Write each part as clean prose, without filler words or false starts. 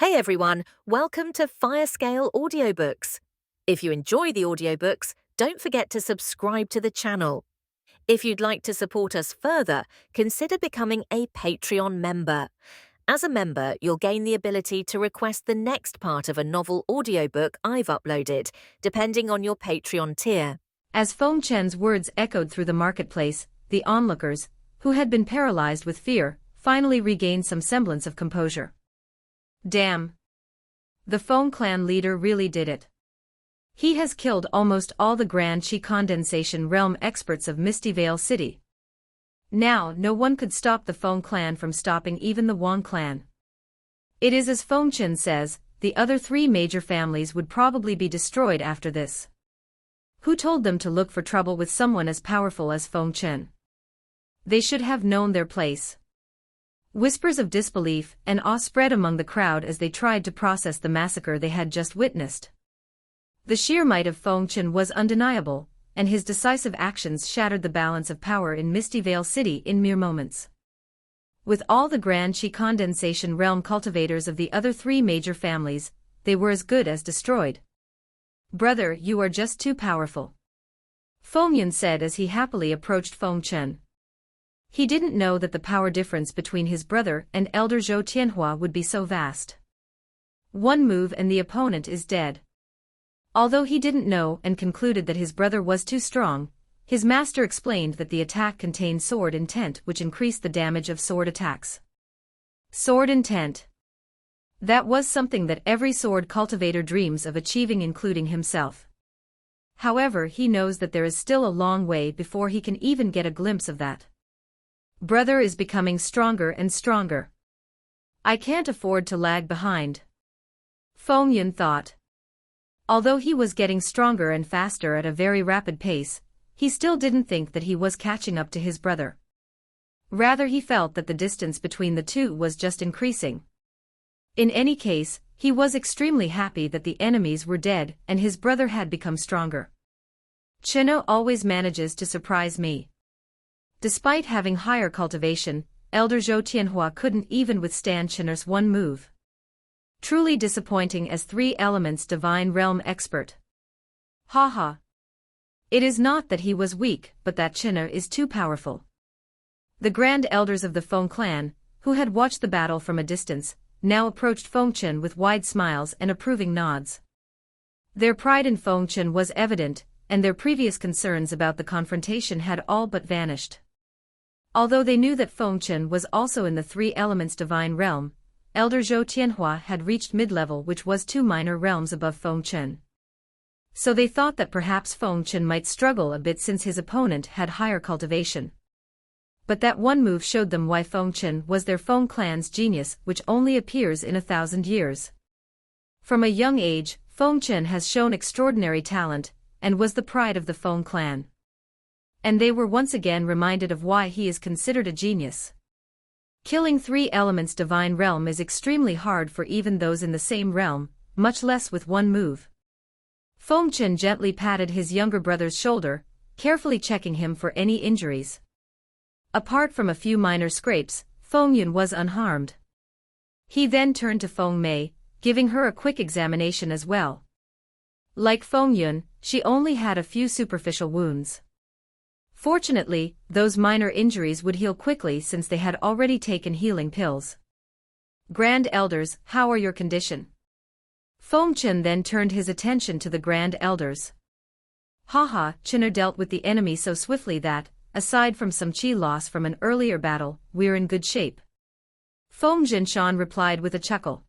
Hey everyone, welcome to Firescale Audiobooks. If you enjoy the audiobooks, don't forget to subscribe to the channel. If you'd like to support us further, consider becoming a Patreon member. As a member, you'll gain the ability to request the next part of a novel audiobook I've uploaded, depending on your Patreon tier. As Feng Chen's words echoed through the marketplace, the onlookers, who had been paralyzed with fear, finally regained some semblance of composure. Damn. The Feng Clan leader really did it. He has killed almost all the Grand Qi Condensation Realm experts of Misty Vale City. Now no one could stop the Feng Clan from stopping even the Wang Clan. It is as Feng Chen says, the other three major families would probably be destroyed after this. Who told them to look for trouble with someone as powerful as Feng Chen? They should have known their place. Whispers of disbelief and awe spread among the crowd as they tried to process the massacre they had just witnessed. The sheer might of Feng Chen was undeniable, and his decisive actions shattered the balance of power in Misty Vale City in mere moments. With all the Grand Qi Condensation Realm cultivators of the other three major families, they were as good as destroyed. "Brother, you are just too powerful," Feng Yun said as he happily approached Feng Chen. He didn't know that the power difference between his brother and elder Zhou Tianhua would be so vast. One move and the opponent is dead. Although he didn't know and concluded that his brother was too strong, his master explained that the attack contained sword intent, which increased the damage of sword attacks. Sword intent. That was something that every sword cultivator dreams of achieving, including himself. However, he knows that there is still a long way before he can even get a glimpse of that. Brother is becoming stronger and stronger. I can't afford to lag behind, Feng Yun thought. Although he was getting stronger and faster at a very rapid pace, he still didn't think that he was catching up to his brother. Rather, he felt that the distance between the two was just increasing. In any case, he was extremely happy that the enemies were dead and his brother had become stronger. Chino always manages to surprise me. Despite having higher cultivation, elder Zhou Tianhua couldn't even withstand Chinner's one move. Truly disappointing as three elements divine realm expert. Haha. It is not that he was weak, but that Chinner is too powerful. The grand elders of the Feng Clan, who had watched the battle from a distance, now approached Feng Chen with wide smiles and approving nods. Their pride in Feng Chen was evident, and their previous concerns about the confrontation had all but vanished. Although they knew that Feng Chen was also in the three elements divine realm, elder Zhou Tianhua had reached mid-level, which was 2 minor realms above Feng Chen. So they thought that perhaps Feng Chen might struggle a bit since his opponent had higher cultivation. But that one move showed them why Feng Chen was their Feng Clan's genius, which only appears in 1,000 years. From a young age, Feng Chen has shown extraordinary talent, and was the pride of the Feng Clan. And they were once again reminded of why he is considered a genius. Killing 3 elements divine realm is extremely hard for even those in the same realm, much less with one move. Feng Chen gently patted his younger brother's shoulder, carefully checking him for any injuries. Apart from a few minor scrapes, Feng Yun was unharmed. He then turned to Feng Mei, giving her a quick examination as well. Like Feng Yun, she only had a few superficial wounds. Fortunately, those minor injuries would heal quickly since they had already taken healing pills. Grand Elders, how are your condition? Feng Chen then turned his attention to the Grand Elders. Haha, Chinner dealt with the enemy so swiftly that, aside from some chi loss from an earlier battle, we're in good shape. Feng Jinshan replied with a chuckle.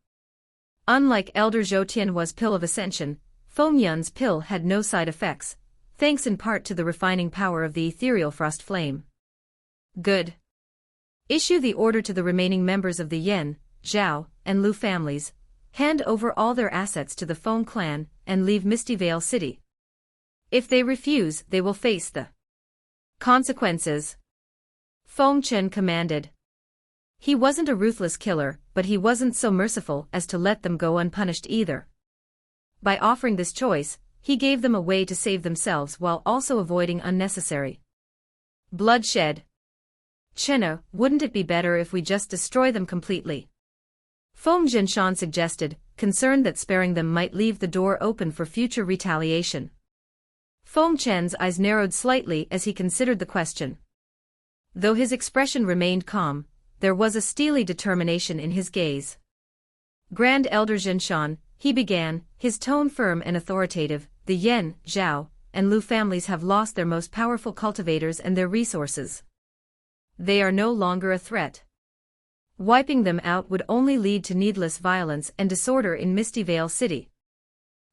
Unlike elder Zhou Tianhua's pill of ascension, Feng Yun's pill had no side effects, thanks in part to the refining power of the ethereal frost flame. Good. Issue the order to the remaining members of the Yen, Zhao, and Lu families, hand over all their assets to the Feng Clan, and leave Misty Vale City. If they refuse, they will face the consequences, Feng Chen commanded. He wasn't a ruthless killer, but he wasn't so merciful as to let them go unpunished either. By offering this choice, he gave them a way to save themselves while also avoiding unnecessary bloodshed. Chinna, wouldn't it be better if we just destroy them completely? Feng Chen suggested, concerned that sparing them might leave the door open for future retaliation. Feng Chen's eyes narrowed slightly as he considered the question. Though his expression remained calm, there was a steely determination in his gaze. Grand Elder Zhenshan, he began, his tone firm and authoritative, the Yan, Zhao, and Lu families have lost their most powerful cultivators and their resources. They are no longer a threat. Wiping them out would only lead to needless violence and disorder in Misty Vale City.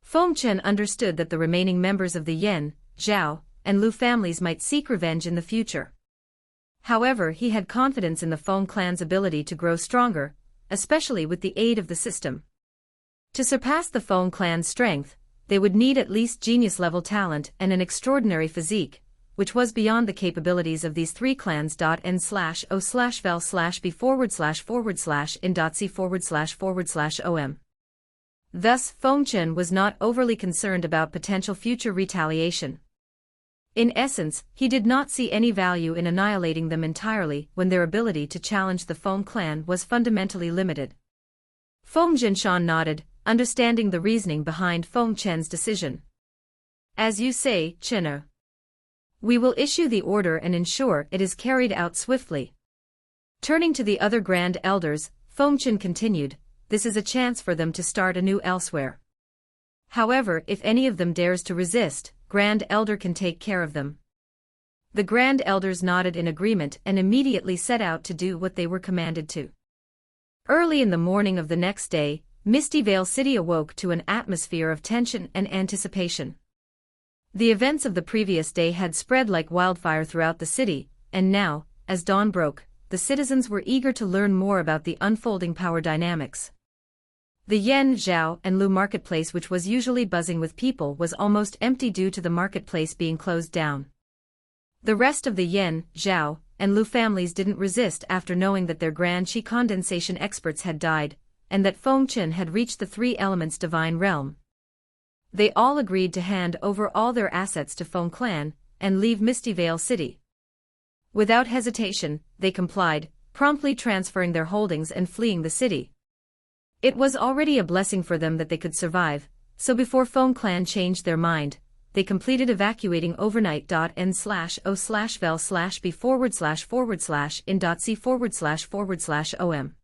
Feng Chen understood that the remaining members of the Yan, Zhao, and Lu families might seek revenge in the future. However, he had confidence in the Feng clan's ability to grow stronger, especially with the aid of the system. To surpass the Feng clan's strength, they would need at least genius-level talent and an extraordinary physique, which was beyond the capabilities of these three clans. N/O/vel/b/in.c/in.c/om. Thus, Feng Chen was not overly concerned about potential future retaliation. In essence, he did not see any value in annihilating them entirely when their ability to challenge the Feng clan was fundamentally limited. Feng Zhenshan nodded, understanding the reasoning behind Feng Chen's decision. As you say, Chen'er. We will issue the order and ensure it is carried out swiftly. Turning to the other Grand Elders, Feng Chen continued, this is a chance for them to start anew elsewhere. However, if any of them dares to resist, Grand Elder can take care of them. The Grand Elders nodded in agreement and immediately set out to do what they were commanded to. Early in the morning of the next day, Misty Vale City awoke to an atmosphere of tension and anticipation. The events of the previous day had spread like wildfire throughout the city, and now, as dawn broke, the citizens were eager to learn more about the unfolding power dynamics. The Yan, Zhao, and Lu marketplace, which was usually buzzing with people, was almost empty due to the marketplace being closed down. The rest of the Yan, Zhao, and Lu families didn't resist after knowing that their Grand Qi condensation experts had died, and that Feng Chen had reached the three elements divine realm. They all agreed to hand over all their assets to Feng Clan, and leave Misty Vale City. Without hesitation, they complied, promptly transferring their holdings and fleeing the city. It was already a blessing for them that they could survive, so before Feng Clan changed their mind, they completed evacuating overnight. N/O/vel/b/in.c/in.c/om.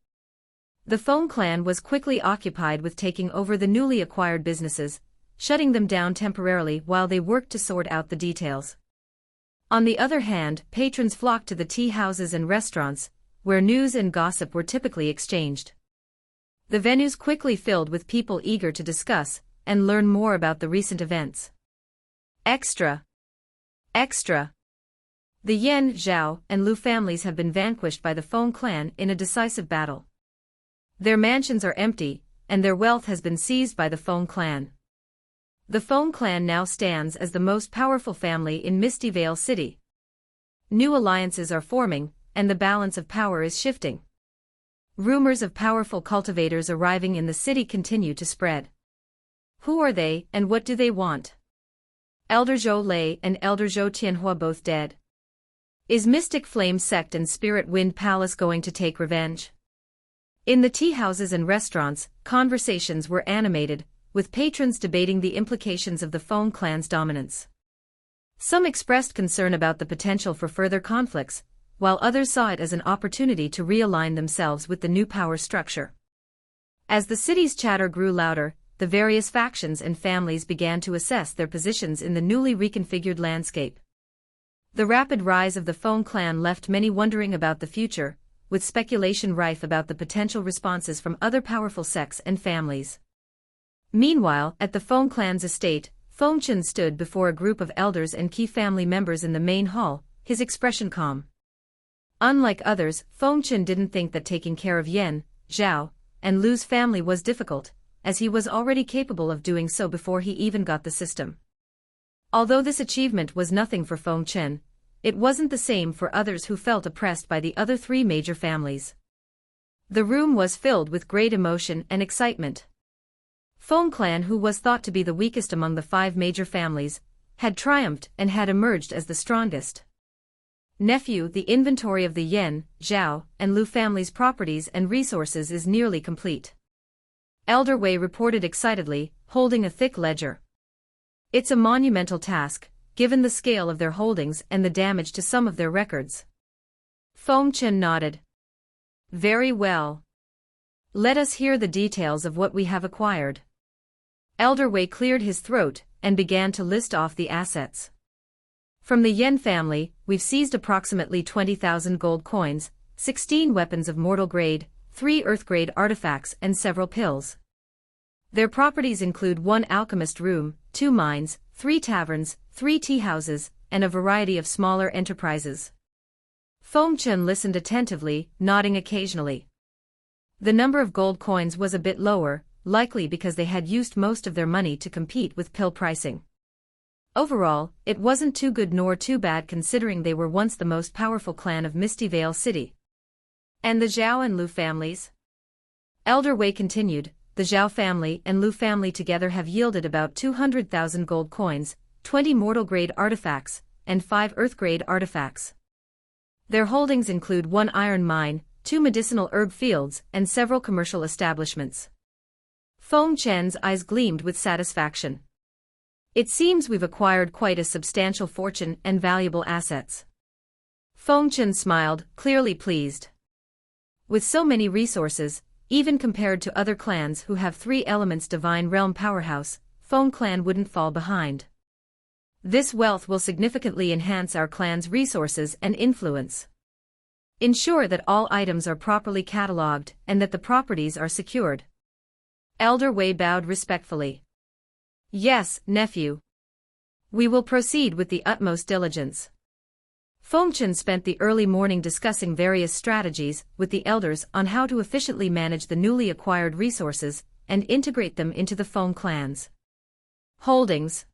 The Feng Clan was quickly occupied with taking over the newly acquired businesses, shutting them down temporarily while they worked to sort out the details. On the other hand, patrons flocked to the tea houses and restaurants, where news and gossip were typically exchanged. The venues quickly filled with people eager to discuss and learn more about the recent events. Extra! The Yan, Zhao, and Lu families have been vanquished by the Feng Clan in a decisive battle. Their mansions are empty, and their wealth has been seized by the Feng Clan. The Feng Clan now stands as the most powerful family in Misty Vale City. New alliances are forming, and the balance of power is shifting. Rumors of powerful cultivators arriving in the city continue to spread. Who are they, and what do they want? Elder Zhou Lei and Elder Zhou Tianhua both dead. Is Mystic Flame Sect and Spirit Wind Palace going to take revenge? In the tea houses and restaurants, conversations were animated, with patrons debating the implications of the Feng Clan's dominance. Some expressed concern about the potential for further conflicts, while others saw it as an opportunity to realign themselves with the new power structure. As the city's chatter grew louder, the various factions and families began to assess their positions in the newly reconfigured landscape. The rapid rise of the Feng Clan left many wondering about the future, with speculation rife about the potential responses from other powerful sects and families. Meanwhile, at the Feng Clan's estate, Feng Chen stood before a group of elders and key family members in the main hall, his expression calm. Unlike others, Feng Chen didn't think that taking care of Yan, Zhao, and Lu's family was difficult, as he was already capable of doing so before he even got the system. Although this achievement was nothing for Feng Chen, it wasn't the same for others who felt oppressed by the other three major families. The room was filled with great emotion and excitement. Feng Clan, who was thought to be the weakest among the five major families, had triumphed and had emerged as the strongest. Nephew, the inventory of the Yan, Zhao, and Lu families' properties and resources is nearly complete. Elder Wei reported excitedly, holding a thick ledger. It's a monumental task, given the scale of their holdings and the damage to some of their records. Feng Chen nodded. Very well. Let us hear the details of what we have acquired. Elder Wei cleared his throat and began to list off the assets. From the Yen family, we've seized approximately 20,000 gold coins, 16 weapons of mortal grade, 3 earth grade artifacts and several pills. Their properties include 1 alchemist room, 2 mines, 3 taverns, 3 tea houses, and a variety of smaller enterprises. Feng Chen listened attentively, nodding occasionally. The number of gold coins was a bit lower, likely because they had used most of their money to compete with pill pricing. Overall, it wasn't too good nor too bad considering they were once the most powerful clan of Misty Vale City. And the Zhao and Lu families? Elder Wei continued, the Zhao family and Lu family together have yielded about 200,000 gold coins, 20 mortal grade artifacts, and 5 earth grade artifacts. Their holdings include 1 iron mine, 2 medicinal herb fields, and several commercial establishments. Feng Chen's eyes gleamed with satisfaction. It seems we've acquired quite a substantial fortune and valuable assets. Feng Chen smiled, clearly pleased. With so many resources, even compared to other clans who have 3 elements divine realm powerhouse, Feng Clan wouldn't fall behind. This wealth will significantly enhance our clan's resources and influence. Ensure that all items are properly catalogued and that the properties are secured. Elder Wei bowed respectfully. Yes, nephew. We will proceed with the utmost diligence. Feng Chen spent the early morning discussing various strategies with the elders on how to efficiently manage the newly acquired resources and integrate them into the Feng Clan's holdings.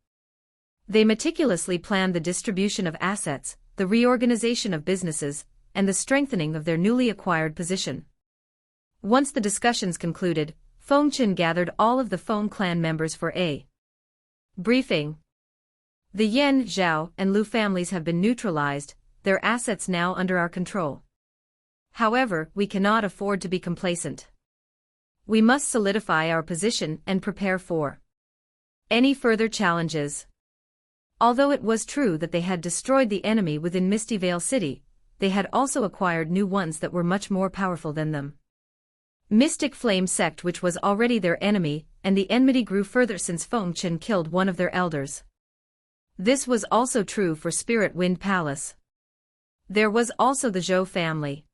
They meticulously planned the distribution of assets, the reorganization of businesses, and the strengthening of their newly acquired position. Once the discussions concluded, Feng Chen gathered all of the Feng Clan members for a briefing. The Yen, Zhao, and Lu families have been neutralized, their assets now under our control. However, we cannot afford to be complacent. We must solidify our position and prepare for any further challenges. Although it was true that they had destroyed the enemy within Misty Vale City, they had also acquired new ones that were much more powerful than them. Mystic Flame Sect, which was already their enemy, and the enmity grew further since Feng Chen killed one of their elders. This was also true for Spirit Wind Palace. There was also the Zhou family.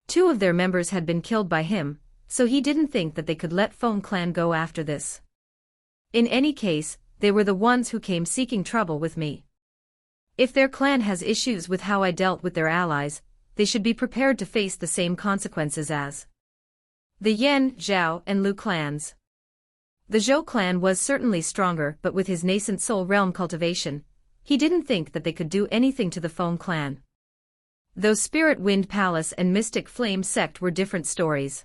2 of their members had been killed by him, so he didn't think that they could let Feng Clan go after this. In any case, they were the ones who came seeking trouble with me. If their clan has issues with how I dealt with their allies, they should be prepared to face the same consequences as the Yen, Zhao, and Lu clans. The Zhou clan was certainly stronger, but with his nascent soul realm cultivation, he didn't think that they could do anything to the Feng clan. Though Spirit Wind Palace and Mystic Flame Sect were different stories.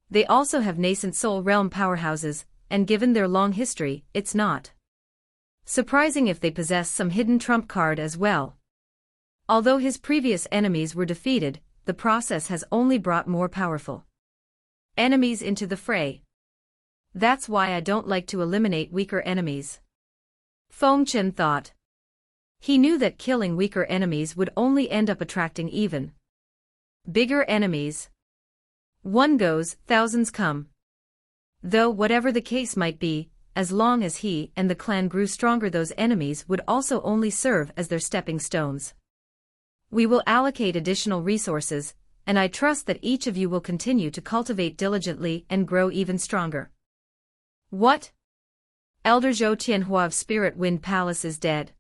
They also have nascent soul realm powerhouses, and given their long history, it's not surprising if they possess some hidden trump card as well. Although his previous enemies were defeated, the process has only brought more powerful enemies into the fray. That's why I don't like to eliminate weaker enemies. Feng Chen thought. He knew that killing weaker enemies would only end up attracting even bigger enemies. One goes, thousands come. Though whatever the case might be, as long as he and the clan grew stronger, those enemies would also only serve as their stepping stones. We will allocate additional resources, and I trust that each of you will continue to cultivate diligently and grow even stronger. What? Elder Zhou Tianhua of Spirit Wind Palace is dead.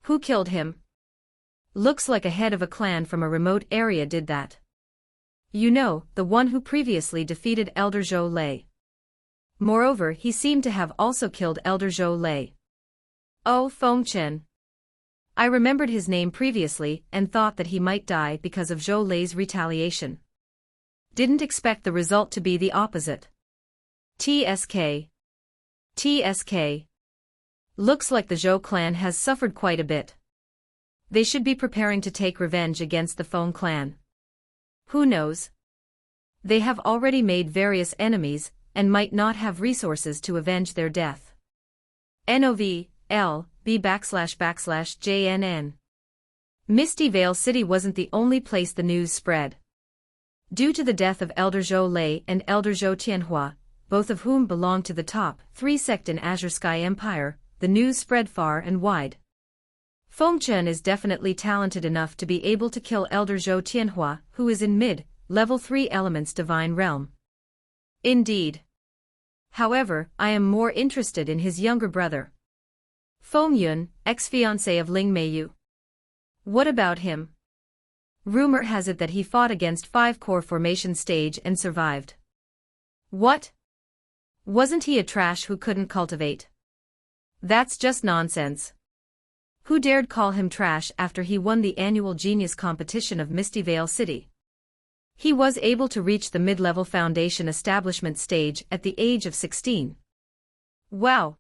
Who killed him? Looks like a head of a clan from a remote area did that. You know, the one who previously defeated Elder Zhou Lei. Moreover, he seemed to have also killed Elder Zhou Lei. Oh, Feng Chen. I remembered his name previously and thought that he might die because of Zhou Lei's retaliation. Didn't expect the result to be the opposite. TSK. TSK. Looks like the Zhou clan has suffered quite a bit. They should be preparing to take revenge against the Feng clan. Who knows? They have already made various enemies, and might not have resources to avenge their death. NOV.L.B/JNN. Misty Vale City wasn't the only place the news spread. Due to the death of Elder Zhou Lei and Elder Zhou Tianhua, both of whom belonged to the top 3 sect in Azure Sky Empire, the news spread far and wide. Feng Chen is definitely talented enough to be able to kill Elder Zhou Tianhua, who is in mid-level 3 elements divine realm. Indeed. However, I am more interested in his younger brother, Feng Yun, ex-fiancé of Ling Meiyu. What about him? Rumor has it that he fought against 5-core formation stage and survived. What? Wasn't he a trash who couldn't cultivate? That's just nonsense. Who dared call him trash after he won the annual genius competition of Misty Vale City? He was able to reach the mid-level foundation establishment stage at the age of 16. Wow.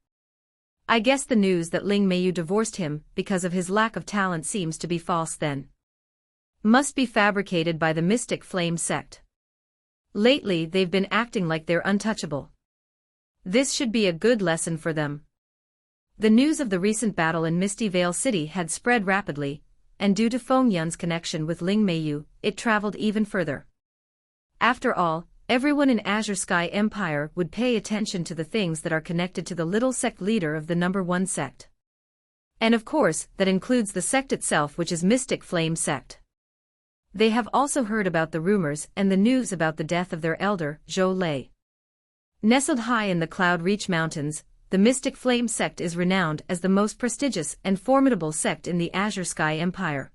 I guess the news that Ling Meiyu divorced him because of his lack of talent seems to be false then. Must be fabricated by the Mystic Flame sect. Lately they've been acting like they're untouchable. This should be a good lesson for them. The news of the recent battle in Misty Vale City had spread rapidly, and due to Feng Yun's connection with Ling Meiyu, it traveled even further. After all, everyone in Azure Sky Empire would pay attention to the things that are connected to the little sect leader of the number 1 sect. And of course, that includes the sect itself, which is Mystic Flame sect. They have also heard about the rumors and the news about the death of their elder, Zhou Lei. Nestled high in the Cloud Reach Mountains, the Mystic Flame sect is renowned as the most prestigious and formidable sect in the Azure Sky Empire.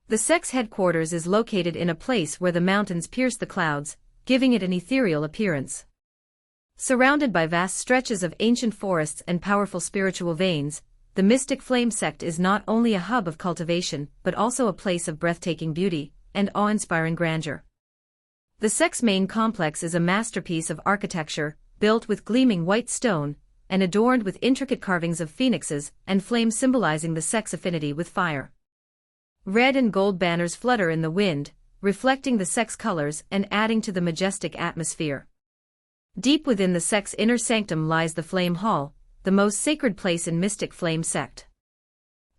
The sect's headquarters is located in a place where the mountains pierce the clouds, giving it an ethereal appearance. Surrounded by vast stretches of ancient forests and powerful spiritual veins, the Mystic Flame sect is not only a hub of cultivation but also a place of breathtaking beauty and awe-inspiring grandeur. The sect's main complex is a masterpiece of architecture, built with gleaming white stone, and adorned with intricate carvings of phoenixes and flames symbolizing the sect's affinity with fire. Red and gold banners flutter in the wind, reflecting the sect's colors and adding to the majestic atmosphere. Deep within the sect's inner sanctum lies the Flame Hall, the most sacred place in Mystic Flame sect.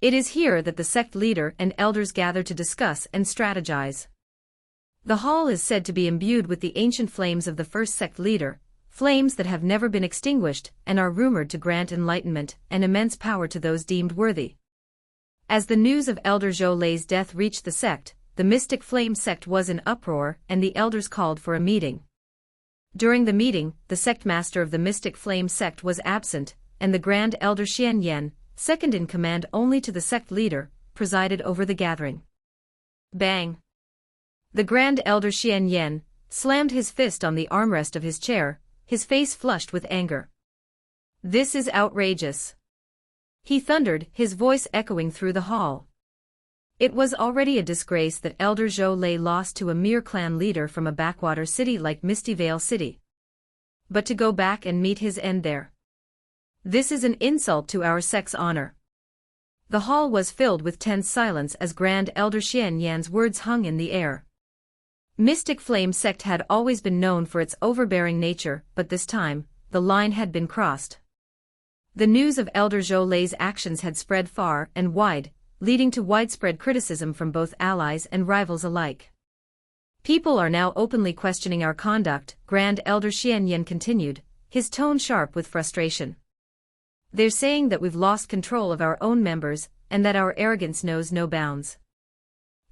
It is here that the sect leader and elders gather to discuss and strategize. The hall is said to be imbued with the ancient flames of the first sect leader, flames that have never been extinguished and are rumored to grant enlightenment and immense power to those deemed worthy. As the news of Elder Zhou Lei's death reached the sect, the Mystic Flame sect was in uproar and the elders called for a meeting. During the meeting, the sect master of the Mystic Flame sect was absent, and the Grand Elder Xian Yan, second in command only to the sect leader, presided over the gathering. Bang! The Grand Elder Xian Yan slammed his fist on the armrest of his chair, his face flushed with anger. This is outrageous. He thundered, his voice echoing through the hall. It was already a disgrace that Elder Zhou Lei lost to a mere clan leader from a backwater city like Misty Vale City. But to go back and meet his end there. This is an insult to our sect's honor. The hall was filled with tense silence as Grand Elder Xian Yan's words hung in the air. Mystic Flame sect had always been known for its overbearing nature, but this time, the line had been crossed. The news of Elder Zhou Lei's actions had spread far and wide, leading to widespread criticism from both allies and rivals alike. People are now openly questioning our conduct, Grand Elder Xian Yan continued, his tone sharp with frustration. They're saying that we've lost control of our own members, and that our arrogance knows no bounds.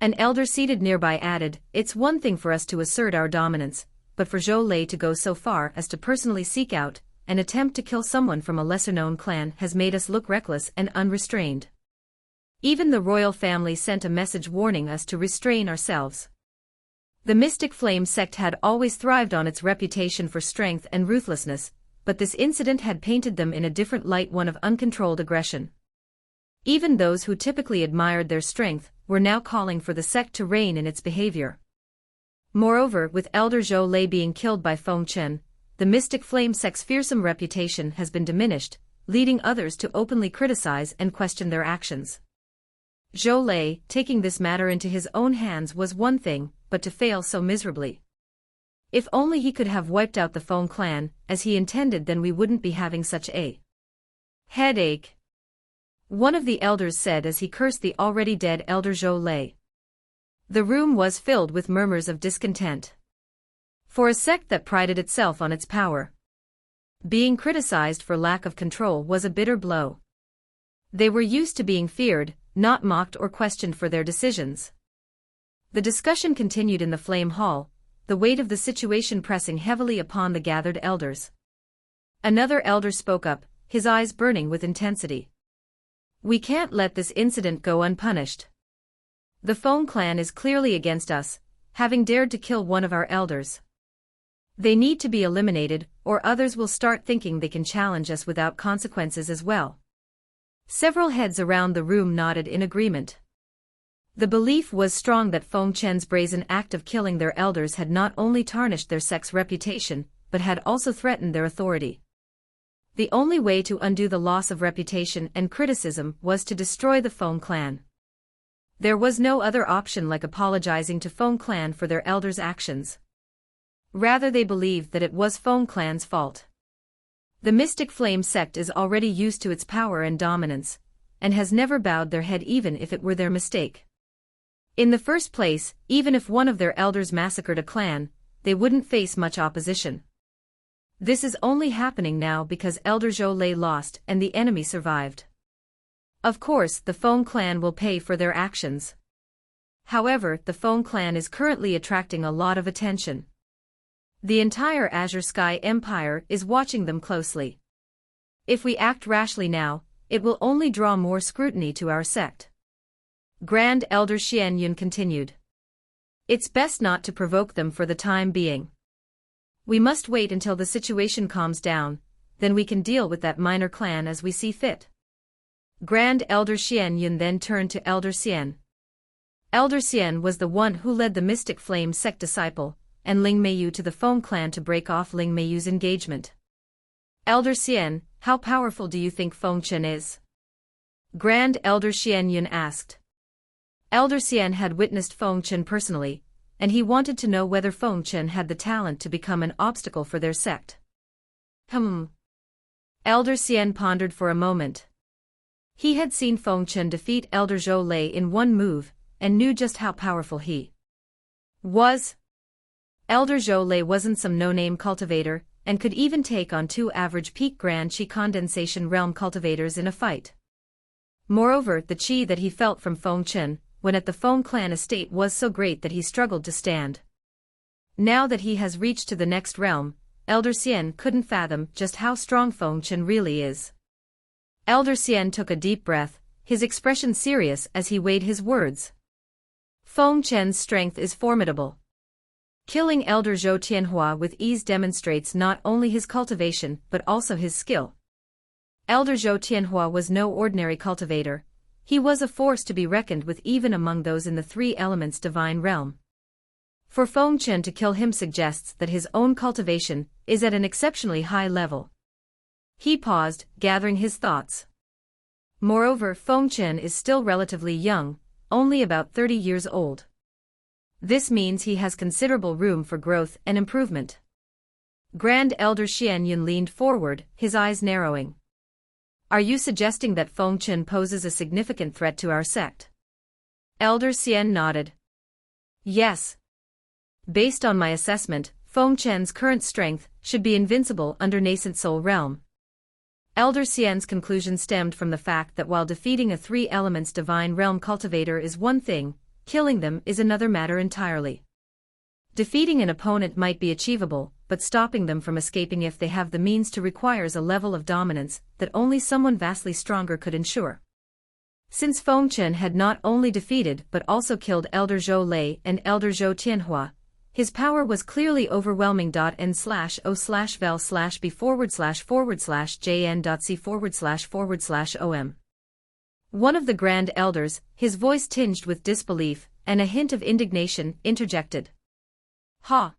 An elder seated nearby added, it's one thing for us to assert our dominance, but for Zhou Lei to go so far as to personally seek out and attempt to kill someone from a lesser-known clan has made us look reckless and unrestrained. Even the royal family sent a message warning us to restrain ourselves. The Mystic Flame sect had always thrived on its reputation for strength and ruthlessness, but this incident had painted them in a different light, one of uncontrolled aggression. Even those who typically admired their strength were now calling for the sect to rein in its behavior. Moreover, with Elder Zhou Lei being killed by Feng Chen, the Mystic Flame sect's fearsome reputation has been diminished, leading others to openly criticize and question their actions. Zhou Lei, taking this matter into his own hands was one thing, but to fail so miserably. If only he could have wiped out the Feng Clan, as he intended, then we wouldn't be having such a headache. One of the elders said as he cursed the already dead Elder Zhou Lei. The room was filled with murmurs of discontent. For a sect that prided itself on its power, being criticized for lack of control was a bitter blow. They were used to being feared, not mocked or questioned for their decisions. The discussion continued in the Flame Hall, the weight of the situation pressing heavily upon the gathered elders. Another elder spoke up, his eyes burning with intensity. We can't let this incident go unpunished. The Feng Clan is clearly against us, having dared to kill one of our elders. They need to be eliminated, or others will start thinking they can challenge us without consequences as well. Several heads around the room nodded in agreement. The belief was strong that Feng Chen's brazen act of killing their elders had not only tarnished their sect's reputation, but had also threatened their authority. The only way to undo the loss of reputation and criticism was to destroy the Feng Clan. There was no other option like apologizing to Feng Clan for their elders' actions. Rather, they believed that it was Feng Clan's fault. The Mystic Flame sect is already used to its power and dominance, and has never bowed their head even if it were their mistake. In the first place, even if one of their elders massacred a clan, they wouldn't face much opposition. This is only happening now because Elder Zhou Lei lost and the enemy survived. Of course, the Feng Clan will pay for their actions. However, the Feng Clan is currently attracting a lot of attention. The entire Azure Sky Empire is watching them closely. If we act rashly now, it will only draw more scrutiny to our sect. Grand Elder Feng Yun continued. It's best not to provoke them for the time being. We must wait until the situation calms down, then we can deal with that minor clan as we see fit. Grand Elder Feng Yun then turned to Elder Xian. Elder Xian was the one who led the Mystic Flame sect disciple, and Ling Meiyu to the Feng Clan to break off Ling Meiyu's engagement. Elder Xian, how powerful do you think Feng Chen is? Grand Elder Feng Yun asked. Elder Xian had witnessed Feng Chen personally, and he wanted to know whether Feng Chen had the talent to become an obstacle for their sect. Elder Xian pondered for a moment. He had seen Feng Chen defeat Elder Zhou Lei in one move, and knew just how powerful he was. Elder Zhou Lei wasn't some no-name cultivator, and could even take on 2 average peak Grand Qi Condensation Realm cultivators in a fight. Moreover, the qi that he felt from Feng Chen, when at the Feng Clan estate, was so great that he struggled to stand. Now that he has reached to the next realm, Elder Xian couldn't fathom just how strong Feng Chen really is. Elder Xian took a deep breath, his expression serious as he weighed his words. Feng Chen's strength is formidable. Killing Elder Zhou Tianhua with ease demonstrates not only his cultivation but also his skill. Elder Zhou Tianhua was no ordinary cultivator. He was a force to be reckoned with even among those in the 3 elements divine realm. For Feng Chen to kill him suggests that his own cultivation is at an exceptionally high level. He paused, gathering his thoughts. Moreover, Feng Chen is still relatively young, only about 30 years old. This means he has considerable room for growth and improvement. Grand Elder Feng Yun leaned forward, his eyes narrowing. Are you suggesting that Feng Chen poses a significant threat to our sect? Elder Xian nodded. Yes. Based on my assessment, Feng Chen's current strength should be invincible under Nascent Soul Realm. Elder Xian's conclusion stemmed from the fact that while defeating a 3 elements divine realm cultivator is one thing, killing them is another matter entirely. Defeating an opponent might be achievable, but stopping them from escaping if they have the means to requires a level of dominance that only someone vastly stronger could ensure. Since Feng Chen had not only defeated but also killed Elder Zhou Lei and Elder Zhou Tianhua, his power was clearly overwhelming. N/O/vel/B/jn.C//om. One of the Grand Elders, his voice tinged with disbelief and a hint of indignation, interjected. Ha!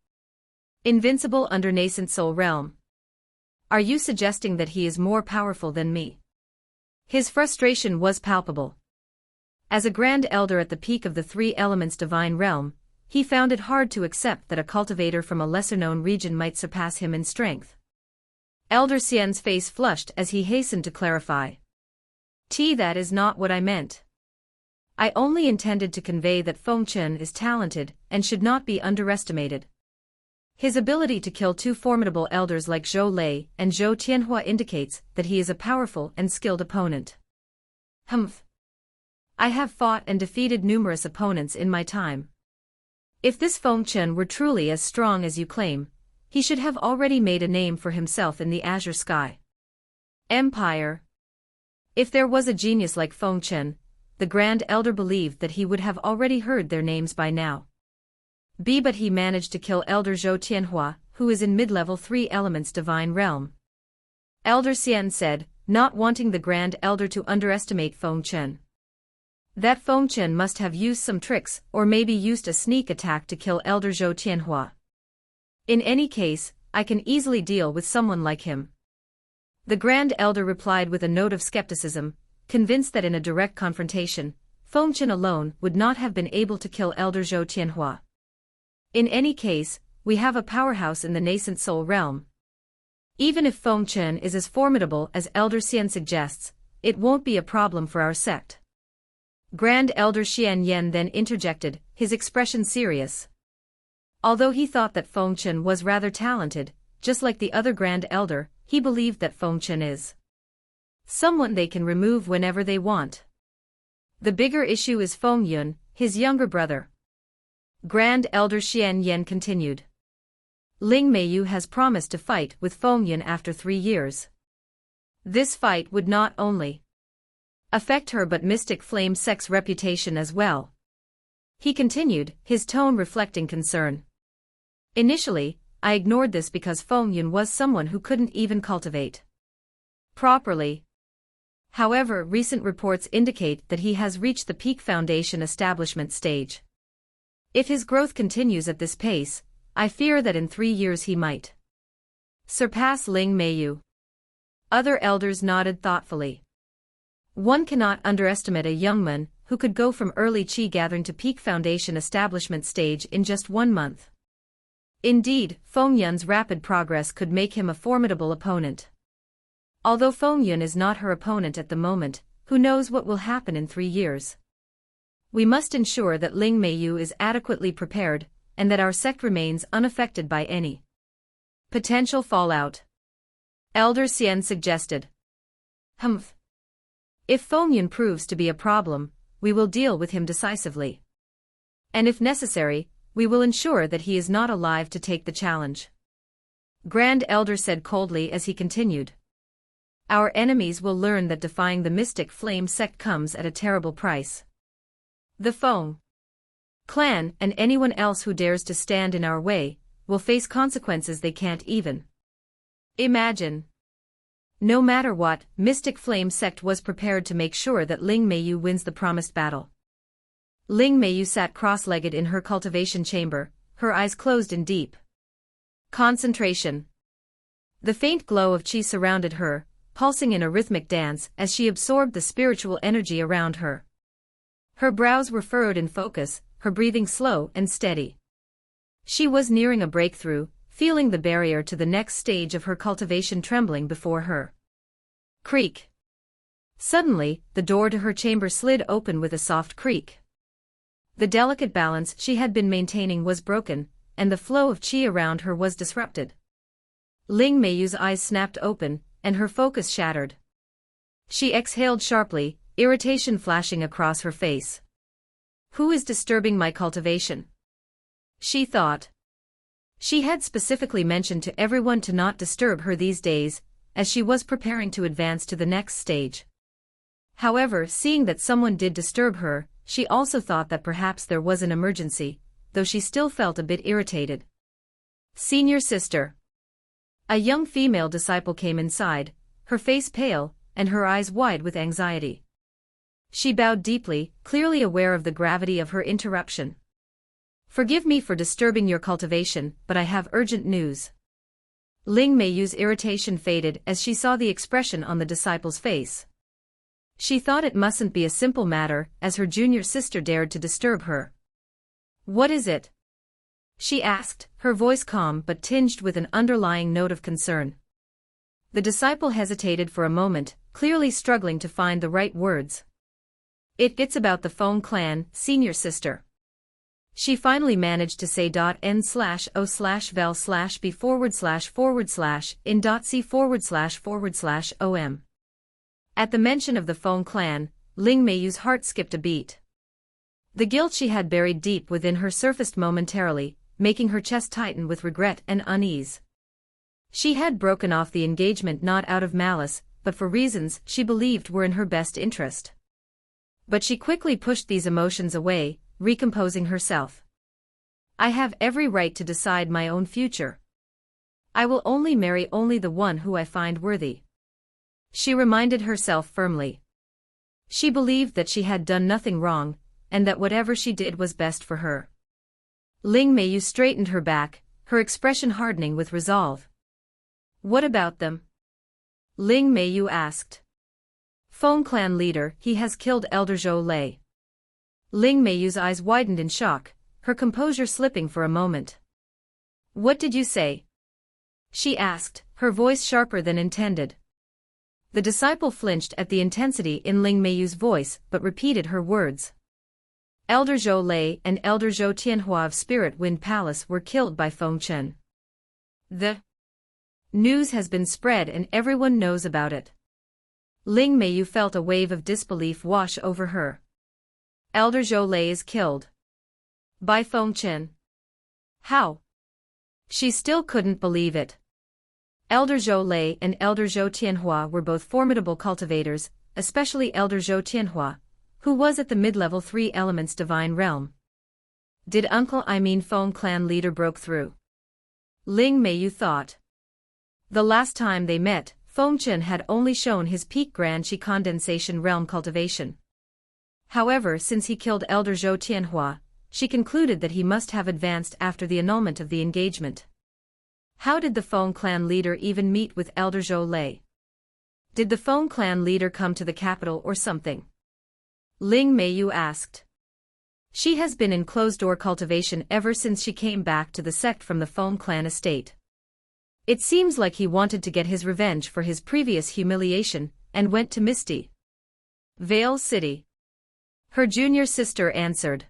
Invincible under Nascent Soul Realm. Are you suggesting that he is more powerful than me? His frustration was palpable. As a Grand Elder at the peak of the 3 elements divine realm, he found it hard to accept that a cultivator from a lesser-known region might surpass him in strength. Elder Xian's face flushed as he hastened to clarify. That is not what I meant. I only intended to convey that Feng Chen is talented and should not be underestimated. His ability to kill two formidable elders like Zhou Lei and Zhou Tianhua indicates that he is a powerful and skilled opponent. I have fought and defeated numerous opponents in my time. If this Feng Chen were truly as strong as you claim, he should have already made a name for himself in the azure sky. Empire. If there was a genius like Feng Chen, the Grand Elder believed that he would have already heard their names by now. But he managed to kill Elder Zhou Tianhua, who is in mid-level 3 elements divine realm. Elder Xian said, not wanting the Grand Elder to underestimate Feng Chen. That Feng Chen must have used some tricks or maybe used a sneak attack to kill Elder Zhou Tianhua. In any case, I can easily deal with someone like him. The Grand Elder replied with a note of skepticism, convinced that in a direct confrontation, Feng Chen alone would not have been able to kill Elder Zhou Tianhua. In any case, we have a powerhouse in the nascent soul realm. Even if Feng Chen is as formidable as Elder Xian suggests, it won't be a problem for our sect. Grand Elder Xian Yan then interjected, his expression serious. Although he thought that Feng Chen was rather talented, just like the other Grand Elder, he believed that Feng Chen is someone they can remove whenever they want. The bigger issue is Feng Yun, his younger brother. Grand Elder Xian Yan continued. Ling Meiyu has promised to fight with Feng Yun after 3 years. This fight would not only affect her but Mystic Flame Sect's reputation as well. He continued, his tone reflecting concern. Initially, I ignored this because Feng Yun was someone who couldn't even cultivate properly. However, recent reports indicate that he has reached the peak foundation establishment stage. If his growth continues at this pace, I fear that in 3 years he might surpass Ling Meiyu. Other elders nodded thoughtfully. One cannot underestimate a young man who could go from early qi gathering to peak foundation establishment stage in just 1 month. Indeed, Feng Yun's rapid progress could make him a formidable opponent. Although Feng Yun is not her opponent at the moment, who knows what will happen in 3 years. We must ensure that Ling Meiyu is adequately prepared, and that our sect remains unaffected by any potential fallout. Elder Xian suggested. If Feng Yun proves to be a problem, we will deal with him decisively. And if necessary, we will ensure that he is not alive to take the challenge. Grand Elder said coldly as he continued. Our enemies will learn that defying the Mystic Flame Sect comes at a terrible price. The Feng Clan and anyone else who dares to stand in our way will face consequences they can't even imagine. No matter what, Mystic Flame Sect was prepared to make sure that Ling Meiyu wins the promised battle. Ling Meiyu sat cross-legged in her cultivation chamber, her eyes closed in deep concentration. The faint glow of qi surrounded her, pulsing in a rhythmic dance as she absorbed the spiritual energy around her. Her brows were furrowed in focus, her breathing slow and steady. She was nearing a breakthrough, feeling the barrier to the next stage of her cultivation trembling before her. Creak. Suddenly, the door to her chamber slid open with a soft creak. The delicate balance she had been maintaining was broken, and the flow of qi around her was disrupted. Ling Meiyu's eyes snapped open, and her focus shattered. She exhaled sharply, irritation flashing across her face. Who is disturbing my cultivation? She thought. She had specifically mentioned to everyone to not disturb her these days, as she was preparing to advance to the next stage. However, seeing that someone did disturb her, she also thought that perhaps there was an emergency, though she still felt a bit irritated. Senior sister. A young female disciple came inside, her face pale, and her eyes wide with anxiety. She bowed deeply, clearly aware of the gravity of her interruption. Forgive me for disturbing your cultivation, but I have urgent news. Ling Meiyu's irritation faded as she saw the expression on the disciple's face. She thought it mustn't be a simple matter, as her junior sister dared to disturb her. What is it? she asked, her voice calm but tinged with an underlying note of concern. The disciple hesitated for a moment, clearly struggling to find the right words. It's about the Feng Clan, senior sister. She finally managed to say n/o/vel/b/in.c//in.c//om. At the mention of the Feng Clan, Ling Meiyu's heart skipped a beat. The guilt she had buried deep within her surfaced momentarily, making her chest tighten with regret and unease. She had broken off the engagement not out of malice, but for reasons she believed were in her best interest. But she quickly pushed these emotions away, recomposing herself. I have every right to decide my own future. I will only marry the one who I find worthy. She reminded herself firmly. She believed that she had done nothing wrong, and that whatever she did was best for her. Ling Meiyu straightened her back, her expression hardening with resolve. What about them? Ling Meiyu asked. Feng Clan leader, he has killed Elder Zhou Lei. Ling Meiyu's eyes widened in shock, her composure slipping for a moment. What did you say? She asked, her voice sharper than intended. The disciple flinched at the intensity in Ling Meiyu's voice but repeated her words. Elder Zhou Lei and Elder Zhou Tianhua of Spirit Wind Palace were killed by Feng Chen. The news has been spread and everyone knows about it. Ling Meiyu felt a wave of disbelief wash over her. Elder Zhou Lei is killed. By Feng Chen. How? She still couldn't believe it. Elder Zhou Lei and Elder Zhou Tianhua were both formidable cultivators, especially Elder Zhou Tianhua, who was at the mid-level 3 elements divine realm. Did Feng Clan leader broke through? Ling Meiyu thought. The last time they met, Feng Chen had only shown his peak Grand Qi condensation realm cultivation. However, since he killed Elder Zhou Tianhua, she concluded that he must have advanced after the annulment of the engagement. How did the Feng Clan leader even meet with Elder Zhou Lei? Did the Feng Clan leader come to the capital or something? Ling Meiyu asked. She has been in closed-door cultivation ever since she came back to the sect from the Feng Clan estate. It seems like he wanted to get his revenge for his previous humiliation, and went to Misty Vale City. Her junior sister answered.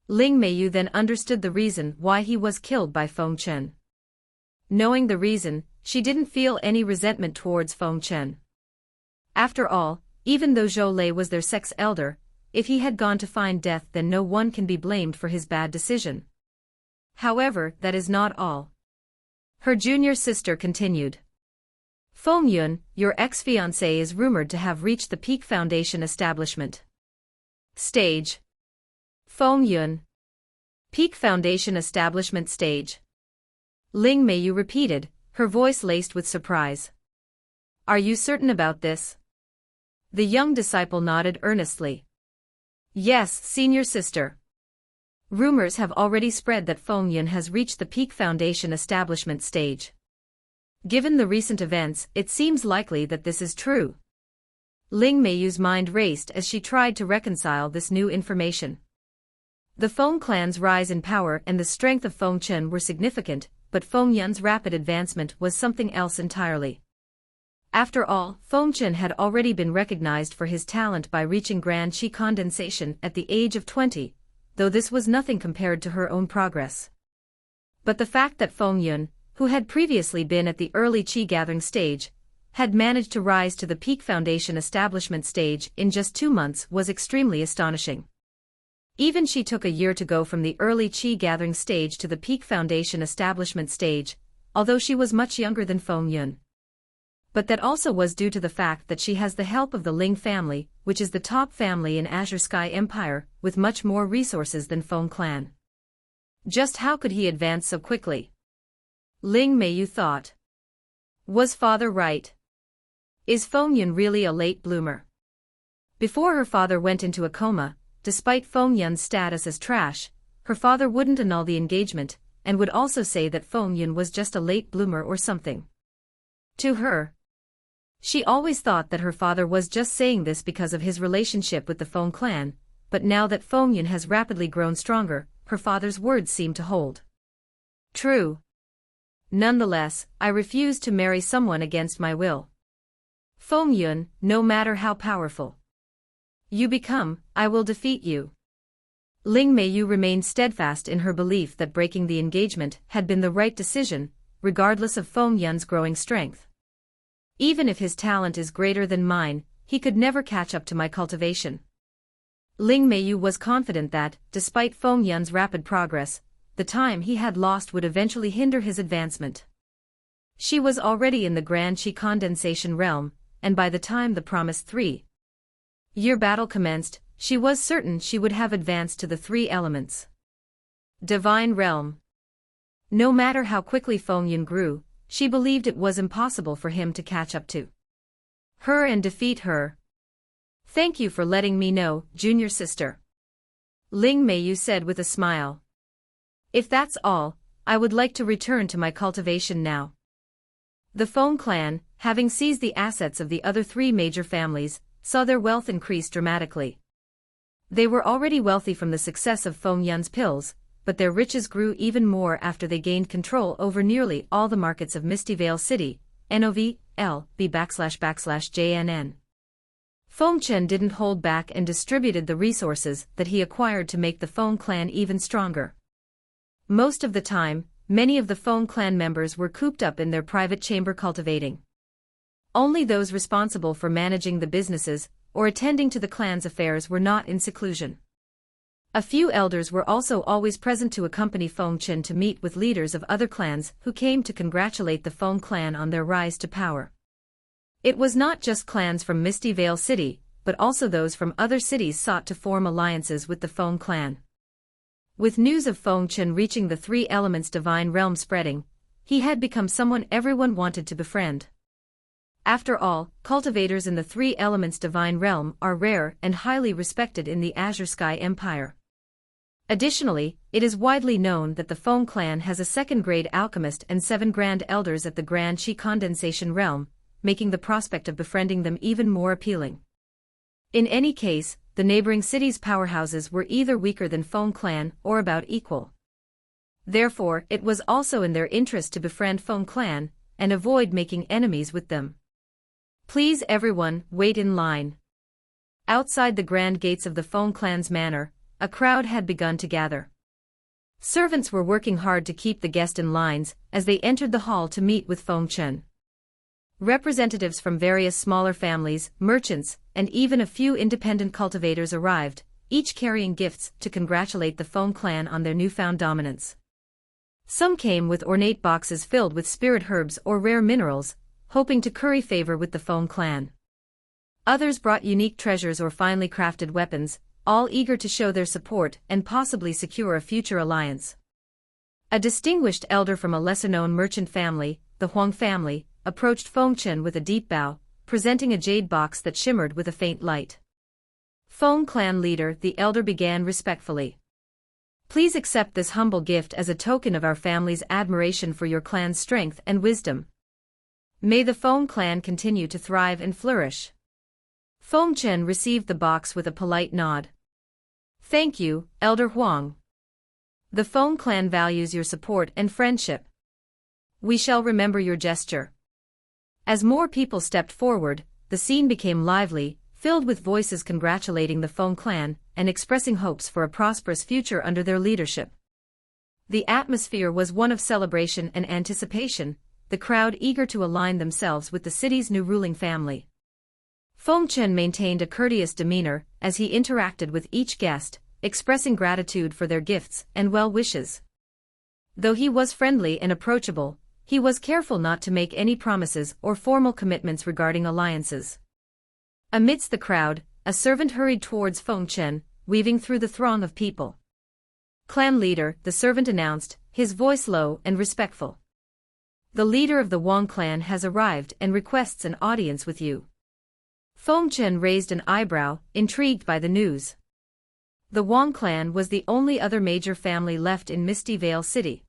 Ling Meiyu then understood the reason why he was killed by Feng Chen. Knowing the reason, she didn't feel any resentment towards Feng Chen. After all, even though Zhou Lei was their sex elder, if he had gone to find death, then no one can be blamed for his bad decision. However, that is not all. Her junior sister continued. Feng Yun, your ex-fiancé, is rumored to have reached the peak foundation establishment stage. Feng Yun. Peak foundation establishment stage. Ling Meiyu repeated, her voice laced with surprise. Are you certain about this? The young disciple nodded earnestly. Yes, senior sister. Rumors have already spread that Feng Yun has reached the peak foundation establishment stage. Given the recent events, it seems likely that this is true. Ling Meiyu's mind raced as she tried to reconcile this new information. The Feng Clan's rise in power and the strength of Feng Chen were significant, but Feng Yun's rapid advancement was something else entirely. After all, Feng Chen had already been recognized for his talent by reaching Grand Qi condensation at the age of 20, though this was nothing compared to her own progress. But the fact that Feng Yun, who had previously been at the early Qi gathering stage, had managed to rise to the peak foundation establishment stage in just 2 months was extremely astonishing. Even she took a year to go from the early Qi gathering stage to the peak foundation establishment stage, although she was much younger than Feng Yun. But that also was due to the fact that she has the help of the Ling family, which is the top family in Azure Sky Empire, with much more resources than Feng Clan. Just how could he advance so quickly? Ling Meiyu thought. Was father right? Is Feng Yun really a late bloomer? Before her father went into a coma, despite Feng Yun's status as trash, her father wouldn't annul the engagement, and would also say that Feng Yun was just a late bloomer or something. To her, she always thought that her father was just saying this because of his relationship with the Feng Clan, but now that Feng Yun has rapidly grown stronger, her father's words seem to hold. True. Nonetheless, I refuse to marry someone against my will. Feng Yun, no matter how powerful you become, I will defeat you. Ling Meiyu remained steadfast in her belief that breaking the engagement had been the right decision, regardless of Feng Yun's growing strength. Even if his talent is greater than mine, he could never catch up to my cultivation. Ling Meiyu was confident that, despite Feng Yun's rapid progress, the time he had lost would eventually hinder his advancement. She was already in the Grand Qi condensation realm, and by the time the promised 3-year battle commenced, she was certain she would have advanced to the 3 elements. Divine realm. No matter how quickly Feng Yun grew, she believed it was impossible for him to catch up to her and defeat her. Thank you for letting me know, junior sister. Ling Meiyu said with a smile. If that's all, I would like to return to my cultivation now. The Feng Clan, having seized the assets of the other 3 major families, saw their wealth increase dramatically. They were already wealthy from the success of Feng Yun's pills, but their riches grew even more after they gained control over nearly all the markets of Misty Vale City, NOV/LB/JNN. Feng Chen didn't hold back and distributed the resources that he acquired to make the Feng Clan even stronger. Most of the time, many of the Feng Clan members were cooped up in their private chamber cultivating. Only those responsible for managing the businesses or attending to the clan's affairs were not in seclusion. A few elders were also always present to accompany Feng Chen to meet with leaders of other clans who came to congratulate the Feng Clan on their rise to power. It was not just clans from Misty Vale City, but also those from other cities sought to form alliances with the Feng Clan. With news of Feng Chen reaching the 3 elements divine realm spreading, he had become someone everyone wanted to befriend. After all, cultivators in the 3 elements divine realm are rare and highly respected in the Azure Sky Empire. Additionally, it is widely known that the Feng Clan has a 2nd-grade alchemist and 7 grand elders at the Grand Qi condensation realm, making the prospect of befriending them even more appealing. In any case, the neighboring cities' powerhouses were either weaker than Feng Clan or about equal. Therefore, it was also in their interest to befriend Feng Clan and avoid making enemies with them. Please everyone, wait in line. Outside the grand gates of the Feng Clan's manor, a crowd had begun to gather. Servants were working hard to keep the guests in lines as they entered the hall to meet with Feng Chen. Representatives from various smaller families, merchants, and even a few independent cultivators arrived, each carrying gifts to congratulate the Feng Clan on their newfound dominance. Some came with ornate boxes filled with spirit herbs or rare minerals, hoping to curry favor with the Feng Clan. Others brought unique treasures or finely crafted weapons, all eager to show their support and possibly secure a future alliance. A distinguished elder from a lesser-known merchant family, the Huang family, approached Feng Chen with a deep bow, presenting a jade box that shimmered with a faint light. Feng Clan leader, the elder began respectfully. Please accept this humble gift as a token of our family's admiration for your clan's strength and wisdom. May the Feng Clan continue to thrive and flourish. Feng Chen received the box with a polite nod. Thank you, Elder Huang. The Feng Clan values your support and friendship. We shall remember your gesture. As more people stepped forward, the scene became lively, filled with voices congratulating the Feng Clan and expressing hopes for a prosperous future under their leadership. The atmosphere was one of celebration and anticipation, the crowd eager to align themselves with the city's new ruling family. Feng Chen maintained a courteous demeanor as he interacted with each guest, expressing gratitude for their gifts and well wishes. Though he was friendly and approachable, he was careful not to make any promises or formal commitments regarding alliances. Amidst the crowd, a servant hurried towards Feng Chen, weaving through the throng of people. Clan leader, the servant announced, his voice low and respectful. The leader of the Wang clan has arrived and requests an audience with you. Feng Chen raised an eyebrow, intrigued by the news. The Wang clan was the only other major family left in Misty Vale City.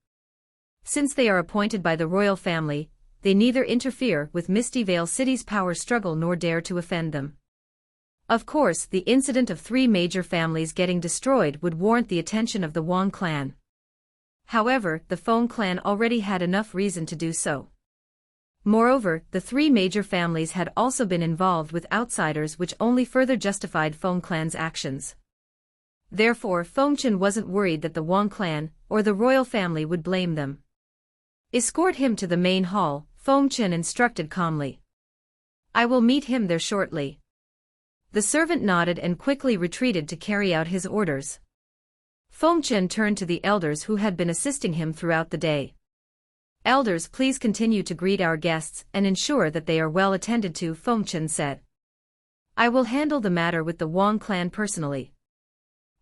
Since they are appointed by the royal family, they neither interfere with Misty Vale City's power struggle nor dare to offend them. Of course, the incident of 3 major families getting destroyed would warrant the attention of the Wang clan. However, the Feng clan already had enough reason to do so. Moreover, the three major families had also been involved with outsiders, which only further justified Feng clan's actions. Therefore, Feng Chen wasn't worried that the Wang clan, or the royal family, would blame them. "Escort him to the main hall," Feng Chen instructed calmly. "I will meet him there shortly." The servant nodded and quickly retreated to carry out his orders. Feng Chen turned to the elders who had been assisting him throughout the day. "Elders, please continue to greet our guests and ensure that they are well attended to," Feng Chen said. "I will handle the matter with the Wang clan personally."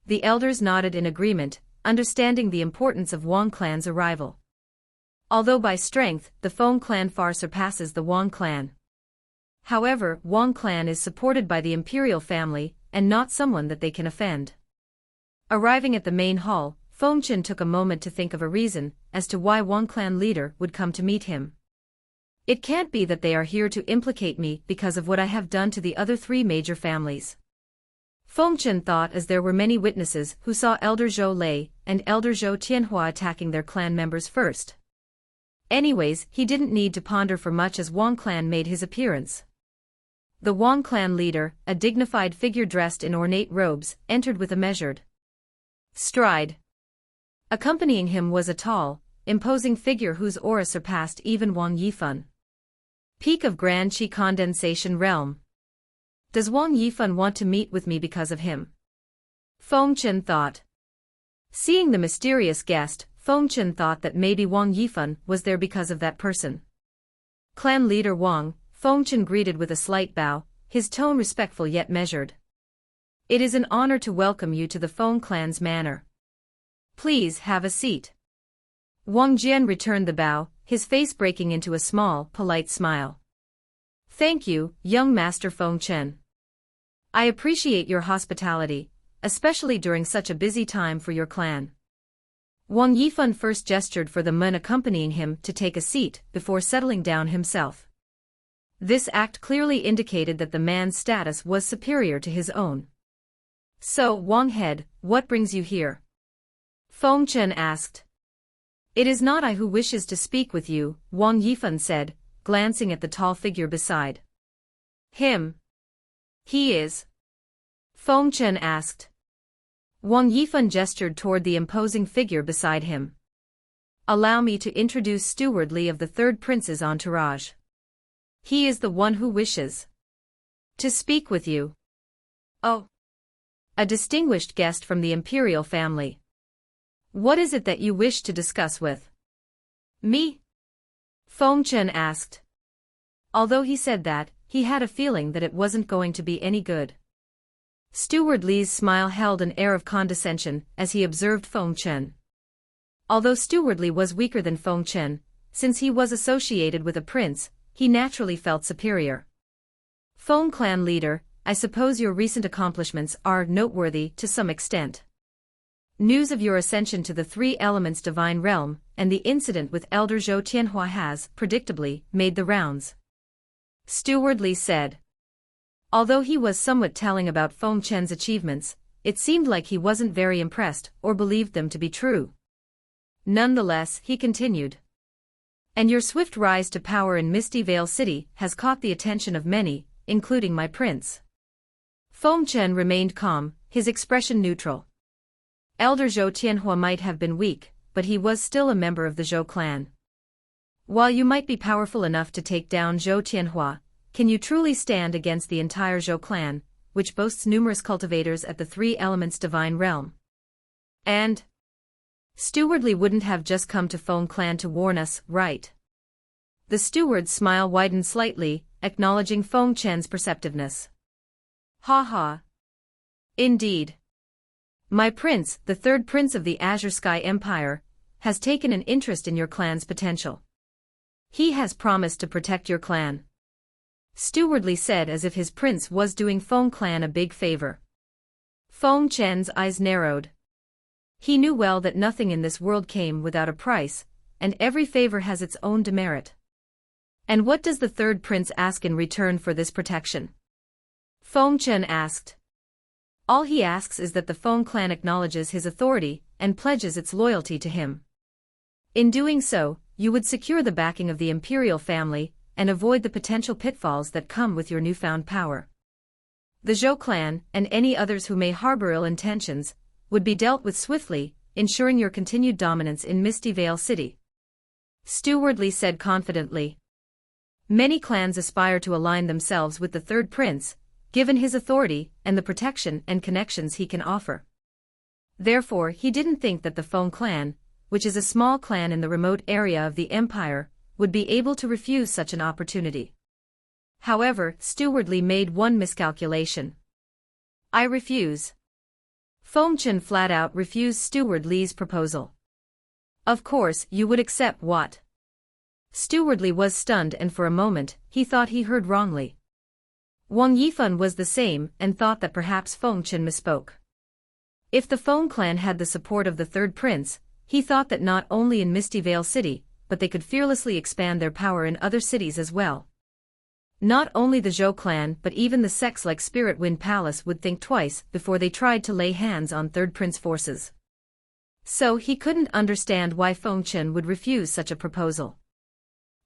The elders nodded in agreement, understanding the importance of Wang clan's arrival. Although by strength, the Feng clan far surpasses the Wang clan. However, Wang clan is supported by the imperial family, and not someone that they can offend. Arriving at the main hall, Feng Chen took a moment to think of a reason as to why Wang clan leader would come to meet him. It can't be that they are here to implicate me because of what I have done to the other three major families. Feng Chen thought, as there were many witnesses who saw Elder Zhou Lei and Elder Zhou Tianhua attacking their clan members first. Anyways, he didn't need to ponder for much as Wang clan made his appearance. The Wang clan leader, a dignified figure dressed in ornate robes, entered with a measured stride. Accompanying him was a tall, imposing figure whose aura surpassed even Wang Yifan. Peak of Grand Qi Condensation Realm. Does Wang Yifan want to meet with me because of him? Feng Chen thought. Seeing the mysterious guest, Feng Chen thought that maybe Wang Yifan was there because of that person. Clan leader Wang, Feng Chen greeted with a slight bow, his tone respectful yet measured. "It is an honor to welcome you to the Feng clan's manor. Please have a seat." Wang Jian returned the bow, his face breaking into a small, polite smile. "Thank you, young Master Feng Chen. I appreciate your hospitality, especially during such a busy time for your clan." Wang Yifan first gestured for the men accompanying him to take a seat before settling down himself. This act clearly indicated that the man's status was superior to his own. "So, Wang Head, what brings you here?" Feng Chen asked. "It is not I who wishes to speak with you," Wang Yifan said, glancing at the tall figure beside him. "He is?" Feng Chen asked. Wang Yifan gestured toward the imposing figure beside him. "Allow me to introduce Steward Li of the Third Prince's entourage. He is the one who wishes to speak with you." "Oh. A distinguished guest from the imperial family. What is it that you wish to discuss with me?" Feng Chen asked. Although he said that, he had a feeling that it wasn't going to be any good. Steward Li's smile held an air of condescension as he observed Feng Chen. Although Steward Li was weaker than Feng Chen, since he was associated with a prince, he naturally felt superior. "Feng clan leader, I suppose your recent accomplishments are noteworthy to some extent. News of your ascension to the Three Elements Divine Realm and the incident with Elder Zhou Tianhua has, predictably, made the rounds," Steward Li said. Although he was somewhat telling about Feng Chen's achievements, it seemed like he wasn't very impressed or believed them to be true. Nonetheless, he continued. "And your swift rise to power in Misty Vale City has caught the attention of many, including my prince." Feng Chen remained calm, his expression neutral. Elder Zhou Tianhua might have been weak, but he was still a member of the Zhou clan. While you might be powerful enough to take down Zhou Tianhua, can you truly stand against the entire Zhou clan, which boasts numerous cultivators at the Three Elements Divine Realm? And Steward Li wouldn't have just come to Feng clan to warn us, right? The steward's smile widened slightly, acknowledging Feng Chen's perceptiveness. "Ha ha. Indeed. My prince, the third prince of the Azure Sky Empire, has taken an interest in your clan's potential. He has promised to protect your clan," Steward Li said, as if his prince was doing Feng clan a big favor. Feng Chen's eyes narrowed. He knew well that nothing in this world came without a price, and every favor has its own demerit. "And what does the third prince ask in return for this protection?" Feng Chen asked. "All he asks is that the Feng clan acknowledges his authority and pledges its loyalty to him." In doing so, you would secure the backing of the imperial family and avoid the potential pitfalls that come with your newfound power. The Zhou clan, and any others who may harbor ill intentions, would be dealt with swiftly, ensuring your continued dominance in Misty Vale City. Stewardly said confidently. Many clans aspire to align themselves with the third prince, given his authority and the protection and connections he can offer. Therefore, he didn't think that the Feng Clan, which is a small clan in the remote area of the empire, would be able to refuse such an opportunity. However, Stewardly made one miscalculation. I refuse. Feng Chen flat out refused Stewardly's proposal. Of course, you would accept what? Stewardly was stunned, and for a moment, he thought he heard wrongly. Wang Yifan was the same and thought that perhaps Feng Chen misspoke. If the Feng Clan had the support of the third prince, he thought that not only in Misty Vale City, but they could fearlessly expand their power in other cities as well. Not only the Zhou clan but even the sects like Spirit Wind Palace would think twice before they tried to lay hands on third prince forces. So he couldn't understand why Feng Chen would refuse such a proposal.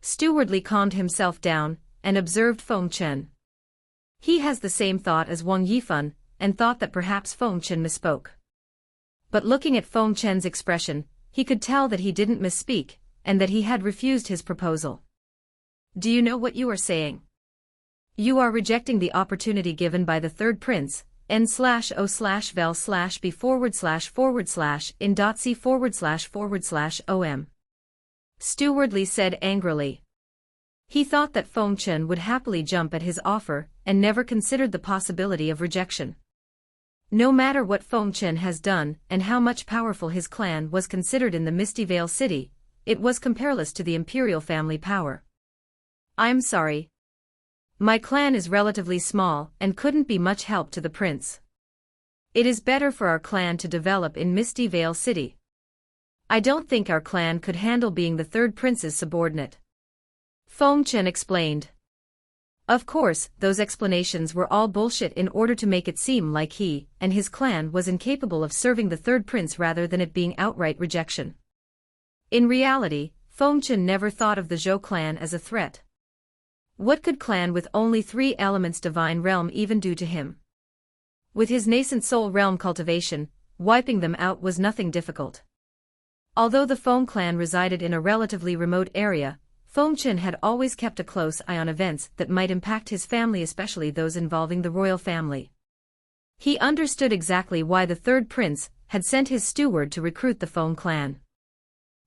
Stewardly calmed himself down and observed Feng Chen. He has the same thought as Wang Yifan, and thought that perhaps Feng Chen misspoke. But looking at Feng Chen's expression, he could tell that he didn't misspeak, and that he had refused his proposal. Do you know what you are saying? You are rejecting the opportunity given by the third prince, n/o/vel/b/in.c//in.c//om. Stewardly said angrily. He thought that Feng Chen would happily jump at his offer, and never considered the possibility of rejection. No matter what Feng Chen has done and how much powerful his clan was considered in the Misty Vale City, it was compareless to the imperial family power. I'm sorry. My clan is relatively small and couldn't be much help to the prince. It is better for our clan to develop in Misty Vale City. I don't think our clan could handle being the third prince's subordinate. Feng Chen explained. Of course, those explanations were all bullshit in order to make it seem like he and his clan was incapable of serving the third prince rather than it being outright rejection. In reality, Feng Chen never thought of the Zhou clan as a threat. What could clan with only 3 elements divine realm even do to him? With his nascent soul realm cultivation, wiping them out was nothing difficult. Although the Feng clan resided in a relatively remote area, Feng Chen had always kept a close eye on events that might impact his family, especially those involving the royal family. He understood exactly why the third prince had sent his steward to recruit the Feng clan.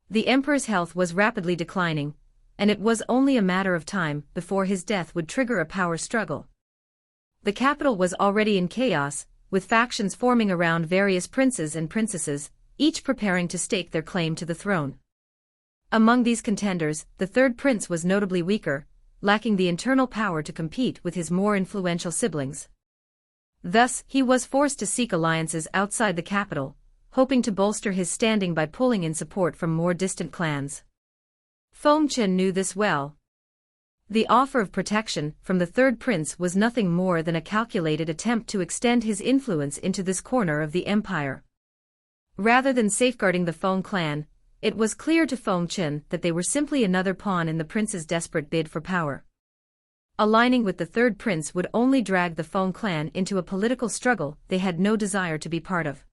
The emperor's health was rapidly declining, and it was only a matter of time before his death would trigger a power struggle. The capital was already in chaos, with factions forming around various princes and princesses, each preparing to stake their claim to the throne. Among these contenders, the third prince was notably weaker, lacking the internal power to compete with his more influential siblings. Thus, he was forced to seek alliances outside the capital, hoping to bolster his standing by pulling in support from more distant clans. Feng Chen knew this well. The offer of protection from the third prince was nothing more than a calculated attempt to extend his influence into this corner of the empire. Rather than safeguarding the Feng clan, it was clear to Feng Chen that they were simply another pawn in the prince's desperate bid for power. Aligning with the third prince would only drag the Feng clan into a political struggle they had no desire to be part of.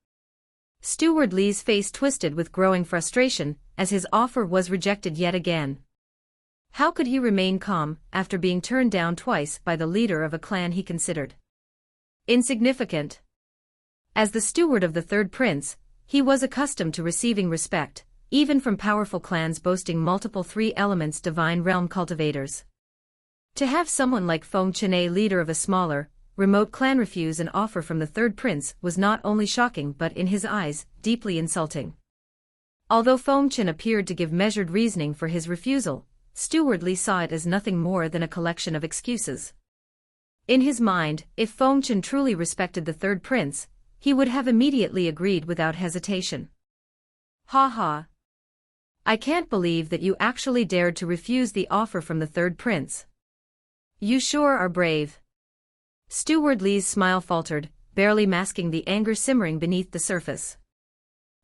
Steward Li's face twisted with growing frustration as his offer was rejected yet again. How could he remain calm after being turned down twice by the leader of a clan he considered insignificant? As the steward of the third prince, he was accustomed to receiving respect, even from powerful clans boasting multiple 3 elements divine realm cultivators. To have someone like Feng Chen, a leader of a smaller, remote clan, refuse an offer from the third prince was not only shocking but, in his eyes, deeply insulting. Although Feng Chen appeared to give measured reasoning for his refusal, Steward Li saw it as nothing more than a collection of excuses. In his mind, if Feng Chen truly respected the third prince, he would have immediately agreed without hesitation. Ha ha! I can't believe that you actually dared to refuse the offer from the third prince. You sure are brave. Steward Li's smile faltered, barely masking the anger simmering beneath the surface.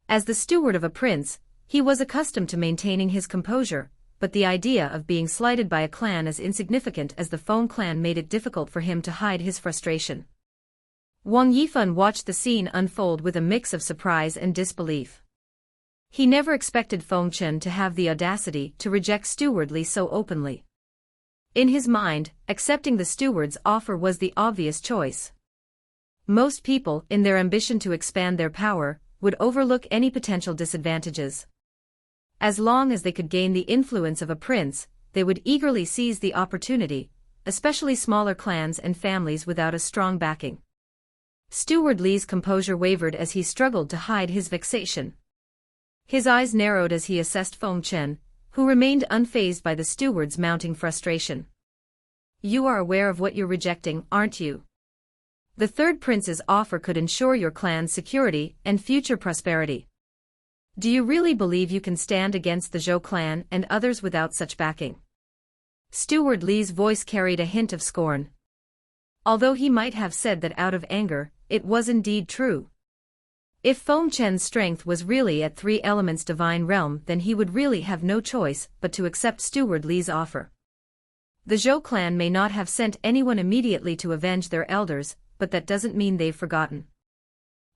As the steward of a prince, He was accustomed to maintaining his composure, but the idea of being slighted by a clan as insignificant as the Feng Clan made it difficult for him to hide his frustration. Wang Yifan watched the scene unfold with a mix of surprise and disbelief. He never expected Feng Chen to have the audacity to reject Steward Li so openly. In his mind, accepting the steward's offer was the obvious choice. Most people, in their ambition to expand their power, would overlook any potential disadvantages. As long as they could gain the influence of a prince, they would eagerly seize the opportunity, especially smaller clans and families without a strong backing. Steward Li's composure wavered as he struggled to hide his vexation. His eyes narrowed as he assessed Feng Chen, who remained unfazed by the steward's mounting frustration. You are aware of what you're rejecting, aren't you? The third prince's offer could ensure your clan's security and future prosperity. Do you really believe you can stand against the Zhou clan and others without such backing? Steward Li's voice carried a hint of scorn. Although he might have said that out of anger, it was indeed true. If Feng Chen's strength was really at 3 elements divine realm, then he would really have no choice but to accept Steward Li's offer. The Zhou clan may not have sent anyone immediately to avenge their elders, but that doesn't mean they've forgotten.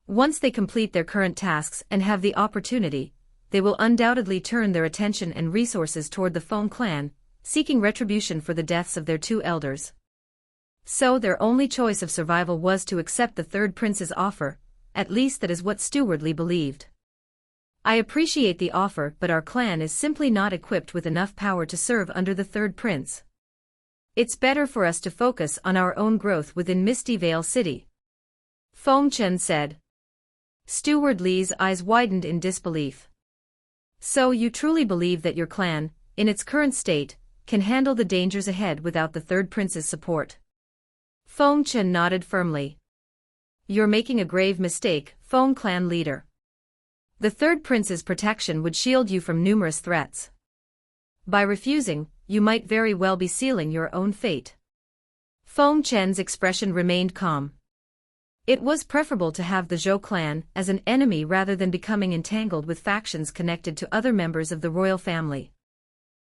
Once they complete their current tasks and have the opportunity, they will undoubtedly turn their attention and resources toward the Feng Clan, seeking retribution for the deaths of their 2 elders. So their only choice of survival was to accept the third prince's offer. At least that is what Steward Li believed. I appreciate the offer, but our clan is simply not equipped with enough power to serve under the third prince. It's better for us to focus on our own growth within Misty Vale City. Feng Chen said. Steward Li's eyes widened in disbelief. So you truly believe that your clan, in its current state, can handle the dangers ahead without the third prince's support? Feng Chen nodded firmly. You're making a grave mistake, Feng Clan leader. The third prince's protection would shield you from numerous threats. By refusing, you might very well be sealing your own fate. Feng Chen's expression remained calm. It was preferable to have the Zhou clan as an enemy rather than becoming entangled with factions connected to other members of the royal family.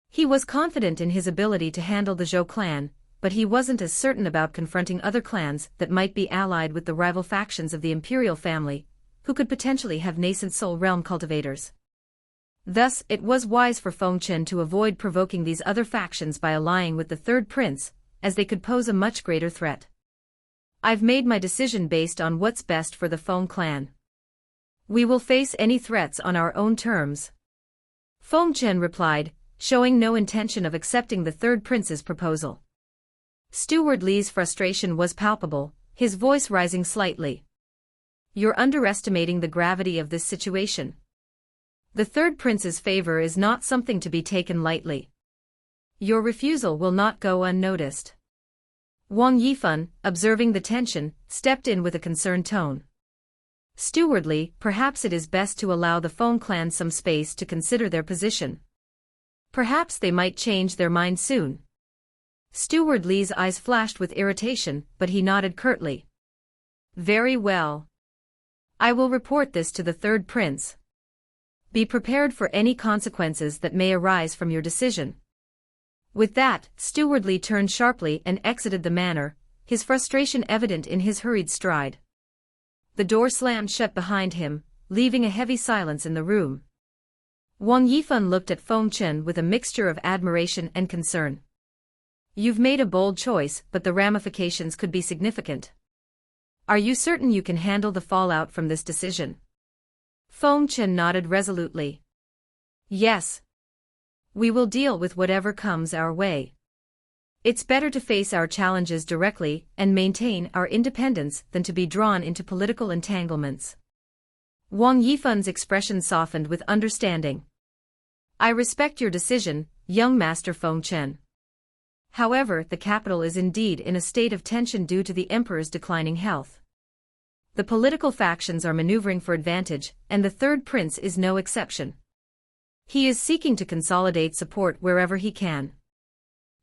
He was confident in his ability to handle the Zhou clan, but he wasn't as certain about confronting other clans that might be allied with the rival factions of the imperial family, who could potentially have nascent soul realm cultivators. Thus, it was wise for Feng Chen to avoid provoking these other factions by allying with the third prince, as they could pose a much greater threat. I've made my decision based on what's best for the Feng clan. We will face any threats on our own terms. Feng Chen replied, showing no intention of accepting the third prince's proposal. Steward Li's frustration was palpable, his voice rising slightly. You're underestimating the gravity of this situation. The third prince's favor is not something to be taken lightly. Your refusal will not go unnoticed. Wang Yifan, observing the tension, stepped in with a concerned tone. Steward Li, perhaps it is best to allow the Feng clan some space to consider their position. Perhaps they might change their mind soon. Steward Li's eyes flashed with irritation, but he nodded curtly. Very well. I will report this to the third prince. Be prepared for any consequences that may arise from your decision. With that, Steward Li turned sharply and exited the manor, his frustration evident in his hurried stride. The door slammed shut behind him, leaving a heavy silence in the room. Wang Yifan looked at Feng Chen with a mixture of admiration and concern. You've made a bold choice, but the ramifications could be significant. Are you certain you can handle the fallout from this decision? Feng Chen nodded resolutely. Yes. We will deal with whatever comes our way. It's better to face our challenges directly and maintain our independence than to be drawn into political entanglements. Wang Yifan's expression softened with understanding. I respect your decision, young Master Feng Chen. However, the capital is indeed in a state of tension due to the emperor's declining health. The political factions are maneuvering for advantage, and the third prince is no exception. He is seeking to consolidate support wherever he can.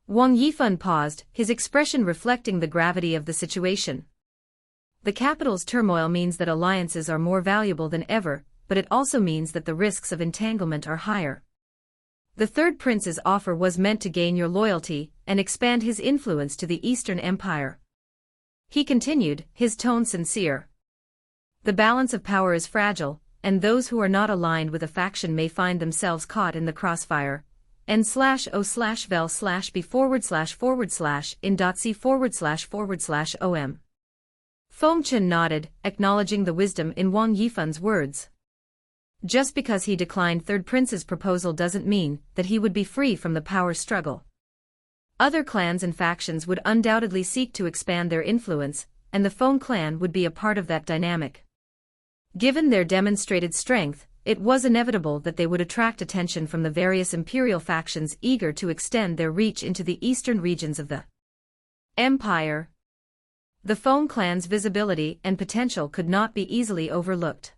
Wang Yifan paused, his expression reflecting the gravity of the situation. The capital's turmoil means that alliances are more valuable than ever, but it also means that the risks of entanglement are higher. The third prince's offer was meant to gain your loyalty and expand his influence to the Eastern Empire. He continued, his tone sincere. The balance of power is fragile, and those who are not aligned with a faction may find themselves caught in the crossfire. N/O/vel/b/in.c//in.com. Feng Chen nodded, acknowledging the wisdom in Wang Yifan's words. Just because he declined Third Prince's proposal doesn't mean that he would be free from the power struggle. Other clans and factions would undoubtedly seek to expand their influence, and the Feng Clan would be a part of that dynamic. Given their demonstrated strength, it was inevitable that they would attract attention from the various imperial factions eager to extend their reach into the eastern regions of the empire. The Feng Clan's visibility and potential could not be easily overlooked.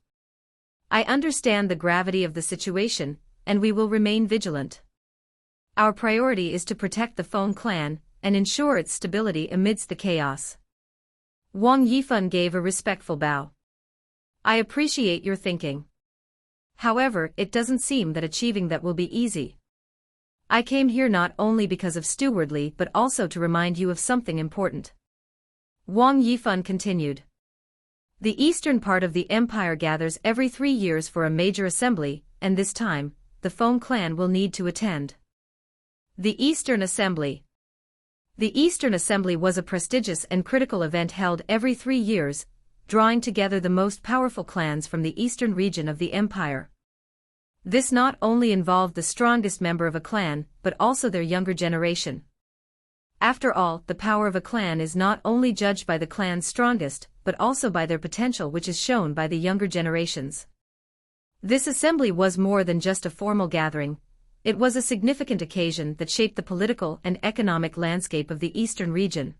I understand the gravity of the situation, and we will remain vigilant. Our priority is to protect the Feng Clan and ensure its stability amidst the chaos. Wang Yifan gave a respectful bow. I appreciate your thinking. However, it doesn't seem that achieving that will be easy. I came here not only because of stewardly but also to remind you of something important. Wang Yifan continued. The eastern part of the empire gathers every 3 years for a major assembly, and this time, the Feng Clan will need to attend. The Eastern Assembly. The Eastern Assembly was a prestigious and critical event held every 3 years, drawing together the most powerful clans from the eastern region of the empire. This not only involved the strongest member of a clan, but also their younger generation. After all, the power of a clan is not only judged by the clan's strongest, but also by their potential, which is shown by the younger generations. This assembly was more than just a formal gathering. It was a significant occasion that shaped the political and economic landscape of the eastern region.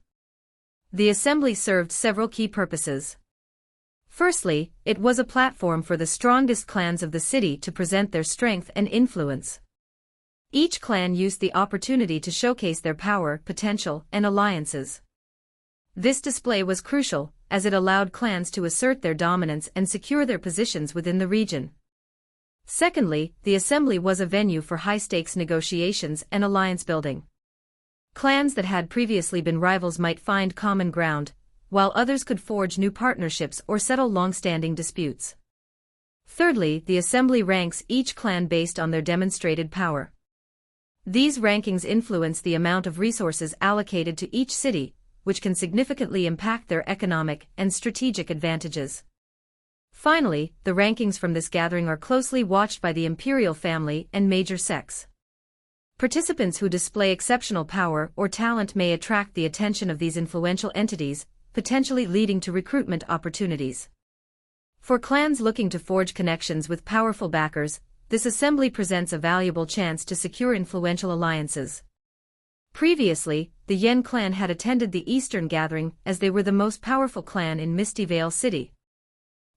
The assembly served several key purposes. Firstly, it was a platform for the strongest clans of the city to present their strength and influence. Each clan used the opportunity to showcase their power, potential, and alliances. This display was crucial, as it allowed clans to assert their dominance and secure their positions within the region. Secondly, the assembly was a venue for high-stakes negotiations and alliance building. Clans that had previously been rivals might find common ground, while others could forge new partnerships or settle long-standing disputes. Thirdly, the assembly ranks each clan based on their demonstrated power. These rankings influence the amount of resources allocated to each city, which can significantly impact their economic and strategic advantages. Finally, the rankings from this gathering are closely watched by the imperial family and major sects. Participants who display exceptional power or talent may attract the attention of these influential entities, potentially leading to recruitment opportunities. For clans looking to forge connections with powerful backers, this assembly presents a valuable chance to secure influential alliances. Previously, the Yen clan had attended the Eastern Gathering as they were the most powerful clan in Misty Vale City.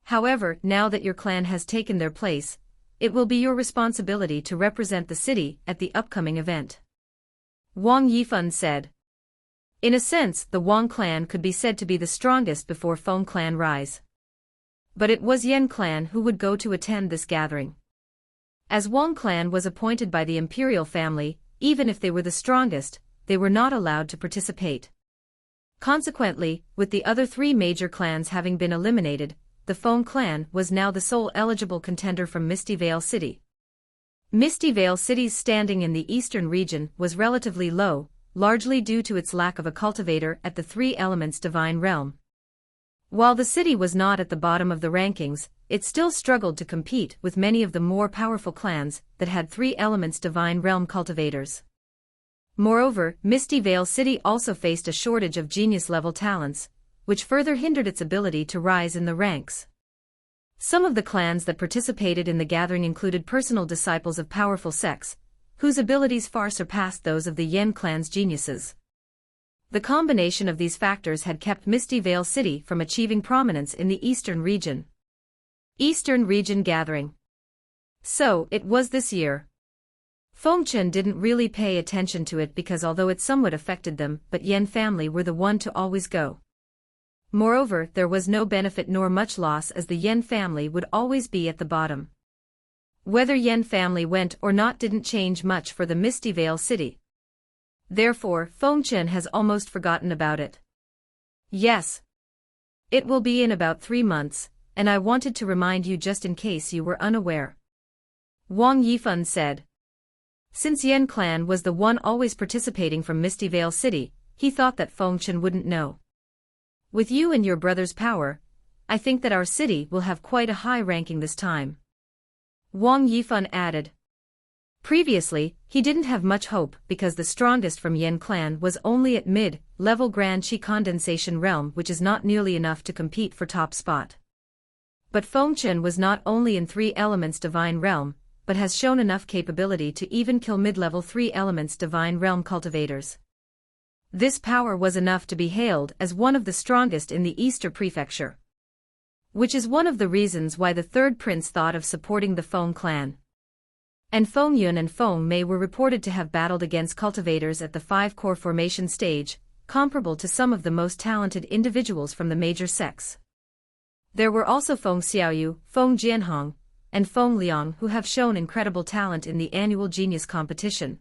However, now that your clan has taken their place, it will be your responsibility to represent the city at the upcoming event. Wang Yifan said. In a sense, the Wang clan could be said to be the strongest before Feng Clan rise. But it was Yen clan who would go to attend this gathering. As Wang clan was appointed by the imperial family, even if they were the strongest, they were not allowed to participate. Consequently, with the other 3 major clans having been eliminated, the Feng Clan was now the sole eligible contender from Misty Vale City. Misty Vale City's standing in the eastern region was relatively low, largely due to its lack of a cultivator at the 3 Elements Divine Realm. While the city was not at the bottom of the rankings, it still struggled to compete with many of the more powerful clans that had 3 Elements Divine Realm cultivators. Moreover, Misty Vale City also faced a shortage of genius-level talents, which further hindered its ability to rise in the ranks. Some of the clans that participated in the gathering included personal disciples of powerful sects, whose abilities far surpassed those of the Yen clan's geniuses. The combination of these factors had kept Misty Vale City from achieving prominence in the Eastern region. Eastern Region Gathering. So, it was this year. Feng Chen didn't really pay attention to it because although it somewhat affected them, but Yen family were the one to always go. Moreover, there was no benefit nor much loss, as the Yen family would always be at the bottom. Whether Yen family went or not didn't change much for the Misty Vale city. Therefore, Feng Chen has almost forgotten about it. Yes. It will be in about 3 months, and I wanted to remind you just in case you were unaware. Wang Yifan said. Since Yen Clan was the one always participating from Misty Vale City, he thought that Feng Chen wouldn't know. With you and your brother's power, I think that our city will have quite a high ranking this time. Wang Yifan added. Previously, he didn't have much hope because the strongest from Yen Clan was only at mid-level Grand Qi Condensation Realm, which is not nearly enough to compete for top spot. But Feng Chen was not only in 3 elements Divine Realm, but has shown enough capability to even kill mid-level 3 elements Divine Realm cultivators. This power was enough to be hailed as one of the strongest in the Eastern Prefecture. Which is one of the reasons why the third prince thought of supporting the Feng Clan. And Feng Yun and Feng Mei were reported to have battled against cultivators at the 5-core formation stage, comparable to some of the most talented individuals from the major sects. There were also Feng Xiaoyu, Feng Jianhong, and Feng Liang who have shown incredible talent in the annual genius competition.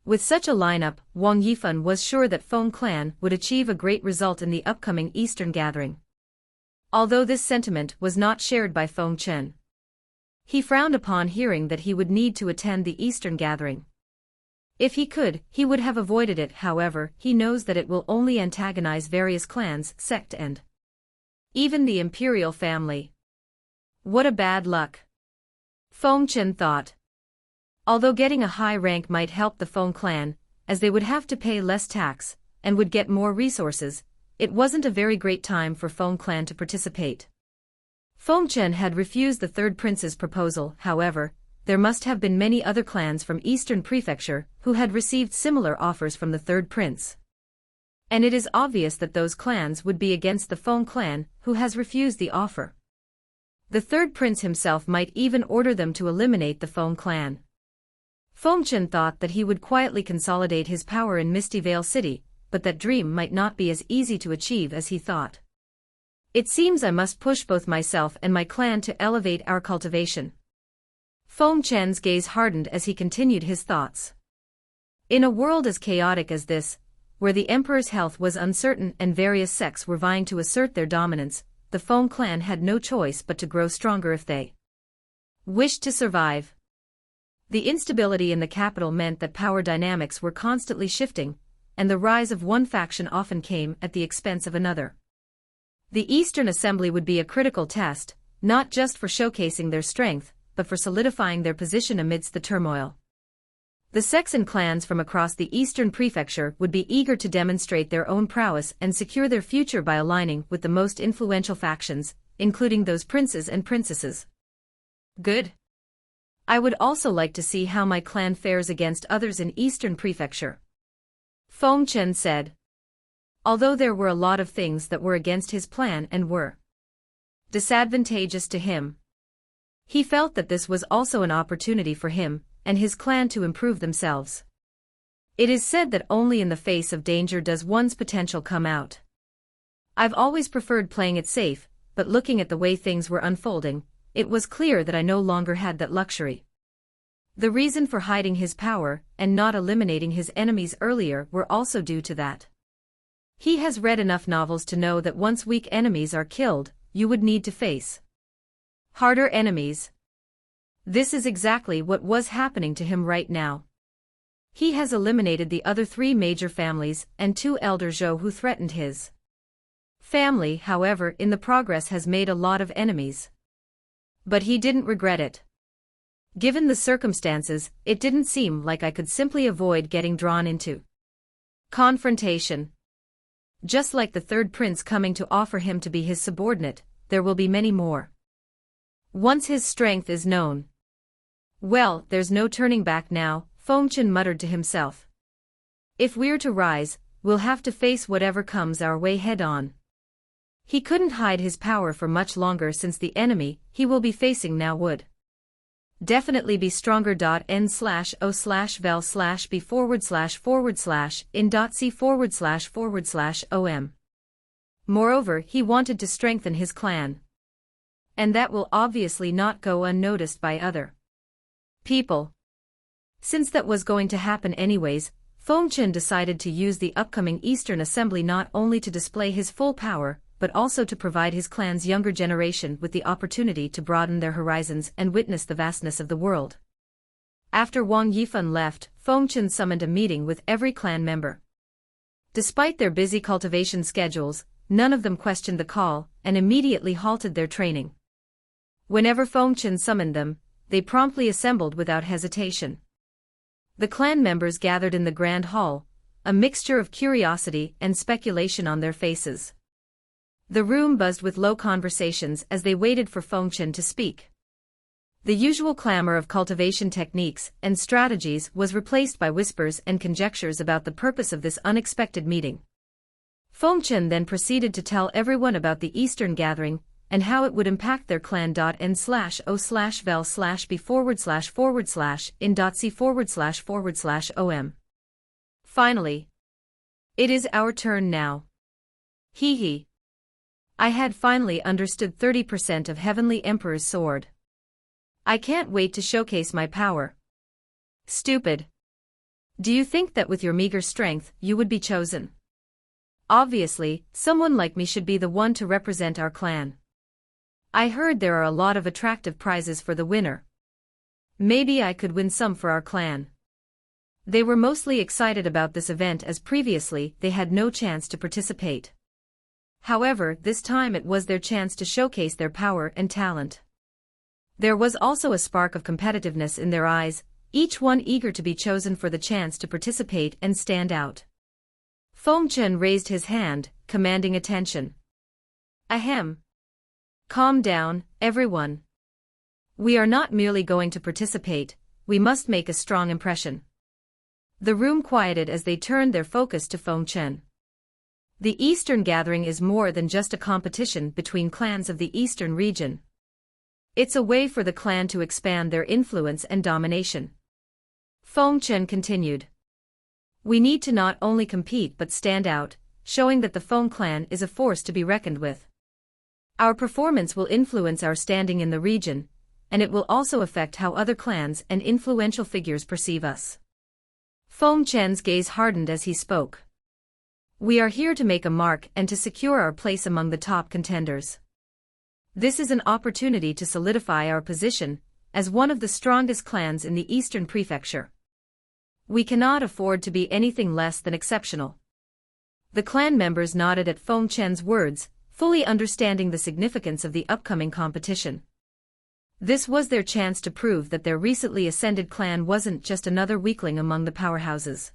With such a lineup, Wang Yifan was sure that Feng Clan would achieve a great result in the upcoming Eastern Gathering. Although this sentiment was not shared by Feng Chen. He frowned upon hearing that he would need to attend the Eastern Gathering. If he could, he would have avoided it. However, he knows that it will only antagonize various clans, sect and even the imperial family. What a bad luck. Feng Chen thought. Although getting a high rank might help the Feng Clan, as they would have to pay less tax, and would get more resources, it wasn't a very great time for Feng Clan to participate. Feng Chen had refused the third prince's proposal. However, there must have been many other clans from Eastern Prefecture who had received similar offers from the third prince. And it is obvious that those clans would be against the Feng Clan, who has refused the offer. The third prince himself might even order them to eliminate the Feng Clan. Feng Chen thought that he would quietly consolidate his power in Misty Vale City, but that dream might not be as easy to achieve as he thought. It seems I must push both myself and my clan to elevate our cultivation. Feng Chen's gaze hardened as he continued his thoughts. In a world as chaotic as this, where the emperor's health was uncertain and various sects were vying to assert their dominance, the Feng Clan had no choice but to grow stronger if they wished to survive. The instability in the capital meant that power dynamics were constantly shifting, and the rise of one faction often came at the expense of another. The Eastern Assembly would be a critical test, not just for showcasing their strength, but for solidifying their position amidst the turmoil. The sects and clans from across the Eastern Prefecture would be eager to demonstrate their own prowess and secure their future by aligning with the most influential factions, including those princes and princesses. Good. I would also like to see how my clan fares against others in Eastern Prefecture. Feng Chen said. Although there were a lot of things that were against his plan and were disadvantageous to him, he felt that this was also an opportunity for him and his clan to improve themselves. It is said that only in the face of danger does one's potential come out. I've always preferred playing it safe, but looking at the way things were unfolding, it was clear that I no longer had that luxury. The reason for hiding his power and not eliminating his enemies earlier were also due to that. He has read enough novels to know that once weak enemies are killed, you would need to face harder enemies. This is exactly what was happening to him right now. He has eliminated the other 3 major families and 2 elder Zhou who threatened his family. However, in the progress has made a lot of enemies. But he didn't regret it. Given the circumstances, it didn't seem like I could simply avoid getting drawn into confrontation. Just like the third prince coming to offer him to be his subordinate, there will be many more. Once his strength is known. Well, there's no turning back now, Feng Chen muttered to himself. If we're to rise, we'll have to face whatever comes our way head on. He couldn't hide his power for much longer since the enemy he will be facing now would definitely be stronger. N/O/vel/b/in.c//om. Moreover, he wanted to strengthen his clan. And that will obviously not go unnoticed by other people. Since that was going to happen anyways, Feng Chen decided to use the upcoming Eastern Assembly not only to display his full power, but also to provide his clan's younger generation with the opportunity to broaden their horizons and witness the vastness of the world. After Wang Yifan left, Feng Chen summoned a meeting with every clan member. Despite their busy cultivation schedules, none of them questioned the call and immediately halted their training. Whenever Feng Chen summoned them, they promptly assembled without hesitation. The clan members gathered in the grand hall, a mixture of curiosity and speculation on their faces. The room buzzed with low conversations as they waited for Feng Chen to speak. The usual clamor of cultivation techniques and strategies was replaced by whispers and conjectures about the purpose of this unexpected meeting. Feng Chen then proceeded to tell everyone about the Eastern Gathering and how it would impact their clan.n/o/vel/b/in.c/om. Finally. It is our turn now. Hee hee. I had finally understood 30% of Heavenly Emperor's sword. I can't wait to showcase my power. Stupid. Do you think that with your meager strength, you would be chosen? Obviously, someone like me should be the one to represent our clan. I heard there are a lot of attractive prizes for the winner. Maybe I could win some for our clan. They were mostly excited about this event as previously they had no chance to participate. However, this time it was their chance to showcase their power and talent. There was also a spark of competitiveness in their eyes, each one eager to be chosen for the chance to participate and stand out. Feng Chen raised his hand, commanding attention. Ahem. Calm down, everyone. We are not merely going to participate, we must make a strong impression. The room quieted as they turned their focus to Feng Chen. The Eastern Gathering is more than just a competition between clans of the Eastern region. It's a way for the clan to expand their influence and domination. Feng Chen continued. We need to not only compete but stand out, showing that the Feng Clan is a force to be reckoned with. Our performance will influence our standing in the region, and it will also affect how other clans and influential figures perceive us. Feng Chen's gaze hardened as he spoke. We are here to make a mark and to secure our place among the top contenders. This is an opportunity to solidify our position as one of the strongest clans in the Eastern Prefecture. We cannot afford to be anything less than exceptional. The clan members nodded at Feng Chen's words, fully understanding the significance of the upcoming competition. This was their chance to prove that their recently ascended clan wasn't just another weakling among the powerhouses.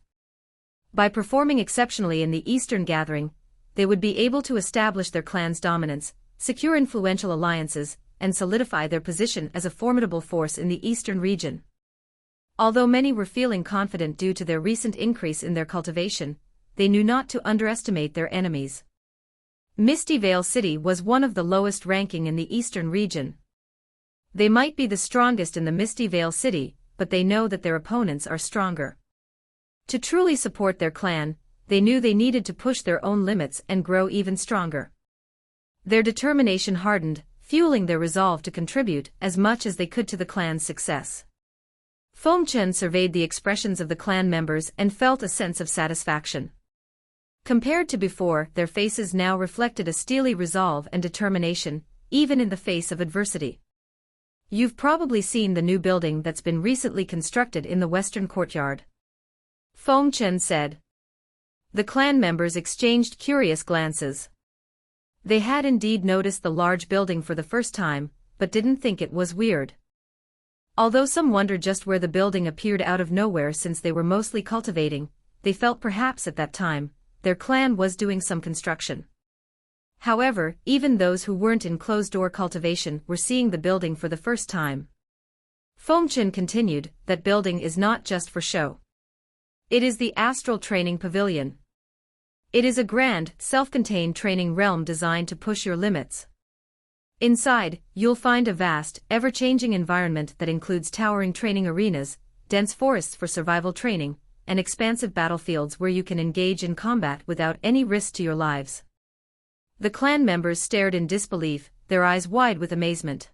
By performing exceptionally in the Eastern Gathering, they would be able to establish their clan's dominance, secure influential alliances, and solidify their position as a formidable force in the Eastern region. Although many were feeling confident due to their recent increase in their cultivation, they knew not to underestimate their enemies. Misty Vale City was one of the lowest ranking in the Eastern region. They might be the strongest in the Misty Vale City, but they know that their opponents are stronger. To truly support their clan, they knew they needed to push their own limits and grow even stronger. Their determination hardened, fueling their resolve to contribute as much as they could to the clan's success. Feng Chen surveyed the expressions of the clan members and felt a sense of satisfaction. Compared to before, their faces now reflected a steely resolve and determination, even in the face of adversity. You've probably seen the new building that's been recently constructed in the western courtyard. Feng Chen said. The clan members exchanged curious glances. They had indeed noticed the large building for the first time, but didn't think it was weird. Although some wondered just where the building appeared out of nowhere since they were mostly cultivating, they felt perhaps at that time, their clan was doing some construction. However, even those who weren't in closed-door cultivation were seeing the building for the first time. Feng Chen continued, that building is not just for show. It is the Astral Training Pavilion. It is a grand, self-contained training realm designed to push your limits. Inside, you'll find a vast, ever-changing environment that includes towering training arenas, dense forests for survival training, and expansive battlefields where you can engage in combat without any risk to your lives. The clan members stared in disbelief, their eyes wide with amazement.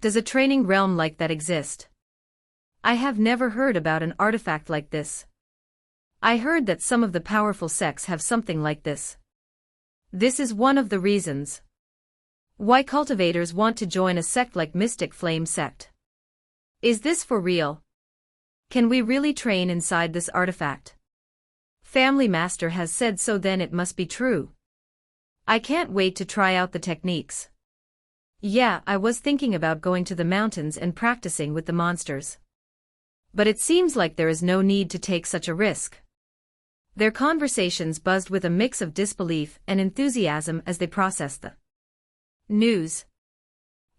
Does a training realm like that exist? I have never heard about an artifact like this. I heard that some of the powerful sects have something like this. This is one of the reasons why cultivators want to join a sect like Mystic Flame Sect. Is this for real? Can we really train inside this artifact? Family Master has said so, then it must be true. I can't wait to try out the techniques. Yeah, I was thinking about going to the mountains and practicing with the monsters. But it seems like there is no need to take such a risk. Their conversations buzzed with a mix of disbelief and enthusiasm as they processed the news.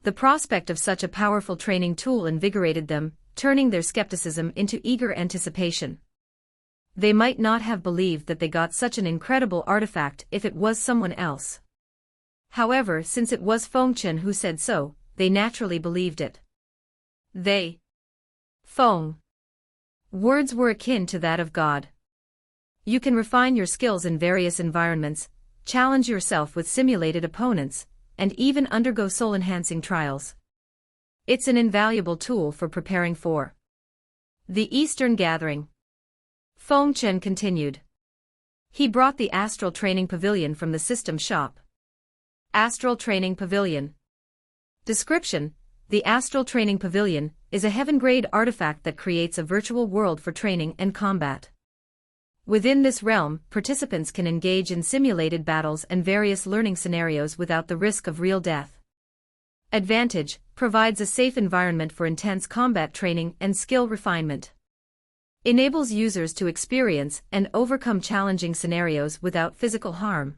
The prospect of such a powerful training tool invigorated them, turning their skepticism into eager anticipation. They might not have believed that they got such an incredible artifact if it was someone else. However, since it was Feng Chen who said so, they naturally believed it. Feng. Words were akin to that of God. You can refine your skills in various environments, challenge yourself with simulated opponents, and even undergo soul-enhancing trials. It's an invaluable tool for preparing for the Eastern Gathering. Feng Chen continued. He brought the Astral Training Pavilion from the system shop. Astral Training Pavilion. Description: the Astral Training Pavilion is a heaven-grade artifact that creates a virtual world for training and combat. Within this realm, participants can engage in simulated battles and various learning scenarios without the risk of real death. Advantage: provides a safe environment for intense combat training and skill refinement. Enables users to experience and overcome challenging scenarios without physical harm.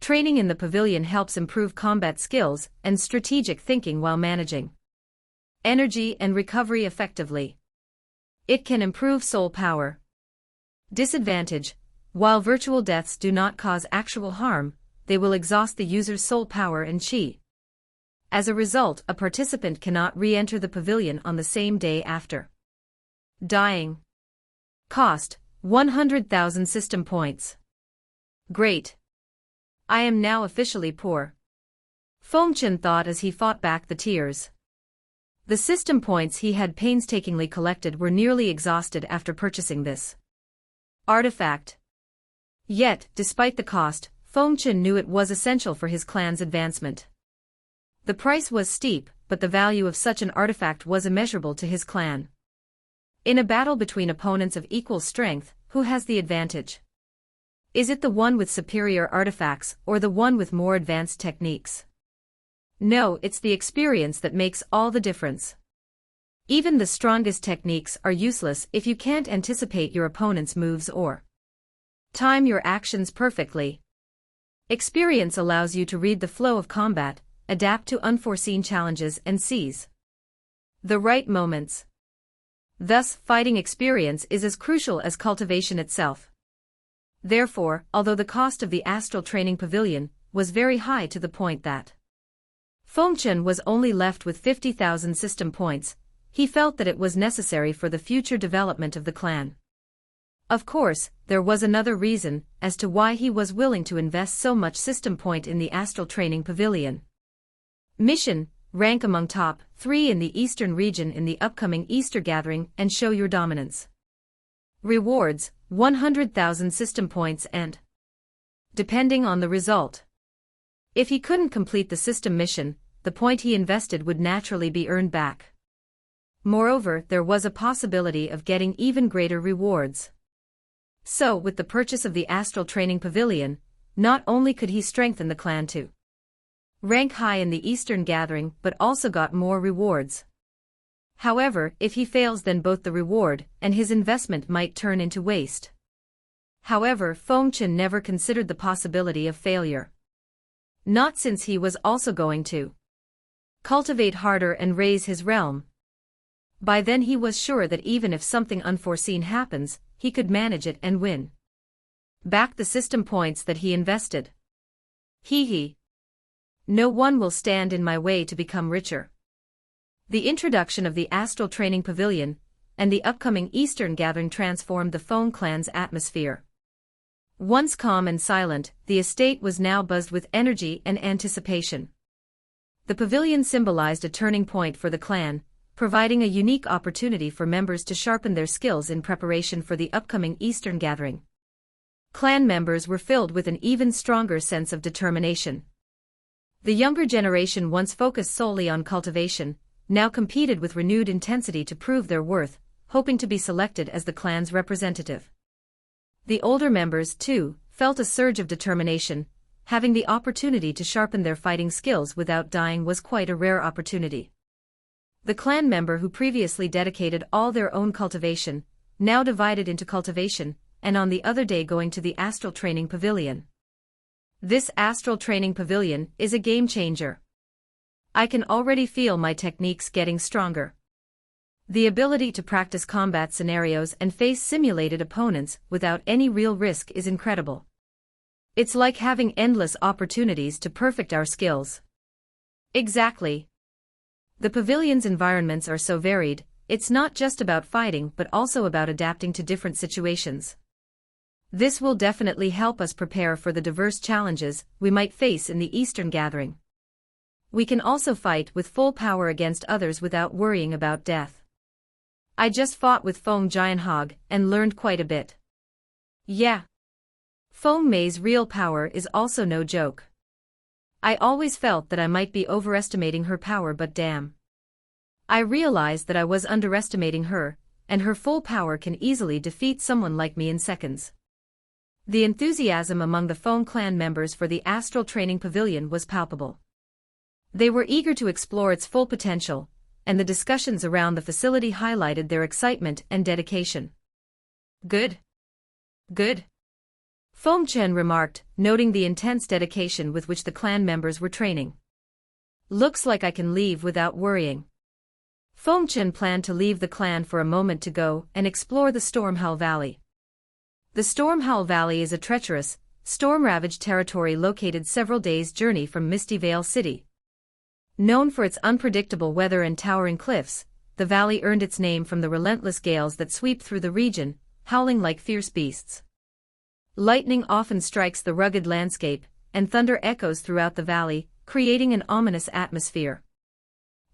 Training in the pavilion helps improve combat skills and strategic thinking while managing energy and recovery effectively. It can improve soul power. Disadvantage: while virtual deaths do not cause actual harm, they will exhaust the user's soul power and chi. As a result, a participant cannot re-enter the pavilion on the same day after dying. Cost: 100,000 system points. Great. I am now officially poor. Feng Chen thought as he fought back the tears. The system points he had painstakingly collected were nearly exhausted after purchasing this artifact. Yet, despite the cost, Feng Chen knew it was essential for his clan's advancement. The price was steep, but the value of such an artifact was immeasurable to his clan. In a battle between opponents of equal strength, who has the advantage? Is it the one with superior artifacts or the one with more advanced techniques? No, it's the experience that makes all the difference. Even the strongest techniques are useless if you can't anticipate your opponent's moves or time your actions perfectly. Experience allows you to read the flow of combat, adapt to unforeseen challenges and seize the right moments. Thus, fighting experience is as crucial as cultivation itself. Therefore, although the cost of the Astral Training Pavilion was very high to the point that Feng Chen was only left with 50,000 system points, he felt that it was necessary for the future development of the clan. Of course, there was another reason as to why he was willing to invest so much system point in the Astral Training Pavilion. Mission: rank among top 3 in the Eastern region in the upcoming Easter Gathering and show your dominance. Rewards: 100,000 system points and depending on the result. If he couldn't complete the system mission, the point he invested would naturally be earned back. Moreover, there was a possibility of getting even greater rewards. So, with the purchase of the Astral Training Pavilion, not only could he strengthen the clan to rank high in the Eastern Gathering but also got more rewards. However, if he fails, then both the reward and his investment might turn into waste. However, Feng Chen never considered the possibility of failure. Not since he was also going to cultivate harder and raise his realm. By then he was sure that even if something unforeseen happens, he could manage it and win back the system points that he invested. Hee. No one will stand in my way to become richer. The introduction of the Astral Training Pavilion and the upcoming Eastern Gathering transformed the Feng Clan's atmosphere. Once calm and silent, the estate was now buzzed with energy and anticipation. The pavilion symbolized a turning point for the clan, providing a unique opportunity for members to sharpen their skills in preparation for the upcoming Eastern gathering. Clan members were filled with an even stronger sense of determination. The younger generation, once focused solely on cultivation, now competed with renewed intensity to prove their worth, hoping to be selected as the clan's representative. The older members, too, felt a surge of determination. Having the opportunity to sharpen their fighting skills without dying was quite a rare opportunity. The clan member who previously dedicated all their own cultivation, now divided into cultivation, and on the other day going to the Astral Training Pavilion. This Astral Training Pavilion is a game changer. I can already feel my techniques getting stronger. The ability to practice combat scenarios and face simulated opponents without any real risk is incredible. It's like having endless opportunities to perfect our skills. Exactly. The pavilion's environments are so varied, it's not just about fighting but also about adapting to different situations. This will definitely help us prepare for the diverse challenges we might face in the Eastern gathering. We can also fight with full power against others without worrying about death. I just fought with Feng Jianhog and learned quite a bit. Yeah. Feng Mei's real power is also no joke. I always felt that I might be overestimating her power, but damn. I realized that I was underestimating her, and her full power can easily defeat someone like me in seconds. The enthusiasm among the Feng Clan members for the Astral Training Pavilion was palpable. They were eager to explore its full potential, and the discussions around the facility highlighted their excitement and dedication. Good. Good. Feng Chen remarked, noting the intense dedication with which the clan members were training. Looks like I can leave without worrying. Feng Chen planned to leave the clan for a moment to go and explore the Stormhowl Valley. The Stormhowl Valley is a treacherous, storm-ravaged territory located several days' journey from Misty Vale City. Known for its unpredictable weather and towering cliffs, the valley earned its name from the relentless gales that sweep through the region, howling like fierce beasts. Lightning often strikes the rugged landscape, and thunder echoes throughout the valley, creating an ominous atmosphere.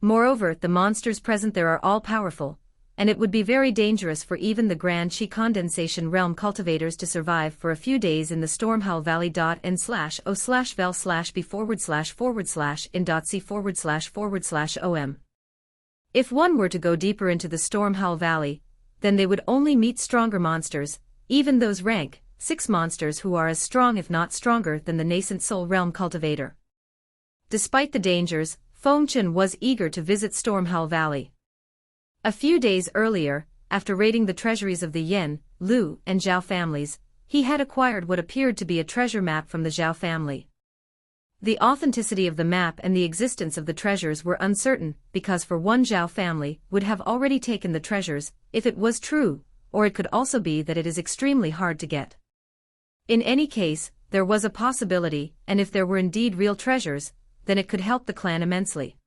Moreover, the monsters present there are all-powerful, and it would be very dangerous for even the Grand Chi Condensation Realm cultivators to survive for a few days in the Stormhowl Valley. N/O/vel/b/in.c/in.com. If one were to go deeper into the Stormhowl Valley, then they would only meet stronger monsters, even those rank 6 monsters who are as strong if not stronger than the nascent Soul Realm cultivator. Despite the dangers, Feng Chen was eager to visit Stormhowl Valley. A few days earlier, after raiding the treasuries of the Yen, Lu, and Zhao families, he had acquired what appeared to be a treasure map from the Zhao family. The authenticity of the map and the existence of the treasures were uncertain, because for one, Zhao family would have already taken the treasures, if it was true, or it could also be that it is extremely hard to get. In any case, there was a possibility, and if there were indeed real treasures, then it could help the clan immensely.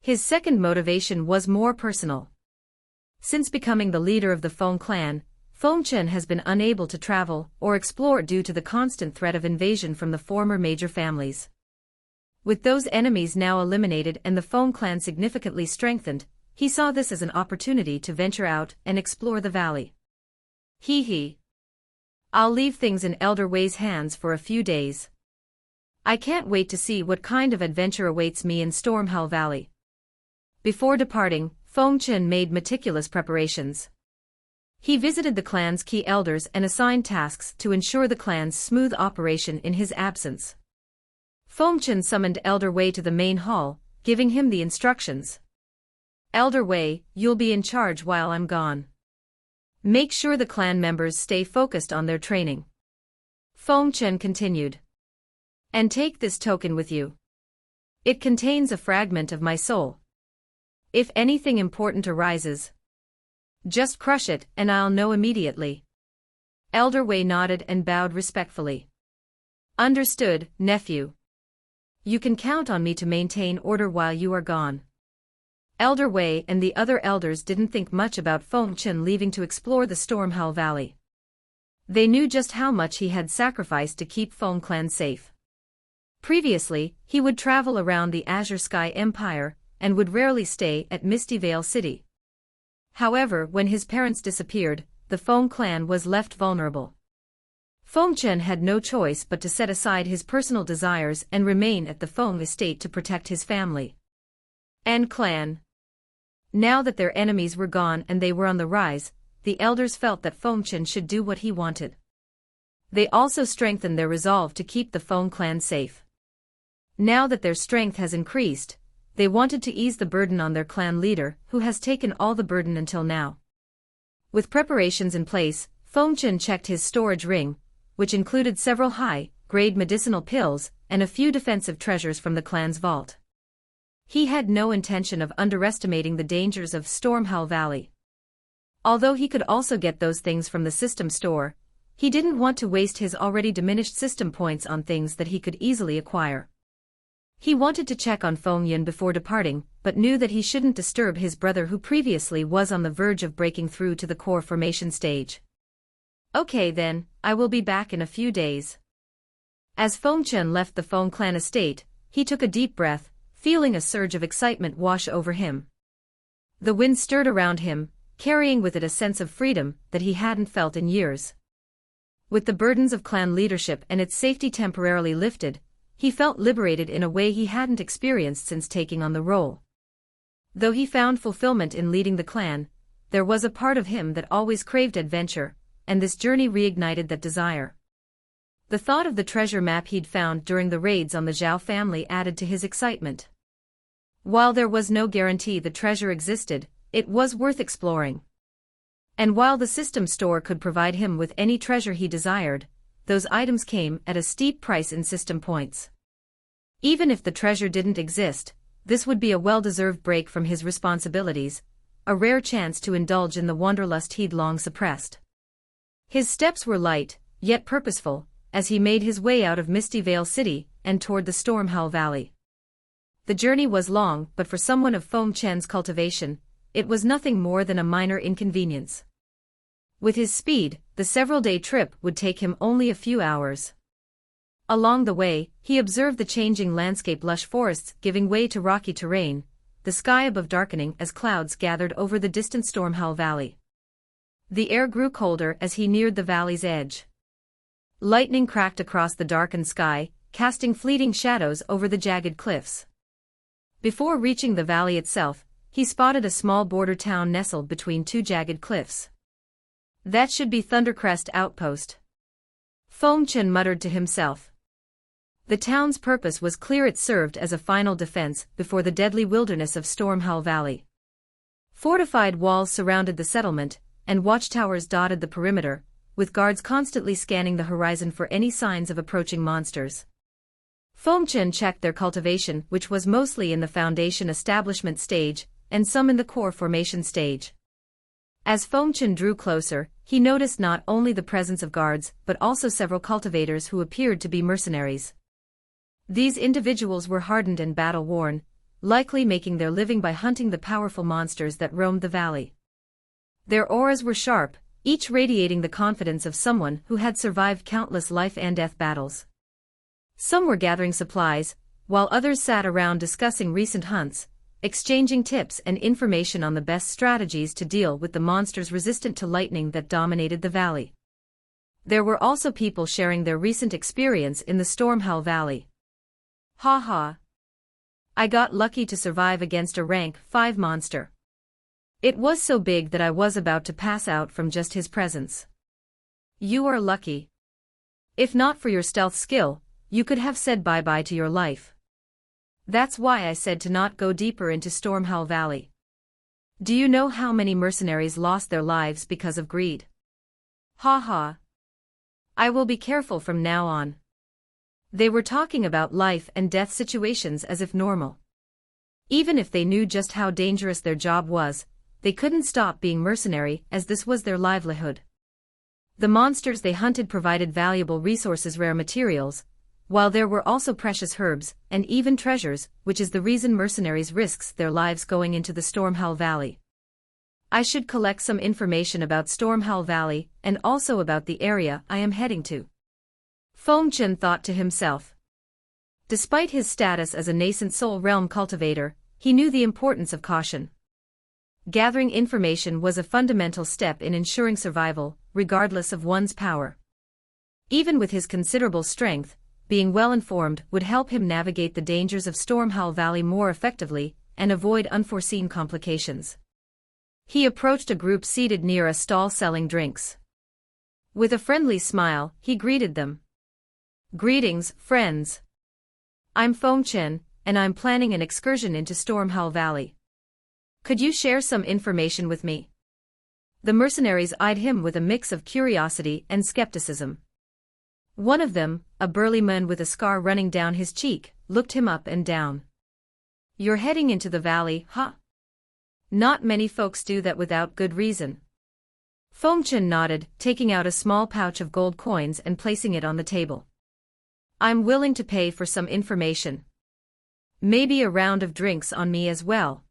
His second motivation was more personal. Since becoming the leader of the Feng Clan, Feng Chen has been unable to travel or explore due to the constant threat of invasion from the former major families. With those enemies now eliminated and the Feng Clan significantly strengthened, he saw this as an opportunity to venture out and explore the valley. Hee. I'll leave things in Elder Wei's hands for a few days. I can't wait to see what kind of adventure awaits me in Stormhowl Valley. Before departing, Feng Chen made meticulous preparations. He visited the clan's key elders and assigned tasks to ensure the clan's smooth operation in his absence. Feng Chen summoned Elder Wei to the main hall, giving him the instructions. Elder Wei, you'll be in charge while I'm gone. Make sure the clan members stay focused on their training. Feng Chen continued. And take this token with you. It contains a fragment of my soul. If anything important arises, just crush it and I'll know immediately. Elder Wei nodded and bowed respectfully. Understood, nephew. You can count on me to maintain order while you are gone. Elder Wei and the other elders didn't think much about Feng Chen leaving to explore the Stormhowl Valley. They knew just how much he had sacrificed to keep Feng Clan safe. Previously, he would travel around the Azure Sky Empire, and would rarely stay at Misty Vale City. However, when his parents disappeared, the Feng Clan was left vulnerable. Feng Chen had no choice but to set aside his personal desires and remain at the Feng estate to protect his family and clan. Now that their enemies were gone and they were on the rise, the elders felt that Feng Chen should do what he wanted. They also strengthened their resolve to keep the Feng Clan safe. Now that their strength has increased, they wanted to ease the burden on their clan leader, who has taken all the burden until now. With preparations in place, Feng Chen checked his storage ring, which included several high-grade medicinal pills and a few defensive treasures from the clan's vault. He had no intention of underestimating the dangers of Stormhowl Valley. Although he could also get those things from the system store, he didn't want to waste his already diminished system points on things that he could easily acquire. He wanted to check on Feng Yun before departing, but knew that he shouldn't disturb his brother who previously was on the verge of breaking through to the core formation stage. Okay then, I will be back in a few days. As Feng Chen left the Feng Clan estate, he took a deep breath, feeling a surge of excitement wash over him. The wind stirred around him, carrying with it a sense of freedom that he hadn't felt in years. With the burdens of clan leadership and its safety temporarily lifted, he felt liberated in a way he hadn't experienced since taking on the role. Though he found fulfillment in leading the clan, there was a part of him that always craved adventure, and this journey reignited that desire. The thought of the treasure map he'd found during the raids on the Zhao family added to his excitement. While there was no guarantee the treasure existed, it was worth exploring. And while the system store could provide him with any treasure he desired, those items came at a steep price in system points. Even if the treasure didn't exist, this would be a well-deserved break from his responsibilities, a rare chance to indulge in the wanderlust he'd long suppressed. His steps were light, yet purposeful, as he made his way out of Misty Vale City and toward the Stormhowl Valley. The journey was long, but for someone of Feng Chen's cultivation, it was nothing more than a minor inconvenience. With his speed, the several-day trip would take him only a few hours. Along the way, he observed the changing landscape, lush forests giving way to rocky terrain, the sky above darkening as clouds gathered over the distant Stormhowl Valley. The air grew colder as he neared the valley's edge. Lightning cracked across the darkened sky, casting fleeting shadows over the jagged cliffs. Before reaching the valley itself, he spotted a small border town nestled between two jagged cliffs. That should be Thundercrest Outpost. Feng Chen muttered to himself. The town's purpose was clear: it served as a final defense before the deadly wilderness of Stormhowl Valley. Fortified walls surrounded the settlement, and watchtowers dotted the perimeter, with guards constantly scanning the horizon for any signs of approaching monsters. Feng Chen checked their cultivation, which was mostly in the foundation establishment stage, and some in the core formation stage. As Feng Chen drew closer, he noticed not only the presence of guards but also several cultivators who appeared to be mercenaries. These individuals were hardened and battle-worn, likely making their living by hunting the powerful monsters that roamed the valley. Their auras were sharp, each radiating the confidence of someone who had survived countless life-and-death battles. Some were gathering supplies, while others sat around discussing recent hunts, exchanging tips and information on the best strategies to deal with the monsters resistant to lightning that dominated the valley. There were also people sharing their recent experience in the Stormhowl Valley. Ha ha! I got lucky to survive against a rank 5 monster. It was so big that I was about to pass out from just his presence. You are lucky. If not for your stealth skill, you could have said bye-bye to your life. That's why I said to not go deeper into Stormhowl Valley. Do you know how many mercenaries lost their lives because of greed? Ha ha. I will be careful from now on. They were talking about life and death situations as if normal. Even if they knew just how dangerous their job was, they couldn't stop being mercenary as this was their livelihood. The monsters they hunted provided valuable resources, rare materials, while there were also precious herbs and even treasures, which is the reason mercenaries risked their lives going into the Stormhowl Valley. I should collect some information about Stormhowl Valley and also about the area I am heading to. Feng Chen thought to himself. Despite his status as a nascent soul realm cultivator, he knew the importance of caution. Gathering information was a fundamental step in ensuring survival, regardless of one's power. Even with his considerable strength, being well-informed would help him navigate the dangers of Stormhowl Valley more effectively and avoid unforeseen complications. He approached a group seated near a stall selling drinks. With a friendly smile, he greeted them. "Greetings, friends. I'm Feng Chen, and I'm planning an excursion into Stormhowl Valley. Could you share some information with me?" The mercenaries eyed him with a mix of curiosity and skepticism. One of them, a burly man with a scar running down his cheek, looked him up and down. "You're heading into the valley, huh? Not many folks do that without good reason." Feng Chen nodded, taking out a small pouch of gold coins and placing it on the table. "I'm willing to pay for some information. Maybe a round of drinks on me as well."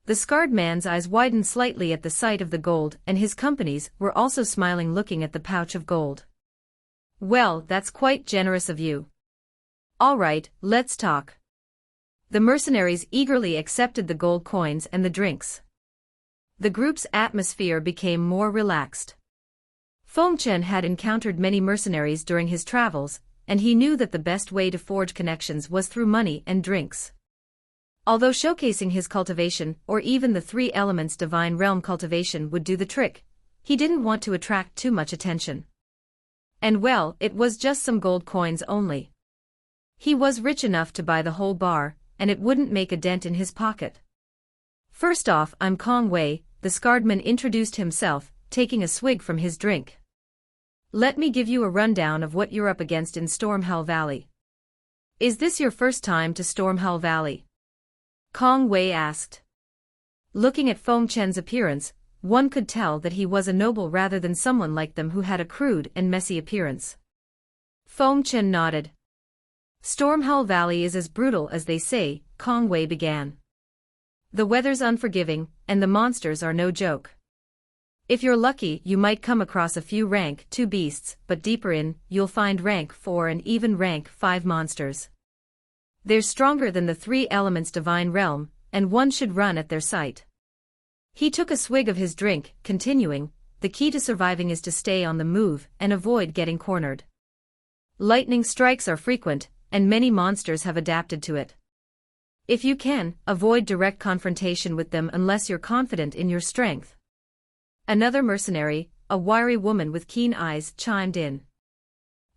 The scarred man's eyes widened slightly at the sight of the gold, and his companions were also smiling, looking at the pouch of gold. "Well, that's quite generous of you. All right, let's talk." The mercenaries eagerly accepted the gold coins and the drinks. The group's atmosphere became more relaxed. Feng Chen had encountered many mercenaries during his travels, and he knew that the best way to forge connections was through money and drinks. Although showcasing his cultivation or even the three elements divine realm cultivation would do the trick, he didn't want to attract too much attention. And well, it was just some gold coins only. He was rich enough to buy the whole bar, and it wouldn't make a dent in his pocket. "First off, I'm Kong Wei," the scarred man introduced himself, taking a swig from his drink. "Let me give you a rundown of what you're up against in Stormhowl Valley." "Is this your first time to Stormhowl Valley?" Kong Wei asked. Looking at Feng Chen's appearance, one could tell that he was a noble rather than someone like them who had a crude and messy appearance. Feng Chen nodded. "Stormhowl Valley is as brutal as they say," Kong Wei began. "The weather's unforgiving, and the monsters are no joke. If you're lucky, you might come across a few rank 2 beasts, but deeper in, you'll find rank 4 and even rank 5 monsters. They're stronger than the 3 elements divine realm, and one should run at their sight." He took a swig of his drink, continuing, "The key to surviving is to stay on the move and avoid getting cornered. Lightning strikes are frequent, and many monsters have adapted to it. If you can, avoid direct confrontation with them unless you're confident in your strength." Another mercenary, a wiry woman with keen eyes, chimed in.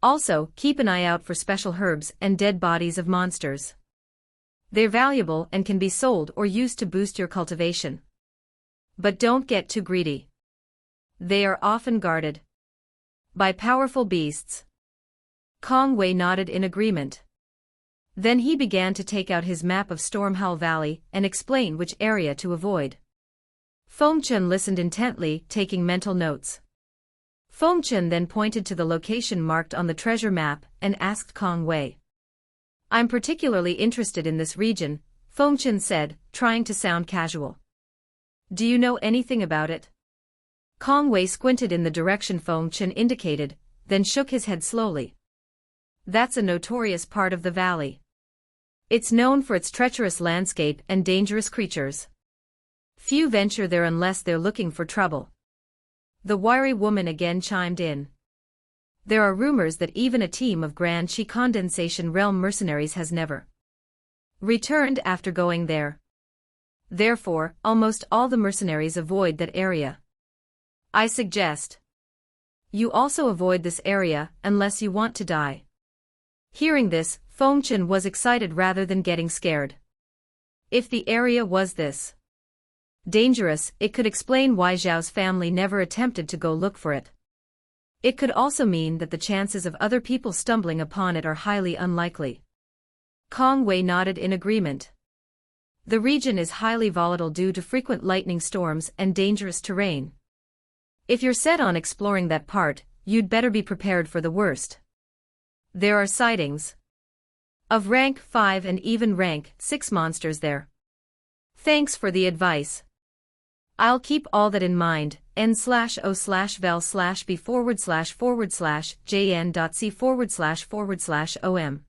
"Also, keep an eye out for special herbs and dead bodies of monsters. They're valuable and can be sold or used to boost your cultivation. But don't get too greedy. They are often guarded by powerful beasts." Kong Wei nodded in agreement. Then he began to take out his map of Stormhowl Valley and explain which area to avoid. Feng Chen listened intently, taking mental notes. Feng Chen then pointed to the location marked on the treasure map and asked Kong Wei. "I'm particularly interested in this region," Feng Chen said, trying to sound casual. "Do you know anything about it?" Kong Wei squinted in the direction Feng Chen indicated, then shook his head slowly. "That's a notorious part of the valley. It's known for its treacherous landscape and dangerous creatures. Few venture there unless they're looking for trouble." The wiry woman again chimed in. "There are rumors that even a team of Grand Chi Condensation Realm mercenaries has never returned after going there. Therefore, almost all the mercenaries avoid that area. I suggest you also avoid this area unless you want to die." Hearing this, Feng Chen was excited rather than getting scared. If the area was this dangerous, it could explain why Zhao's family never attempted to go look for it. It could also mean that the chances of other people stumbling upon it are highly unlikely. Kong Wei nodded in agreement. The region is highly volatile due to frequent lightning storms and dangerous terrain. If you're set on exploring that part, you'd better be prepared for the worst. There are sightings of rank 5 and even rank 6 monsters there. Thanks for the advice. I'll keep all that in mind, n/o/vel/b/jn.c/om.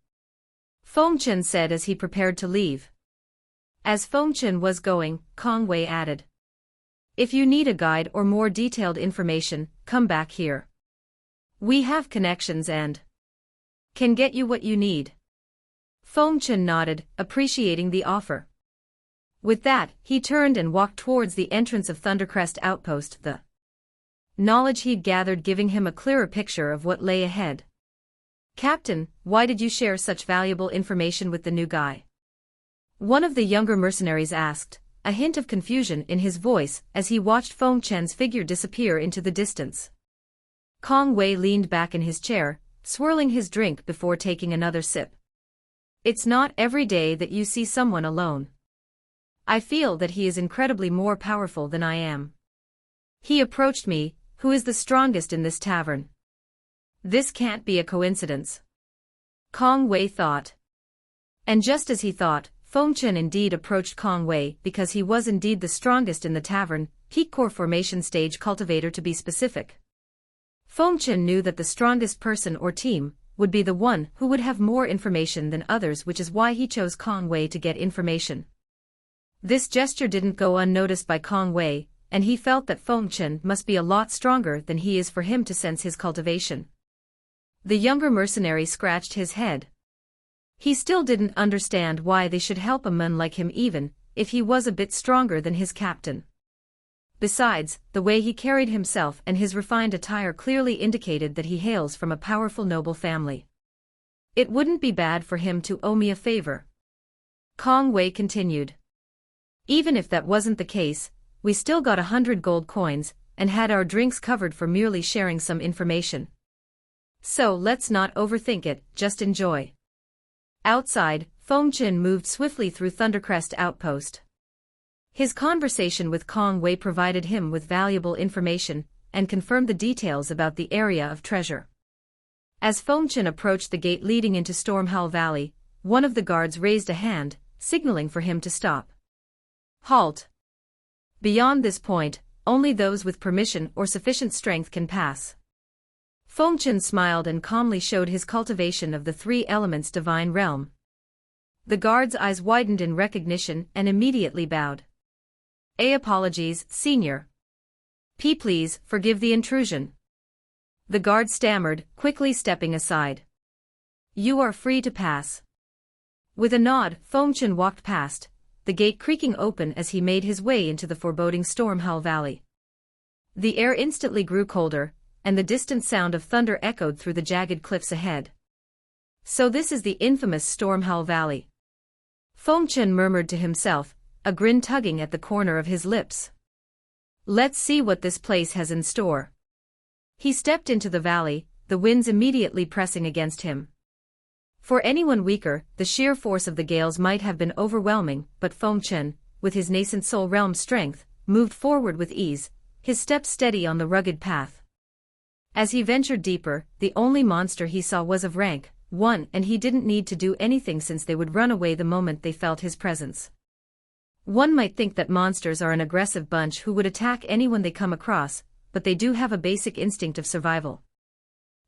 Feng Chen said as he prepared to leave. As Feng Chen was going, Kong Wei added, "If you need a guide or more detailed information, come back here. We have connections and can get you what you need." Feng Chen nodded, appreciating the offer. With that, he turned and walked towards the entrance of Thundercrest Outpost, the knowledge he'd gathered giving him a clearer picture of what lay ahead. "Captain, why did you share such valuable information with the new guy?" one of the younger mercenaries asked, a hint of confusion in his voice as he watched Feng Chen's figure disappear into the distance. Kong Wei leaned back in his chair, swirling his drink before taking another sip. "It's not every day that you see someone alone. I feel that he is incredibly more powerful than I am. He approached me, who is the strongest in this tavern. This can't be a coincidence." Kong Wei thought. And just as he thought, Feng Chen indeed approached Kong Wei because he was indeed the strongest in the tavern, peak core formation stage cultivator to be specific. Feng Chen knew that the strongest person or team would be the one who would have more information than others, which is why he chose Kong Wei to get information. This gesture didn't go unnoticed by Kong Wei, and he felt that Feng Chen must be a lot stronger than he is for him to sense his cultivation. The younger mercenary scratched his head. He still didn't understand why they should help a man like him even if he was a bit stronger than his captain. Besides, the way he carried himself and his refined attire clearly indicated that he hails from a powerful noble family. "It wouldn't be bad for him to owe me a favor," Kong Wei continued. "Even if that wasn't the case, we still got 100 gold coins and had our drinks covered for merely sharing some information. So let's not overthink it, just enjoy." Outside, Feng Chen moved swiftly through Thundercrest Outpost. His conversation with Kong Wei provided him with valuable information and confirmed the details about the area of treasure. As Feng Chen approached the gate leading into Stormhowl Valley, one of the guards raised a hand, signaling for him to stop. "Halt. Beyond this point, only those with permission or sufficient strength can pass." Feng Chen smiled and calmly showed his cultivation of the three elements divine realm. The guard's eyes widened in recognition and immediately bowed. "Apologies, senior. Please, forgive the intrusion." The guard stammered, quickly stepping aside. "You are free to pass." With a nod, Feng Chen walked past, the gate creaking open as he made his way into the foreboding Stormhowl Valley. The air instantly grew colder, and the distant sound of thunder echoed through the jagged cliffs ahead. "So this is the infamous Stormhowl Valley," Feng Chen murmured to himself, a grin tugging at the corner of his lips. "Let's see what this place has in store." He stepped into the valley, the winds immediately pressing against him. For anyone weaker, the sheer force of the gales might have been overwhelming, but Feng Chen, with his nascent soul realm strength, moved forward with ease, his steps steady on the rugged path. As he ventured deeper, the only monster he saw was of rank 1, and he didn't need to do anything since they would run away the moment they felt his presence. One might think that monsters are an aggressive bunch who would attack anyone they come across, but they do have a basic instinct of survival.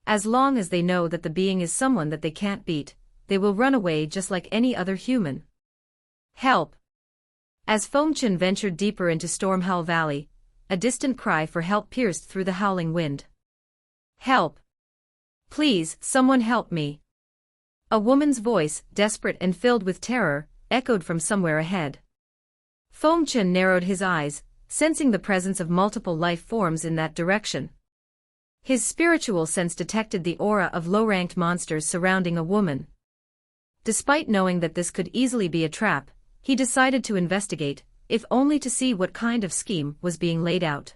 As long as they know that the being is someone that they can't beat, they will run away just like any other human. "Help!" As Feng Chen ventured deeper into Stormhowl Valley, a distant cry for help pierced through the howling wind. "Help! Please, someone help me!" A woman's voice, desperate and filled with terror, echoed from somewhere ahead. Feng Chen narrowed his eyes, sensing the presence of multiple life forms in that direction. His spiritual sense detected the aura of low-ranked monsters surrounding a woman. Despite knowing that this could easily be a trap, he decided to investigate, if only to see what kind of scheme was being laid out.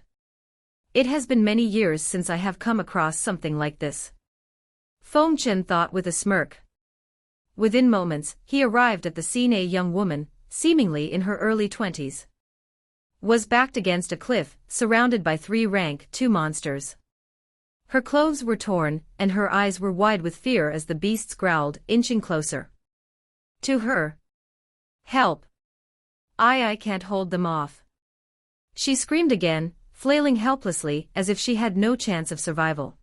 "It has been many years since I have come across something like this," Feng Chen thought with a smirk. Within moments, he arrived at the scene. A young woman, seemingly in her early 20s, was backed against a cliff, surrounded by 3 rank 2 monsters. Her clothes were torn, and her eyes were wide with fear as the beasts growled, inching closer to her. "Help! I can't hold them off." She screamed again, flailing helplessly as if she had no chance of survival.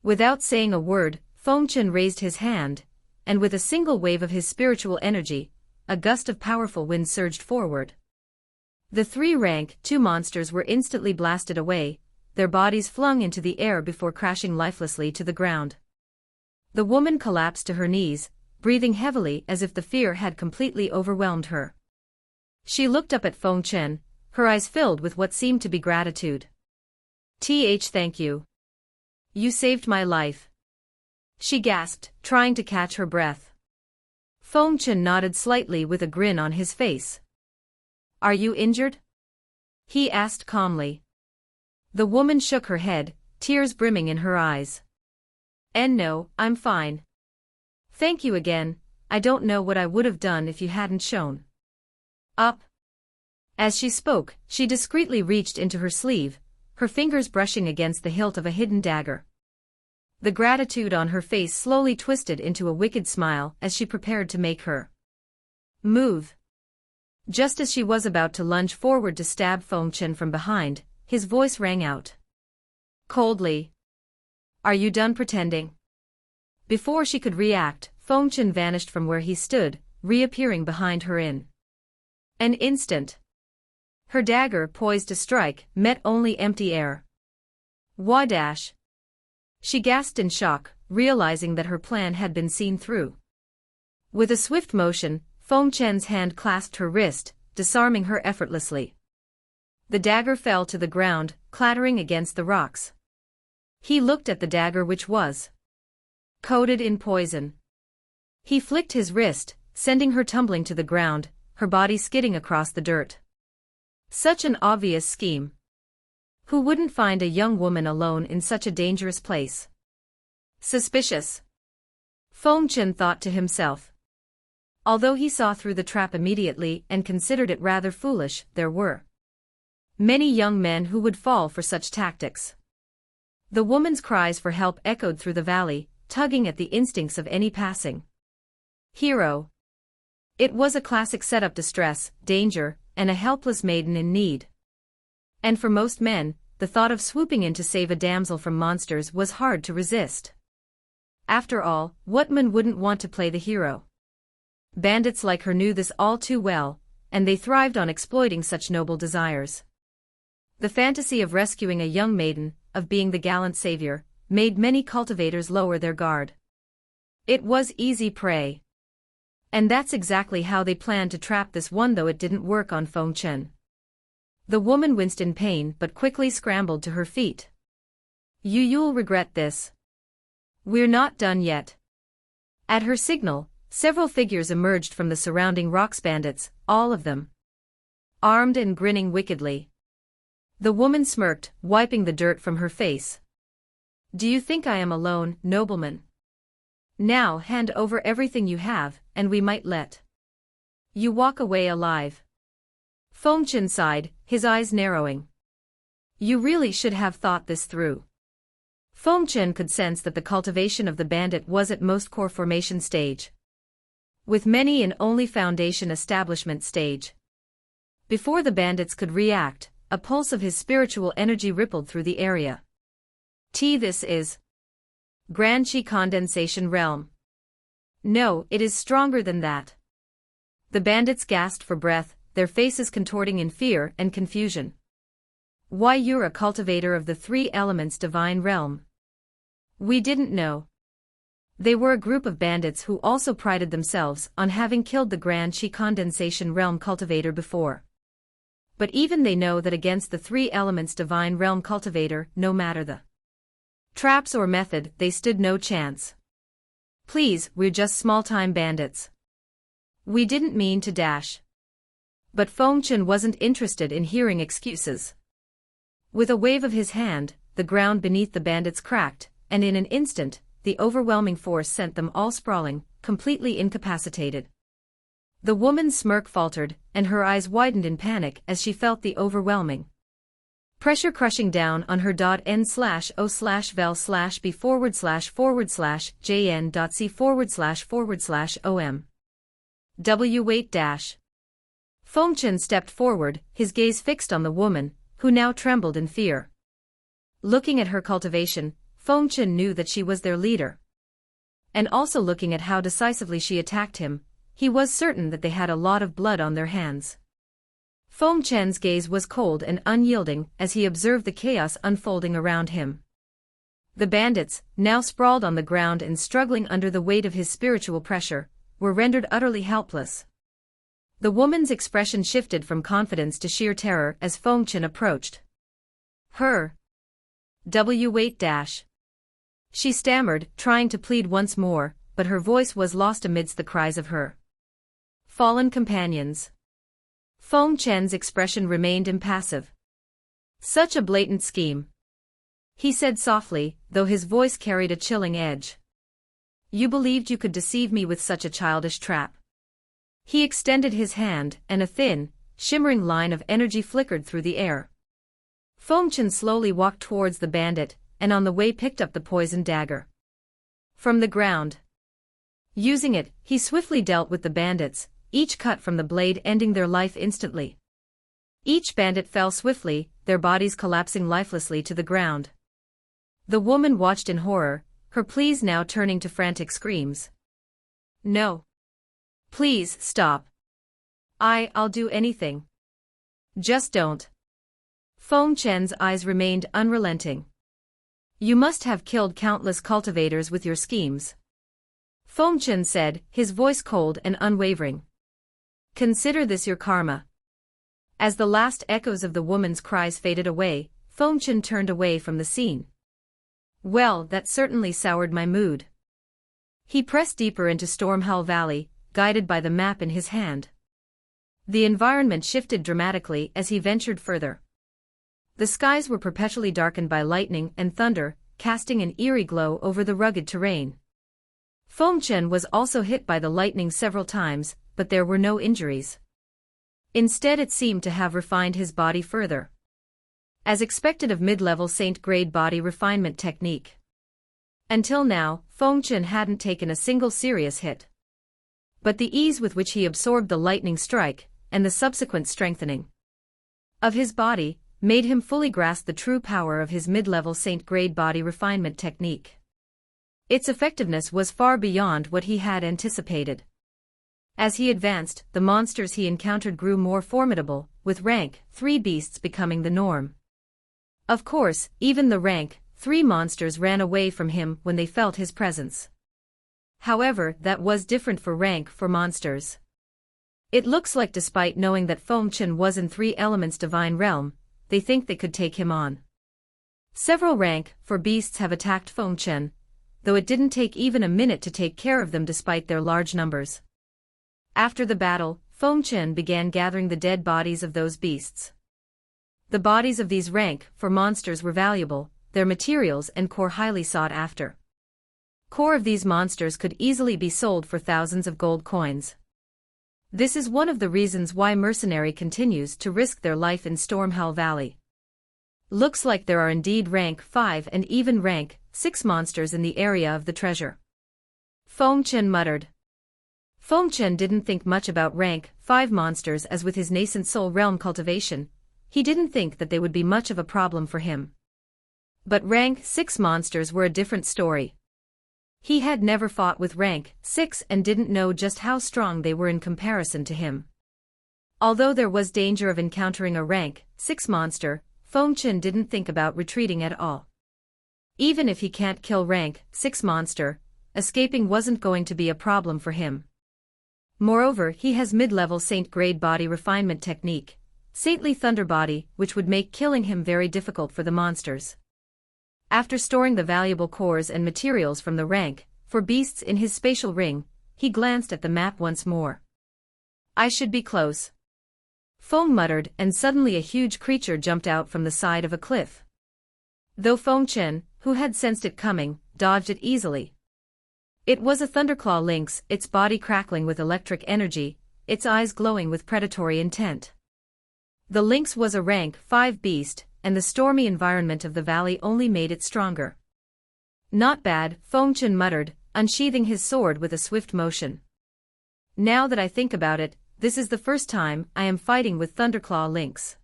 Without saying a word, Feng Chen raised his hand, and with a single wave of his spiritual energy, a gust of powerful wind surged forward. The three rank 2 monsters were instantly blasted away, their bodies flung into the air before crashing lifelessly to the ground. The woman collapsed to her knees, breathing heavily as if the fear had completely overwhelmed her. She looked up at Feng Chen, her eyes filled with what seemed to be gratitude. Thank you. You saved my life. She gasped, trying to catch her breath. Feng Chen nodded slightly with a grin on his face. Are you injured? He asked calmly. The woman shook her head, tears brimming in her eyes. No, I'm fine. Thank you again, I don't know what I would have done if you hadn't shown up. As she spoke, she discreetly reached into her sleeve, her fingers brushing against the hilt of a hidden dagger. The gratitude on her face slowly twisted into a wicked smile as she prepared to make her move. Just as she was about to lunge forward to stab Feng Chen from behind, his voice rang out coldly. Are you done pretending? Before she could react, Feng Chen vanished from where he stood, reappearing behind her in an instant. Her dagger, poised to strike, met only empty air. Wadash! She gasped in shock, realizing that her plan had been seen through. With a swift motion, Feng Chen's hand clasped her wrist, disarming her effortlessly. The dagger fell to the ground, clattering against the rocks. He looked at the dagger, which was coated in poison. He flicked his wrist, sending her tumbling to the ground, her body skidding across the dirt. Such an obvious scheme. Who wouldn't find a young woman alone in such a dangerous place? Suspicious. Feng Chen thought to himself. Although he saw through the trap immediately and considered it rather foolish, there were many young men who would fall for such tactics. The woman's cries for help echoed through the valley, tugging at the instincts of any passing hero. It was a classic setup: distress, danger, and a helpless maiden in need. And for most men, the thought of swooping in to save a damsel from monsters was hard to resist. After all, what man wouldn't want to play the hero? Bandits like her knew this all too well, and they thrived on exploiting such noble desires. The fantasy of rescuing a young maiden, of being the gallant savior, made many cultivators lower their guard. It was easy prey. And that's exactly how they planned to trap this one, though it didn't work on Feng Chen. The woman winced in pain but quickly scrambled to her feet. You'll regret this. We're not done yet. At her signal, several figures emerged from the surrounding rocks, bandits, all of them armed and grinning wickedly. The woman smirked, wiping the dirt from her face. Do you think I am alone, nobleman? Now hand over everything you have, and we might let you walk away alive. Feng Chen sighed, his eyes narrowing. You really should have thought this through. Feng Chen could sense that the cultivation of the bandit was at most core formation stage, with many in only foundation establishment stage. Before the bandits could react, a pulse of his spiritual energy rippled through the area. This is Grand Qi Condensation Realm. No, it is stronger than that. The bandits gasped for breath, their faces contorting in fear and confusion. Why, you're a cultivator of the 3 elements divine realm. We didn't know. They were a group of bandits who also prided themselves on having killed the Grand Qi Condensation Realm cultivator before. But even they know that against the 3 elements divine realm cultivator, no matter the traps or method, they stood no chance. Please, we're just small-time bandits. We didn't mean to dash. But Feng Chen wasn't interested in hearing excuses. With a wave of his hand, the ground beneath the bandits cracked, and in an instant, the overwhelming force sent them all sprawling, completely incapacitated. The woman's smirk faltered, and her eyes widened in panic as she felt the overwhelming pressure crushing down on her. N/O/vel/b/jn.c//om. W weight dash. Feng Chen stepped forward, his gaze fixed on the woman, who now trembled in fear. Looking at her cultivation, Feng Chen knew that she was their leader. And also looking at how decisively she attacked him, he was certain that they had a lot of blood on their hands. Feng Chen's gaze was cold and unyielding as he observed the chaos unfolding around him. The bandits, now sprawled on the ground and struggling under the weight of his spiritual pressure, were rendered utterly helpless. The woman's expression shifted from confidence to sheer terror as Feng Chen approached. Wait dash. She stammered, trying to plead once more, but her voice was lost amidst the cries of her fallen companions. Feng Chen's expression remained impassive. Such a blatant scheme, he said softly, though his voice carried a chilling edge. You believed you could deceive me with such a childish trap. He extended his hand, and a thin, shimmering line of energy flickered through the air. Feng Chen slowly walked towards the bandit, and on the way picked up the poisoned dagger from the ground. Using it, he swiftly dealt with the bandits, each cut from the blade ending their life instantly. Each bandit fell swiftly, their bodies collapsing lifelessly to the ground. The woman watched in horror, her pleas now turning to frantic screams. No. Please, stop. I'll do anything. Just don't. Feng Chen's eyes remained unrelenting. You must have killed countless cultivators with your schemes. Feng Chen said, his voice cold and unwavering. Consider this your karma. As the last echoes of the woman's cries faded away, Feng Chen turned away from the scene. Well, that certainly soured my mood. He pressed deeper into Stormhell Valley, guided by the map in his hand. The environment shifted dramatically as he ventured further. The skies were perpetually darkened by lightning and thunder, casting an eerie glow over the rugged terrain. Feng Chen was also hit by the lightning several times, but there were no injuries. Instead, it seemed to have refined his body further. As expected of mid-level saint-grade body refinement technique. Until now, Feng Chen hadn't taken a single serious hit. But the ease with which he absorbed the lightning strike, and the subsequent strengthening of his body, made him fully grasp the true power of his mid-level saint-grade body refinement technique. Its effectiveness was far beyond what he had anticipated. As he advanced, the monsters he encountered grew more formidable, with rank 3 beasts becoming the norm. Of course, even the rank 3 monsters ran away from him when they felt his presence. However, that was different for rank 4 monsters. It looks like despite knowing that Feng Chen was in 3 elements divine realm, they think they could take him on. Several rank 4 beasts have attacked Feng Chen, though it didn't take even a minute to take care of them despite their large numbers. After the battle, Feng Chen began gathering the dead bodies of those beasts. The bodies of these rank 4 monsters were valuable, their materials and core highly sought after. Core of these monsters could easily be sold for thousands of gold coins. This is one of the reasons why Mercenary continues to risk their life in Stormhell Valley. Looks like there are indeed rank 5 and even rank 6 monsters in the area of the treasure. Feng Chen muttered. Feng Chen didn't think much about rank 5 monsters as with his nascent soul realm cultivation, he didn't think that they would be much of a problem for him. But rank 6 monsters were a different story. He had never fought with rank 6 and didn't know just how strong they were in comparison to him. Although there was danger of encountering a rank 6 monster, Feng Chen didn't think about retreating at all. Even if he can't kill rank 6 monster, escaping wasn't going to be a problem for him. Moreover, he has mid-level saint-grade body refinement technique, Saintly Thunder Body, which would make killing him very difficult for the monsters. After storing the valuable cores and materials from the rank 4 beasts in his spatial ring, he glanced at the map once more. I should be close. Feng muttered, and suddenly a huge creature jumped out from the side of a cliff. Though Feng Chen, who had sensed it coming, dodged it easily. It was a thunderclaw lynx, its body crackling with electric energy, its eyes glowing with predatory intent. The lynx was a rank 5 beast, and the stormy environment of the valley only made it stronger. Not bad, Feng Chen muttered, unsheathing his sword with a swift motion. Now that I think about it, this is the first time I am fighting with Thunderclaw lynx.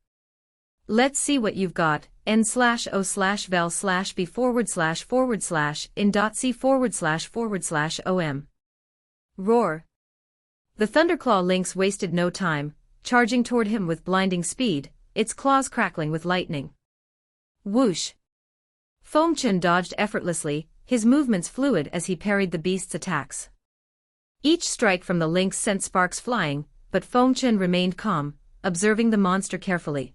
Let's see what you've got, n/o/vel/b/in.c//om. Roar. The Thunderclaw lynx wasted no time, charging toward him with blinding speed, its claws crackling with lightning. Whoosh! Feng Chen dodged effortlessly, his movements fluid as he parried the beast's attacks. Each strike from the lynx sent sparks flying, but Feng Chen remained calm, observing the monster carefully.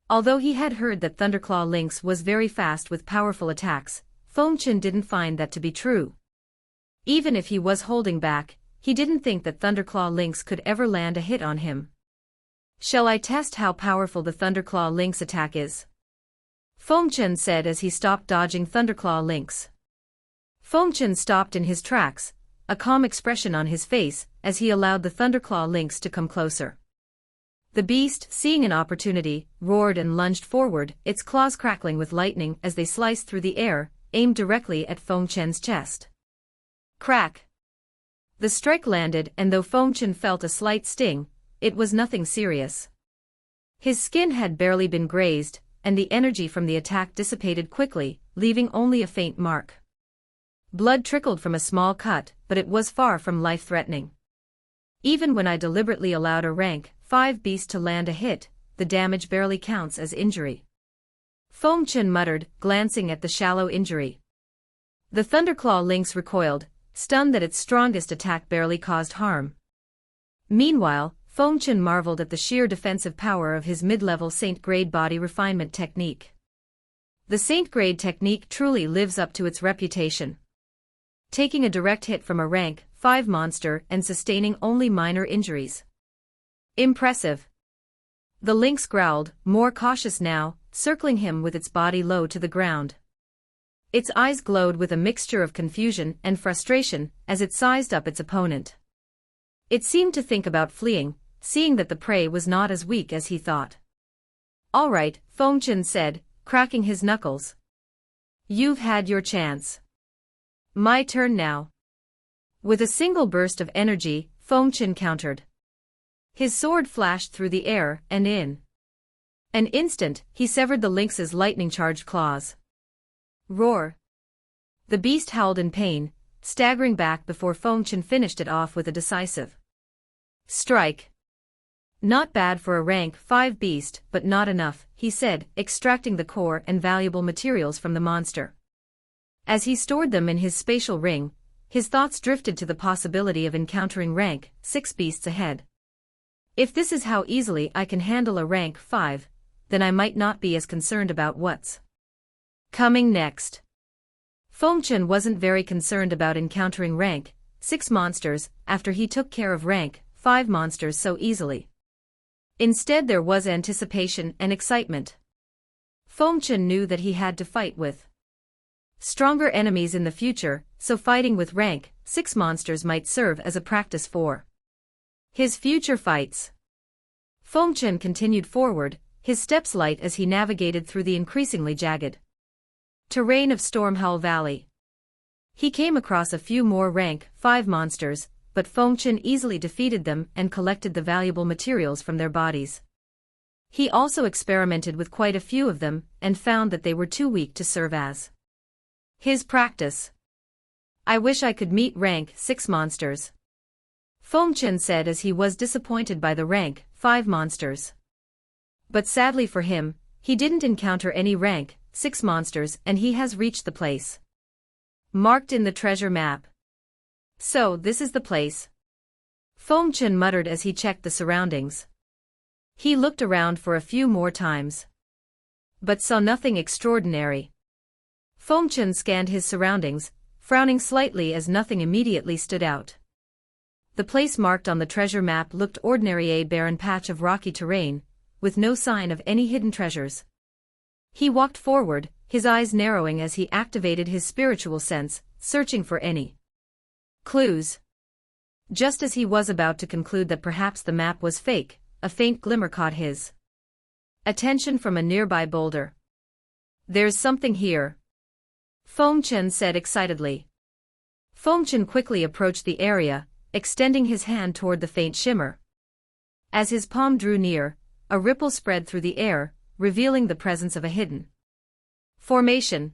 Although he had heard that Thunderclaw lynx was very fast with powerful attacks, Feng Chen didn't find that to be true. Even if he was holding back, he didn't think that Thunderclaw lynx could ever land a hit on him. Shall I test how powerful the Thunderclaw lynx attack is? Feng Chen said as he stopped dodging Thunderclaw lynx. Feng Chen stopped in his tracks, a calm expression on his face as he allowed the Thunderclaw lynx to come closer. The beast, seeing an opportunity, roared and lunged forward, its claws crackling with lightning as they sliced through the air, aimed directly at Feng Chen's chest. Crack! The strike landed, and though Feng Chen felt a slight sting, it was nothing serious. His skin had barely been grazed, and the energy from the attack dissipated quickly, leaving only a faint mark. Blood trickled from a small cut, but it was far from life-threatening. Even when I deliberately allowed a rank 5 beast to land a hit, the damage barely counts as injury. Feng Chen muttered, glancing at the shallow injury. The Thunderclaw lynx recoiled, stunned that its strongest attack barely caused harm. Meanwhile, Feng Chen marveled at the sheer defensive power of his mid-level Saint-grade body refinement technique. The Saint-grade technique truly lives up to its reputation. Taking a direct hit from a rank 5 monster and sustaining only minor injuries. Impressive. The lynx growled, more cautious now, circling him with its body low to the ground. Its eyes glowed with a mixture of confusion and frustration as it sized up its opponent. It seemed to think about fleeing, seeing that the prey was not as weak as he thought. All right, Feng Chen said, cracking his knuckles. You've had your chance. My turn now. With a single burst of energy, Feng Chen countered. His sword flashed through the air, and in an instant, he severed the lynx's lightning-charged claws. Roar! The beast howled in pain, staggering back before Feng Chen finished it off with a decisive strike. Not bad for a rank 5 beast, but not enough, he said, extracting the core and valuable materials from the monster. As he stored them in his spatial ring, his thoughts drifted to the possibility of encountering rank 6 beasts ahead. If this is how easily I can handle a rank 5, then I might not be as concerned about what's coming next. Feng Chen wasn't very concerned about encountering rank 6 monsters after he took care of rank 5 monsters so easily. Instead there was anticipation and excitement. Feng Chen knew that he had to fight with stronger enemies in the future, so fighting with rank 6 monsters might serve as a practice for his future fights. Feng Chen continued forward, his steps light as he navigated through the increasingly jagged terrain of Stormhowl Valley. He came across a few more rank 5 monsters, but Feng Chen easily defeated them and collected the valuable materials from their bodies. He also experimented with quite a few of them and found that they were too weak to serve as his practice. I wish I could meet rank 6 monsters, Feng Chen said as he was disappointed by the rank 5 monsters. But sadly for him, he didn't encounter any rank 6 monsters and he has reached the place marked in the treasure map. So this is the place, Feng Chen muttered as he checked the surroundings. He looked around for a few more times, but saw nothing extraordinary. Feng Chen scanned his surroundings, frowning slightly as nothing immediately stood out. The place marked on the treasure map looked ordinary, a barren patch of rocky terrain, with no sign of any hidden treasures. He walked forward, his eyes narrowing as he activated his spiritual sense, searching for any clues. Just as he was about to conclude that perhaps the map was fake, a faint glimmer caught his attention from a nearby boulder. There's something here, Feng Chen said excitedly. Feng Chen quickly approached the area, extending his hand toward the faint shimmer. As his palm drew near, a ripple spread through the air, revealing the presence of a hidden formation.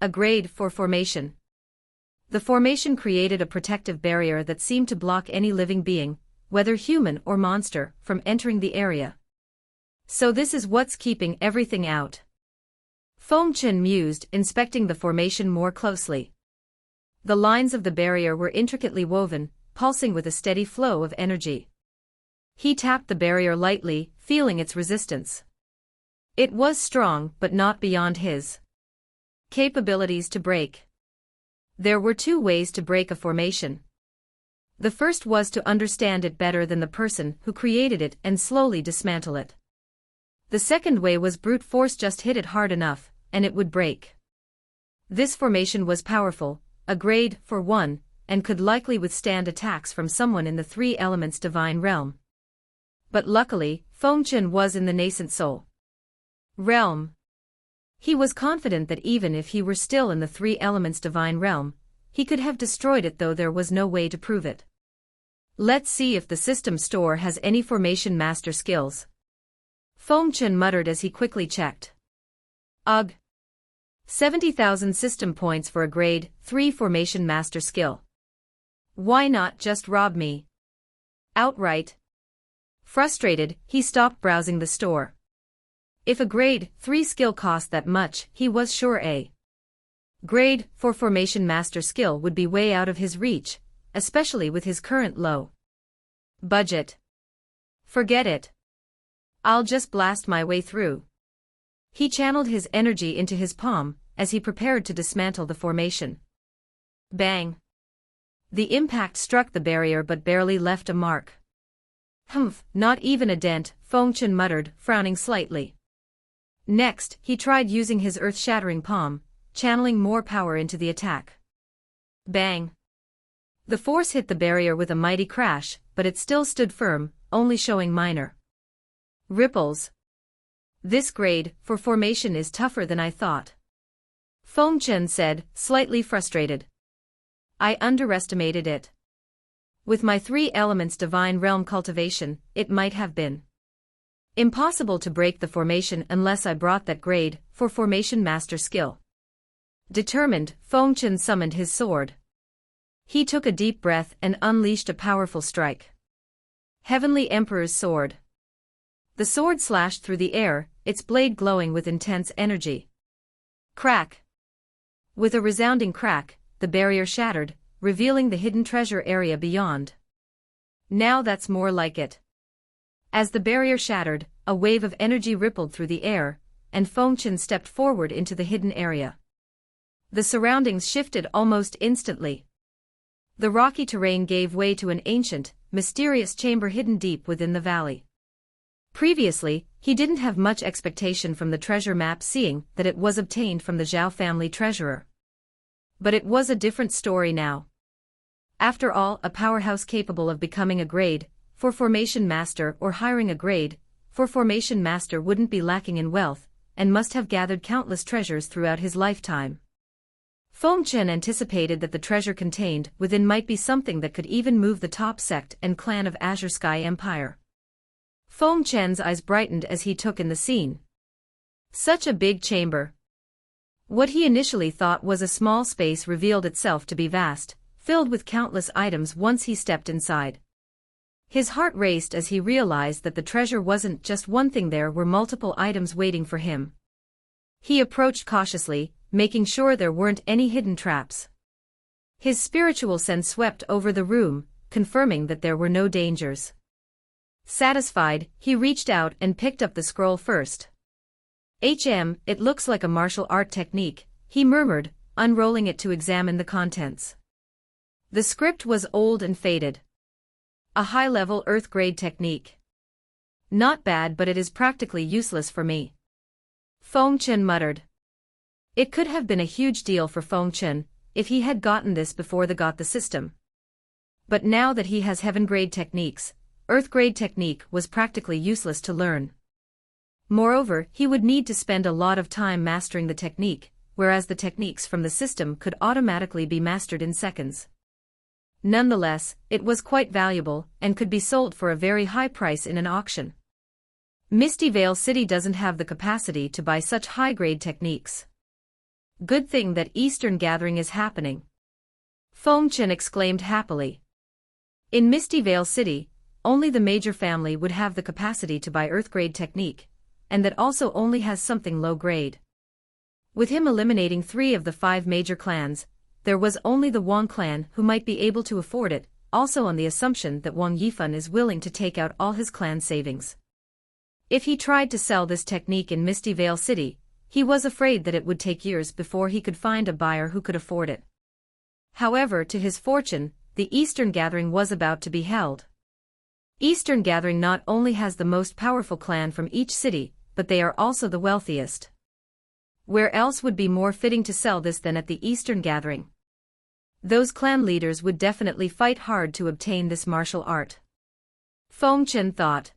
A grade 4 formation. The formation created a protective barrier that seemed to block any living being, whether human or monster, from entering the area. So this is what's keeping everything out. Feng Chen mused, inspecting the formation more closely. The lines of the barrier were intricately woven, pulsing with a steady flow of energy. He tapped the barrier lightly, feeling its resistance. It was strong, but not beyond his capabilities to break. There were two ways to break a formation. The first was to understand it better than the person who created it and slowly dismantle it. The second way was brute force, just hit it hard enough, and it would break. This formation was powerful, a grade 4, and could likely withstand attacks from someone in the three elements divine realm. But luckily, Feng Chen was in the nascent soul realm. He was confident that even if he were still in the three elements divine realm, he could have destroyed it, though there was no way to prove it. Let's see if the system store has any formation master skills. Feng Chen muttered as he quickly checked. Ugh. 70,000 system points for a grade 3 formation master skill. Why not just rob me outright? Frustrated, he stopped browsing the store. If a grade 3 skill cost that much, he was sure a grade 4 formation master skill would be way out of his reach, especially with his current low budget. Forget it. I'll just blast my way through. He channeled his energy into his palm as he prepared to dismantle the formation. Bang! The impact struck the barrier but barely left a mark. Not even a dent, Feng Chen muttered, frowning slightly. Next, he tried using his earth-shattering palm, channeling more power into the attack. Bang! The force hit the barrier with a mighty crash, but it still stood firm, only showing minor ripples. This grade 4 formation is tougher than I thought, Feng Chen said, slightly frustrated. I underestimated it. With my three elements divine realm cultivation, it might have been impossible to break the formation unless I brought that grade 4 formation master skill. Determined, Feng Chen summoned his sword. He took a deep breath and unleashed a powerful strike. Heavenly Emperor's Sword. The sword slashed through the air, its blade glowing with intense energy. Crack! With a resounding crack, the barrier shattered, revealing the hidden treasure area beyond. Now that's more like it. As the barrier shattered, a wave of energy rippled through the air, and Feng Chen stepped forward into the hidden area. The surroundings shifted almost instantly. The rocky terrain gave way to an ancient, mysterious chamber hidden deep within the valley. Previously, he didn't have much expectation from the treasure map, seeing that it was obtained from the Zhao family treasurer. But it was a different story now. After all, a powerhouse capable of becoming a grade 4 formation master or hiring a grade 4 formation master wouldn't be lacking in wealth, and must have gathered countless treasures throughout his lifetime. Feng Chen anticipated that the treasure contained within might be something that could even move the top sect and clan of Azure Sky Empire. Feng Chen's eyes brightened as he took in the scene. Such a big chamber. What he initially thought was a small space revealed itself to be vast, filled with countless items once he stepped inside. His heart raced as he realized that the treasure wasn't just one thing, there were multiple items waiting for him. He approached cautiously, making sure there weren't any hidden traps. His spiritual sense swept over the room, confirming that there were no dangers. Satisfied, he reached out and picked up the scroll first. It looks like a martial art technique, he murmured, unrolling it to examine the contents. The script was old and faded. A high-level Earth-grade technique. Not bad, but it is practically useless for me, Feng Chen muttered. It could have been a huge deal for Feng Chen if he had gotten this before they got the system. But now that he has heaven-grade techniques, Earth-grade technique was practically useless to learn. Moreover, he would need to spend a lot of time mastering the technique, whereas the techniques from the system could automatically be mastered in seconds. Nonetheless, it was quite valuable and could be sold for a very high price in an auction. Misty Vale City doesn't have the capacity to buy such high-grade techniques. Good thing that Eastern Gathering is happening. Feng Chen exclaimed happily. In Misty Vale City, only the major family would have the capacity to buy Earth-grade technique, and that also only has something low-grade. With him eliminating 3 of the 5 major clans, there was only the Wang clan who might be able to afford it, also on the assumption that Wang Yifan is willing to take out all his clan savings. If he tried to sell this technique in Misty Vale City, he was afraid that it would take years before he could find a buyer who could afford it. However, to his fortune, the Eastern Gathering was about to be held. Eastern Gathering not only has the most powerful clan from each city, but they are also the wealthiest. Where else would be more fitting to sell this than at the Eastern Gathering? Those clan leaders would definitely fight hard to obtain this martial art. Feng Chen thought.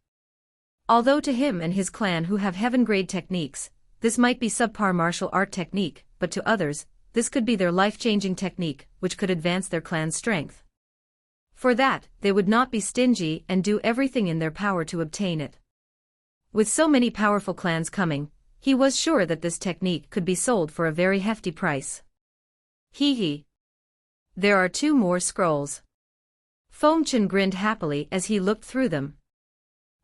Although to him and his clan who have heaven-grade techniques, this might be subpar martial art technique, but to others, this could be their life-changing technique, which could advance their clan's strength. For that, they would not be stingy and do everything in their power to obtain it. With so many powerful clans coming, he was sure that this technique could be sold for a very hefty price. Hee hee. There are 2 more scrolls. Feng Chen grinned happily as he looked through them.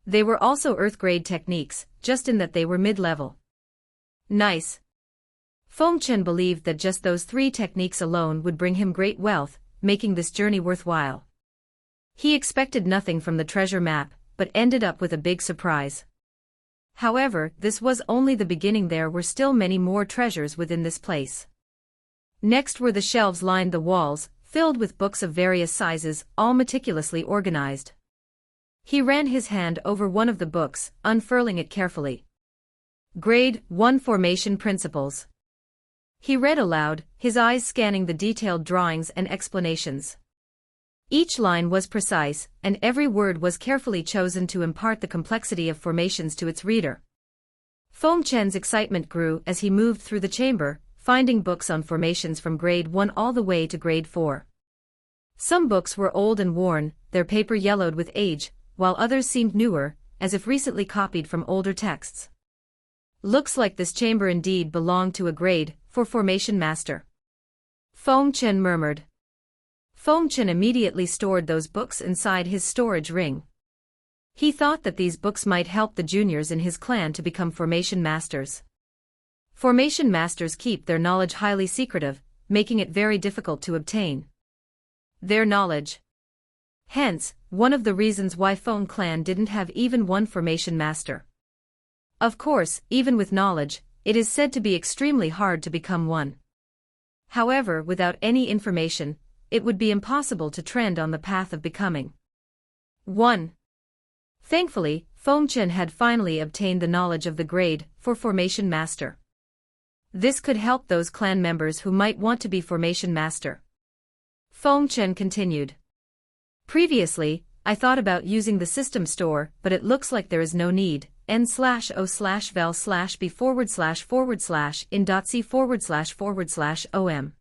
They were also Earth-grade techniques, just in that they were mid-level. Nice. Feng Chen believed that just those 3 techniques alone would bring him great wealth, making this journey worthwhile. He expected nothing from the treasure map, but ended up with a big surprise. However, this was only the beginning. There were still many more treasures within this place. Next were the shelves lined the walls, filled with books of various sizes, all meticulously organized. He ran his hand over one of the books, unfurling it carefully. Grade 1 Formation Principles. He read aloud, his eyes scanning the detailed drawings and explanations. Each line was precise, and every word was carefully chosen to impart the complexity of formations to its reader. Feng Chen's excitement grew as he moved through the chamber, finding books on formations from grade 1 all the way to grade 4. Some books were old and worn, their paper yellowed with age, while others seemed newer, as if recently copied from older texts. Looks like this chamber indeed belonged to a grade 4 formation master. Feng Chen murmured. Feng Chen immediately stored those books inside his storage ring. He thought that these books might help the juniors in his clan to become formation masters. Formation masters keep their knowledge highly secretive, making it very difficult to obtain their knowledge. Hence, one of the reasons why Feng Clan didn't have even one formation master. Of course, even with knowledge, it is said to be extremely hard to become one. However, without any information, it would be impossible to trend on the path of becoming one. Thankfully, Feng Chen had finally obtained the knowledge of the grade 4 formation master. This could help those clan members who might want to be formation master. Feng Chen continued. Previously, I thought about using the system store, but it looks like there is no need. n/o/vel/b/in.c//om.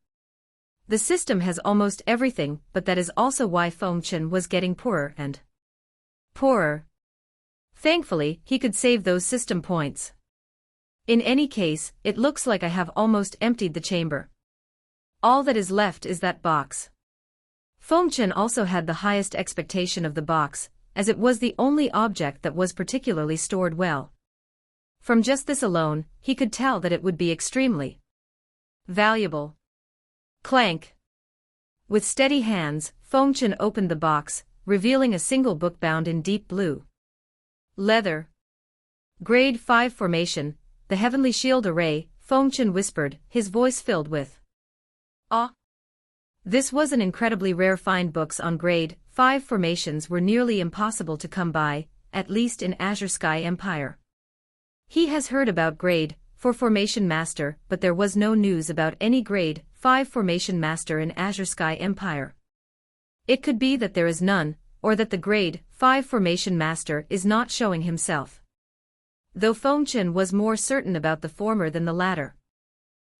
The system has almost everything, but that is also why Feng Chen was getting poorer and poorer. Thankfully, he could save those system points. In any case, it looks like I have almost emptied the chamber. All that is left is that box. Feng Chen also had the highest expectation of the box, as it was the only object that was particularly stored well. From just this alone, he could tell that it would be extremely valuable. Clank. With steady hands, Feng Chen opened the box, revealing a single book bound in deep blue leather. Grade 5 Formation, the Heavenly Shield Array, Feng Chen whispered, his voice filled with awe. This was an incredibly rare find. Books on grade 5 formations were nearly impossible to come by, at least in Azure Sky Empire. He has heard about grade 4 formation master, but there was no news about any grade 5 formation master in Azure Sky Empire. It could be that there is none, or that the grade 5 formation master is not showing himself. Though Feng Chen was more certain about the former than the latter.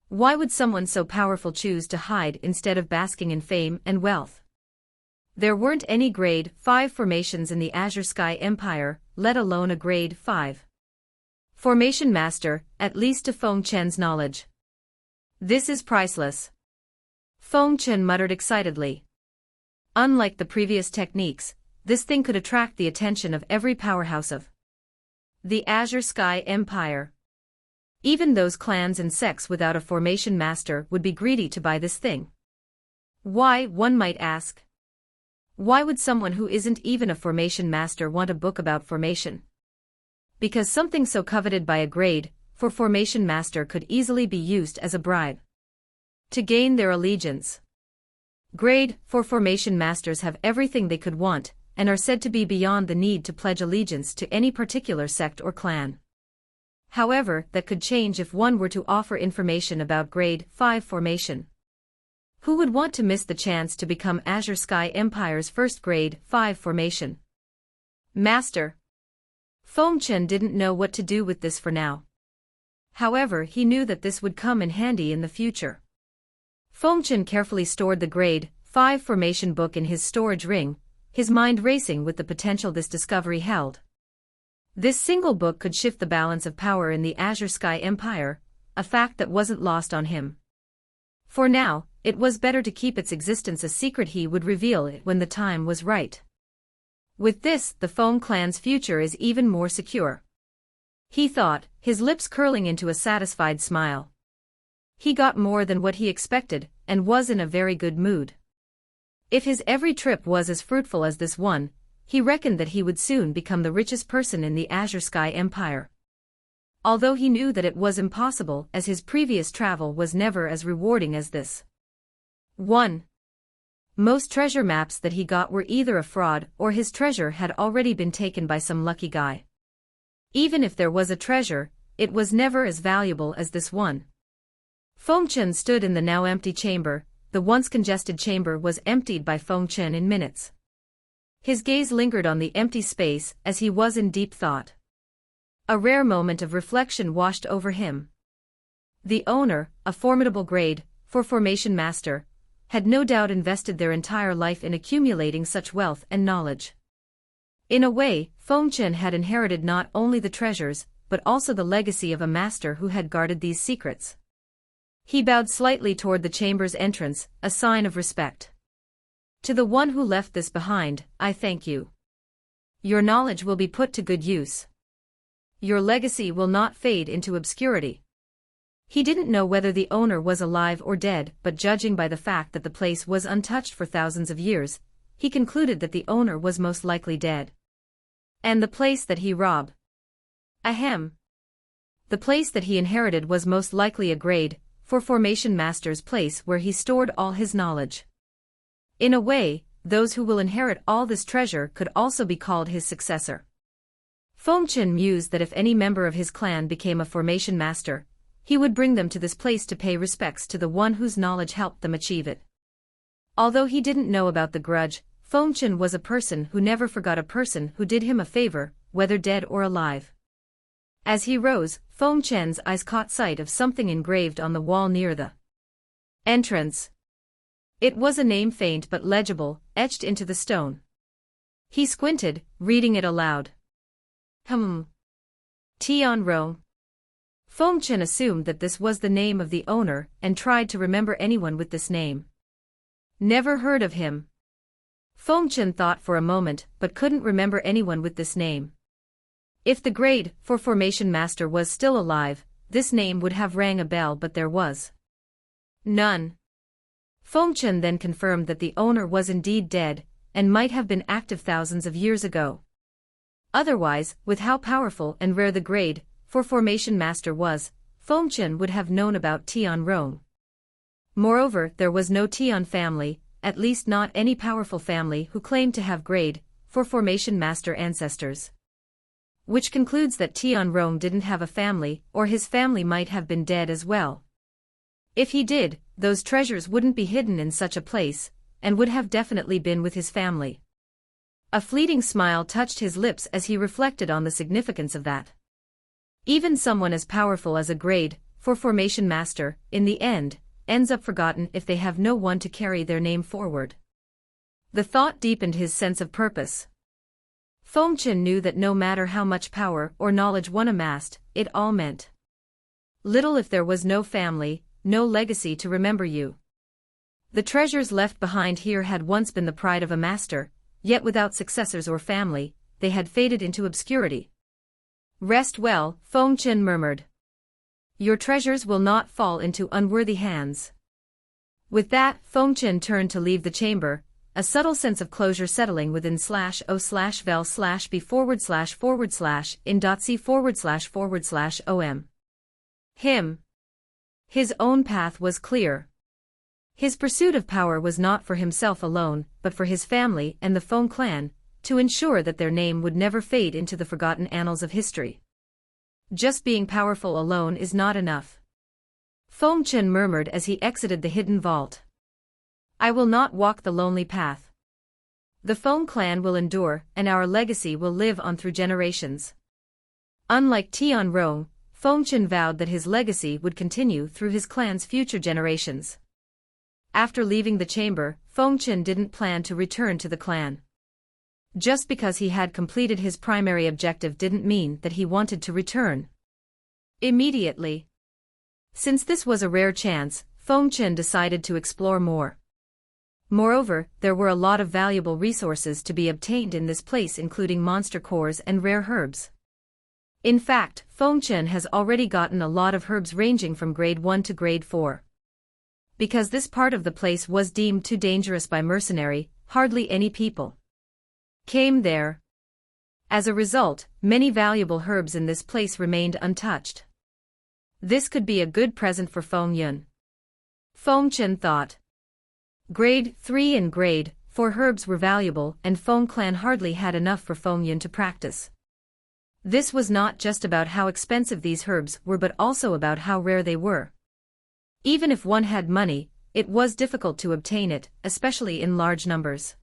Why would someone so powerful choose to hide instead of basking in fame and wealth? There weren't any grade 5 formations in the Azure Sky Empire, let alone a grade 5 formation master, at least to Feng Chen's knowledge. This is priceless. Feng Chen muttered excitedly. Unlike the previous techniques, this thing could attract the attention of every powerhouse of the Azure Sky Empire. Even those clans and sects without a formation master would be greedy to buy this thing. Why, one might ask? Why would someone who isn't even a formation master want a book about formation? Because something so coveted by a grade 4 formation master could easily be used as a bribe to gain their allegiance. Grade 4 formation masters have everything they could want, and are said to be beyond the need to pledge allegiance to any particular sect or clan. However, that could change if one were to offer information about grade 5 formation. Who would want to miss the chance to become Azure Sky Empire's first grade 5 formation master? Feng Chen didn't know what to do with this for now. However, he knew that this would come in handy in the future. Feng Chen carefully stored the grade 5 formation book in his storage ring, his mind racing with the potential this discovery held. This single book could shift the balance of power in the Azure Sky Empire, a fact that wasn't lost on him. For now, it was better to keep its existence a secret. He would reveal it when the time was right. With this, the Feng clan's future is even more secure, he thought, his lips curling into a satisfied smile. He got more than what he expected, and was in a very good mood. If his every trip was as fruitful as this one, he reckoned that he would soon become the richest person in the Azure Sky Empire. Although he knew that it was impossible, as his previous travel was never as rewarding as this 1. Most treasure maps that he got were either a fraud or his treasure had already been taken by some lucky guy. Even if there was a treasure, it was never as valuable as this one. Feng Chen stood in the now empty chamber. The once congested chamber was emptied by Feng Chen in minutes. His gaze lingered on the empty space as he was in deep thought. A rare moment of reflection washed over him. The owner, a formidable grade 4 formation master, had no doubt invested their entire life in accumulating such wealth and knowledge. In a way, Feng Chen had inherited not only the treasures, but also the legacy of a master who had guarded these secrets. He bowed slightly toward the chamber's entrance, a sign of respect. To the one who left this behind, I thank you. Your knowledge will be put to good use. Your legacy will not fade into obscurity. He didn't know whether the owner was alive or dead, but judging by the fact that the place was untouched for thousands of years, he concluded that the owner was most likely dead. And the place that he robbed? Ahem. The place that he inherited was most likely a grade 4 formation master's place where he stored all his knowledge. In a way, those who will inherit all this treasure could also be called his successor. Feng Chen mused that if any member of his clan became a formation master, he would bring them to this place to pay respects to the one whose knowledge helped them achieve it. Although he didn't know about the grudge, Feng Chen was a person who never forgot a person who did him a favor, whether dead or alive. As he rose, Feng Chen's eyes caught sight of something engraved on the wall near the entrance. It was a name faint but legible, etched into the stone. He squinted, reading it aloud. Tianrong. Feng Chen assumed that this was the name of the owner and tried to remember anyone with this name. Never heard of him. Feng Chen thought for a moment but couldn't remember anyone with this name. If the grade 4 formation master was still alive, this name would have rang a bell, but there was none. Feng Chen then confirmed that the owner was indeed dead, and might have been active thousands of years ago. Otherwise, with how powerful and rare the grade 4 formation master was, Feng Chen would have known about Tianrong. Moreover, there was no Tian family, at least not any powerful family who claimed to have grade 4 formation master ancestors. Which concludes that Tianrong didn't have a family, or his family might have been dead as well. If he did, those treasures wouldn't be hidden in such a place, and would have definitely been with his family. A fleeting smile touched his lips as he reflected on the significance of that. Even someone as powerful as a grade 4 formation master, in the end, ends up forgotten if they have no one to carry their name forward. The thought deepened his sense of purpose. Feng Chen knew that no matter how much power or knowledge one amassed, it all meant little if there was no family, no legacy to remember you. The treasures left behind here had once been the pride of a master, yet without successors or family, they had faded into obscurity. Rest well, Feng Chen murmured. Your treasures will not fall into unworthy hands. With that, Feng Chen turned to leave the chamber, a subtle sense of closure settling within /o/vel/b/in.c//om. His own path was clear. His pursuit of power was not for himself alone, but for his family and the Feng Clan, to ensure that their name would never fade into the forgotten annals of history. Just being powerful alone is not enough. Feng Chen murmured as he exited the hidden vault. I will not walk the lonely path. The Feng Clan will endure, and our legacy will live on through generations. Unlike Tianrong, Feng Chen vowed that his legacy would continue through his clan's future generations. After leaving the chamber, Feng Chen didn't plan to return to the clan. Just because he had completed his primary objective didn't mean that he wanted to return immediately. Since this was a rare chance, Feng Chen decided to explore more. Moreover, there were a lot of valuable resources to be obtained in this place, including monster cores and rare herbs. In fact, Feng Chen has already gotten a lot of herbs ranging from grade 1 to grade 4. Because this part of the place was deemed too dangerous by mercenary, hardly any people came there. As a result, many valuable herbs in this place remained untouched. This could be a good present for Feng Yun. Feng Chen thought. Grade 3 and grade 4 herbs were valuable, and Feng Clan hardly had enough for Feng Yun to practice. This was not just about how expensive these herbs were but also about how rare they were. Even if one had money, it was difficult to obtain it, especially in large numbers.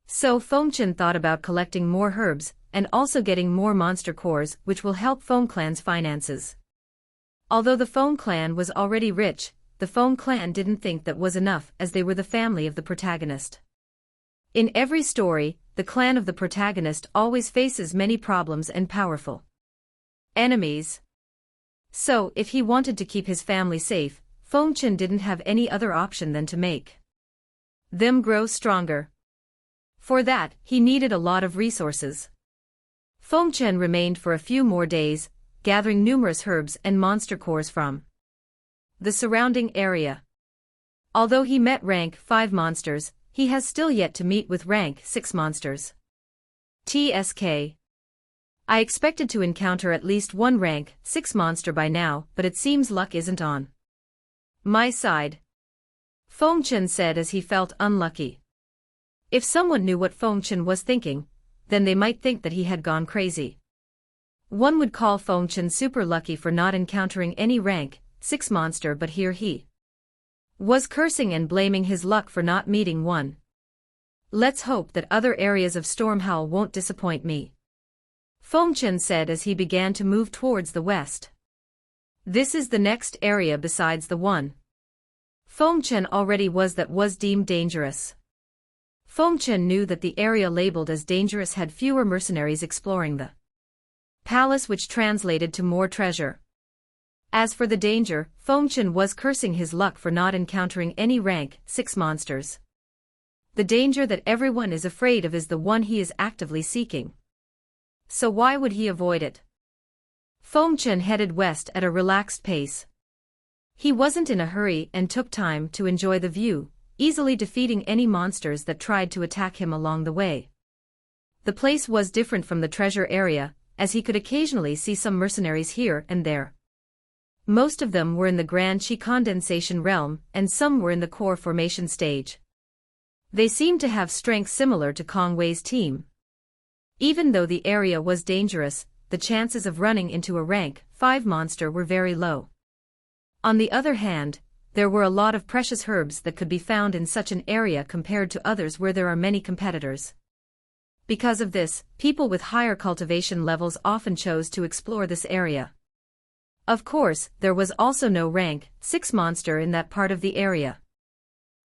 So Feng Chen thought about collecting more herbs, and also getting more monster cores, which will help Feng Clan's finances. Although the Feng Clan was already rich, the Feng Clan didn't think that was enough, as they were the family of the protagonist. In every story, the clan of the protagonist always faces many problems and powerful enemies. So, if he wanted to keep his family safe, Feng Chen didn't have any other option than to make them grow stronger. For that, he needed a lot of resources. Feng Chen remained for a few more days, gathering numerous herbs and monster cores from the surrounding area. Although he met rank 5 monsters, he has still yet to meet with rank 6 monsters. TSK. I expected to encounter at least one rank 6 monster by now, but it seems luck isn't on my side. Feng Chen said as he felt unlucky. If someone knew what Feng Chen was thinking, then they might think that he had gone crazy. One would call Feng Chen super lucky for not encountering any rank 6 monster, but here he was cursing and blaming his luck for not meeting one. Let's hope that other areas of Stormhowl won't disappoint me, Feng Chen said as he began to move towards the west. This is the next area besides the one Feng Chen already was that was deemed dangerous. Feng Chen knew that the area labeled as dangerous had fewer mercenaries exploring the palace, which translated to more treasure. As for the danger, Feng Chen was cursing his luck for not encountering any rank 6 monsters. The danger that everyone is afraid of is the one he is actively seeking. So why would he avoid it? Feng Chen headed west at a relaxed pace. He wasn't in a hurry and took time to enjoy the view, easily defeating any monsters that tried to attack him along the way. The place was different from the treasure area, as he could occasionally see some mercenaries here and there. Most of them were in the Grand Qi condensation realm, and some were in the core formation stage. They seemed to have strength similar to Kong Wei's team. Even though the area was dangerous, the chances of running into a rank 5 monster were very low. On the other hand, there were a lot of precious herbs that could be found in such an area compared to others where there are many competitors. Because of this, people with higher cultivation levels often chose to explore this area. Of course, there was also no rank 6 monster in that part of the area.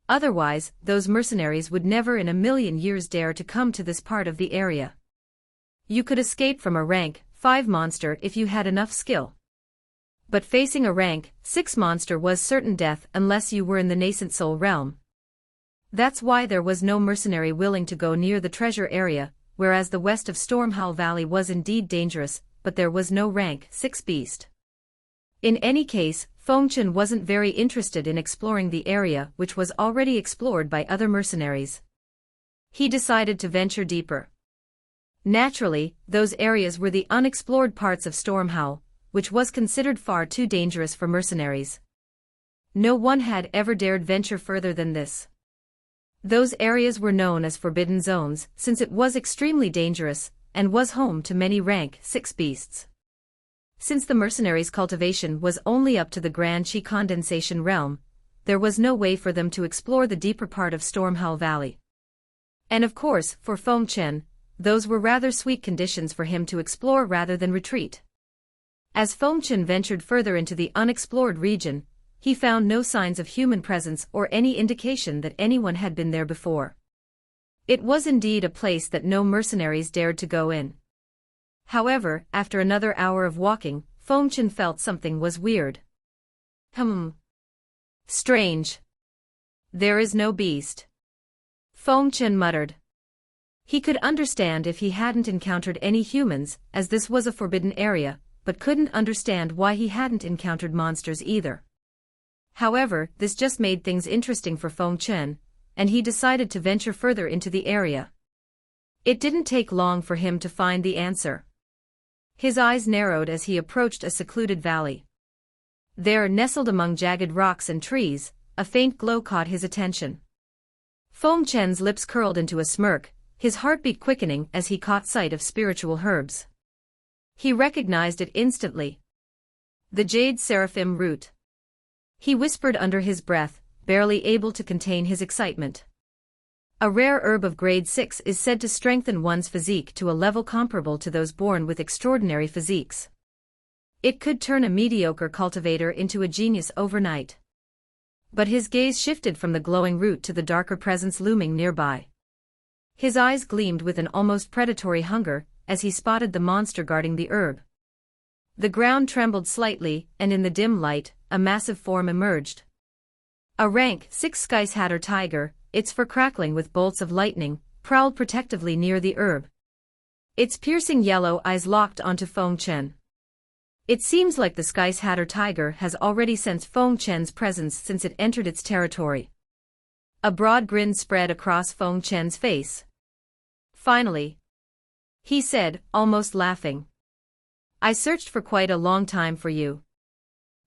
Otherwise, those mercenaries would never in a million years dare to come to this part of the area. You could escape from a rank 5 monster if you had enough skill. But facing a rank 6 monster was certain death unless you were in the nascent soul realm. That's why there was no mercenary willing to go near the treasure area, whereas the west of Stormhowl Valley was indeed dangerous, but there was no rank 6 beast. In any case, Feng Chen wasn't very interested in exploring the area which was already explored by other mercenaries. He decided to venture deeper. Naturally, those areas were the unexplored parts of Stormhowl, which was considered far too dangerous for mercenaries. No one had ever dared venture further than this. Those areas were known as Forbidden Zones, since it was extremely dangerous, and was home to many rank 6 beasts. Since the mercenaries' cultivation was only up to the Grand Qi Condensation realm, there was no way for them to explore the deeper part of Stormhowl Valley. And of course, for Feng Chen, those were rather sweet conditions for him to explore rather than retreat. As Feng Chen ventured further into the unexplored region, he found no signs of human presence or any indication that anyone had been there before. It was indeed a place that no mercenaries dared to go in. However, after another hour of walking, Feng Chen felt something was weird. Strange. There is no beast. Feng Chen muttered. He could understand if he hadn't encountered any humans, as this was a forbidden area, but couldn't understand why he hadn't encountered monsters either. However, this just made things interesting for Feng Chen, and he decided to venture further into the area. It didn't take long for him to find the answer. His eyes narrowed as he approached a secluded valley. There, nestled among jagged rocks and trees, a faint glow caught his attention. Feng Chen's lips curled into a smirk, his heartbeat quickening as he caught sight of spiritual herbs. He recognized it instantly. The jade seraphim root. He whispered under his breath, barely able to contain his excitement. A rare herb of grade 6 is said to strengthen one's physique to a level comparable to those born with extraordinary physiques. It could turn a mediocre cultivator into a genius overnight. But his gaze shifted from the glowing root to the darker presence looming nearby. His eyes gleamed with an almost predatory hunger as he spotted the monster guarding the herb. The ground trembled slightly, and in the dim light, a massive form emerged. A rank 6 Sky's Hatter tiger, its fur crackling with bolts of lightning, prowled protectively near the herb. Its piercing yellow eyes locked onto Feng Chen. It seems like the Sky's Hatter tiger has already sensed Feng Chen's presence since it entered its territory. A broad grin spread across Feng Chen's face. Finally, he said, almost laughing. I searched for quite a long time for you.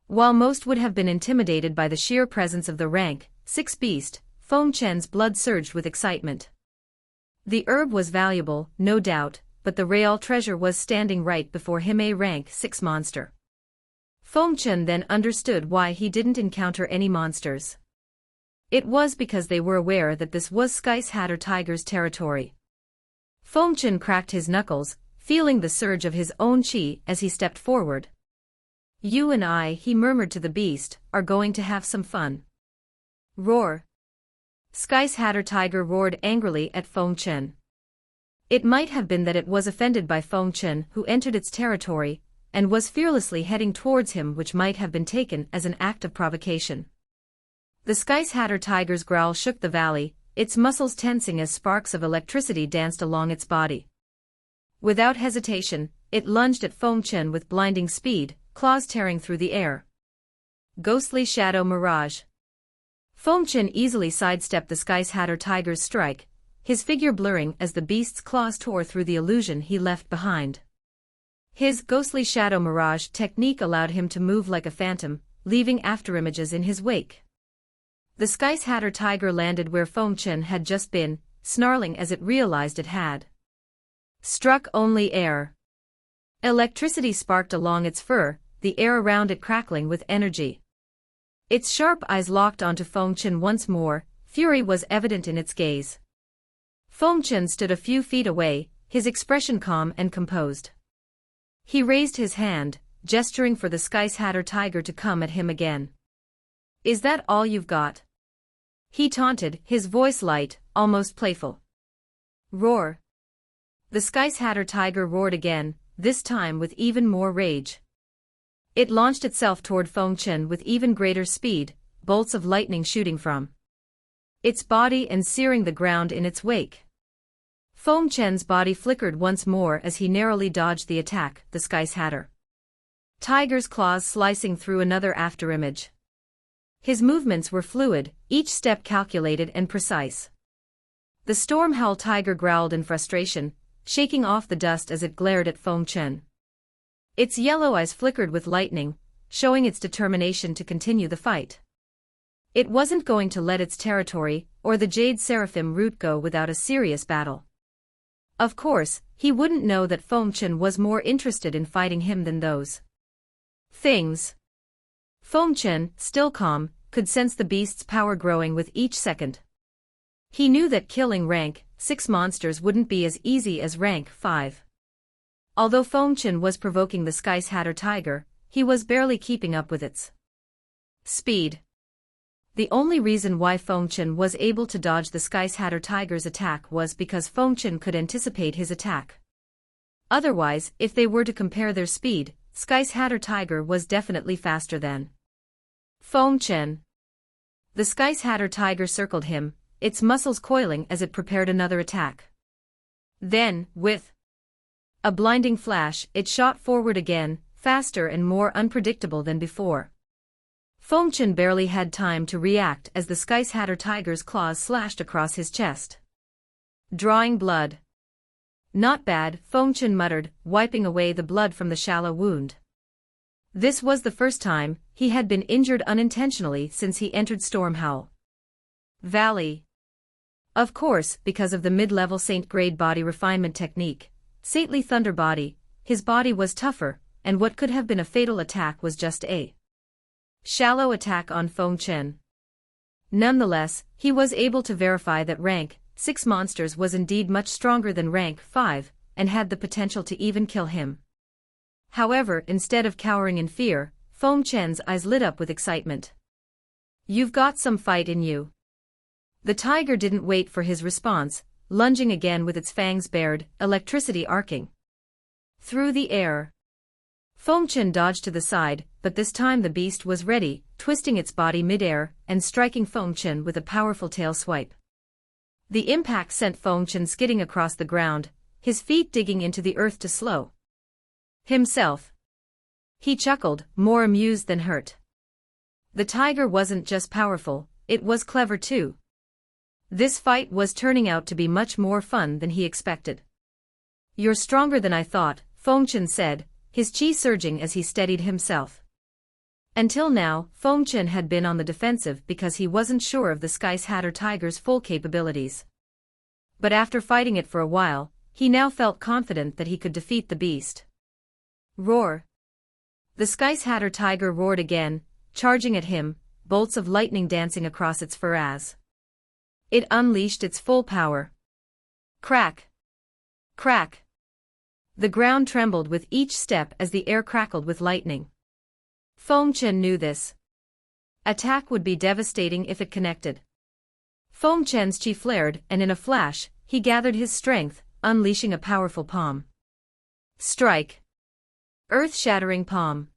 While most would have been intimidated by the sheer presence of the rank 6 beast, Feng Chen's blood surged with excitement. The herb was valuable, no doubt, but the real treasure was standing right before him, a rank 6 monster. Feng Chen then understood why he didn't encounter any monsters. It was because they were aware that this was Sky's Hatter tiger's territory. Feng Chen cracked his knuckles, feeling the surge of his own qi as he stepped forward. You and I, he murmured to the beast, are going to have some fun. Roar. Sky's Hatter tiger roared angrily at Feng Chen. It might have been that it was offended by Feng Chen, who entered its territory, and was fearlessly heading towards him, which might have been taken as an act of provocation. The Sky's Hatter tiger's growl shook the valley, its muscles tensing as sparks of electricity danced along its body. Without hesitation, it lunged at Feng Chen with blinding speed, claws tearing through the air. Ghostly shadow mirage. Feng Chen easily sidestepped the Sky's Hatter tiger's strike, his figure blurring as the beast's claws tore through the illusion he left behind. His ghostly shadow mirage technique allowed him to move like a phantom, leaving afterimages in his wake. The Sky's Hatter tiger landed where Feng Chen had just been, snarling as it realized it had struck only air. Electricity sparked along its fur, the air around it crackling with energy. Its sharp eyes locked onto Feng Chen once more, fury was evident in its gaze. Feng Chen stood a few feet away, his expression calm and composed. He raised his hand, gesturing for the Sky's Hatter tiger to come at him again. Is that all you've got? He taunted, his voice light, almost playful. Roar. The Sky Hatter tiger roared again, this time with even more rage. It launched itself toward Feng Chen with even greater speed, bolts of lightning shooting from its body and searing the ground in its wake. Feng Chen's body flickered once more as he narrowly dodged the attack, the Sky Hatter tiger's claws slicing through another afterimage. His movements were fluid, each step calculated and precise. The storm howl tiger growled in frustration, shaking off the dust as it glared at Feng Chen. Its yellow eyes flickered with lightning, showing its determination to continue the fight. It wasn't going to let its territory, or the Jade Seraphim route go without a serious battle. Of course, he wouldn't know that Feng Chen was more interested in fighting him than those things. Feng Chen, still calm, could sense the beast's power growing with each second. He knew that killing rank 6 monsters wouldn't be as easy as rank 5. Although Feng Chen was provoking the Sky Hatter tiger, he was barely keeping up with its speed. The only reason why Feng Chen was able to dodge the Sky Hatter tiger's attack was because Feng Chen could anticipate his attack. Otherwise, if they were to compare their speed, Sky Hatter tiger was definitely faster than Feng Chen. The Sky Hatter tiger circled him, its muscles coiling as it prepared another attack. Then, with a blinding flash, it shot forward again, faster and more unpredictable than before. Feng Chen barely had time to react as the Sky Hatter tiger's claws slashed across his chest, drawing blood. Not bad, Feng Chen muttered, wiping away the blood from the shallow wound. This was the first time he had been injured unintentionally since he entered Stormhowl Valley. Of course, because of the mid-level Saint-grade body refinement technique, Saintly Thunder Body, his body was tougher, and what could have been a fatal attack was just a shallow attack on Feng Chen. Nonetheless, he was able to verify that rank 6 monsters was indeed much stronger than rank 5, and had the potential to even kill him. However, instead of cowering in fear, Feng Chen's eyes lit up with excitement. You've got some fight in you. The tiger didn't wait for his response, lunging again with its fangs bared, electricity arcing through the air. Feng Chen dodged to the side, but this time the beast was ready, twisting its body mid-air and striking Feng Chen with a powerful tail swipe. The impact sent Feng Chen skidding across the ground, his feet digging into the earth to slow himself. He chuckled, more amused than hurt. The tiger wasn't just powerful, it was clever too. This fight was turning out to be much more fun than he expected. You're stronger than I thought, Feng Chen said, his chi surging as he steadied himself. Until now, Feng Chen had been on the defensive because he wasn't sure of the Sky Hatter tiger's full capabilities. But after fighting it for a while, he now felt confident that he could defeat the beast. Roar. The Sky Hatter tiger roared again, charging at him, bolts of lightning dancing across its fur as it unleashed its full power. Crack! Crack! The ground trembled with each step as the air crackled with lightning. Feng Chen knew this attack would be devastating if it connected. Feng Chen's chi flared, and in a flash, he gathered his strength, unleashing a powerful palm strike. Earth-shattering palm.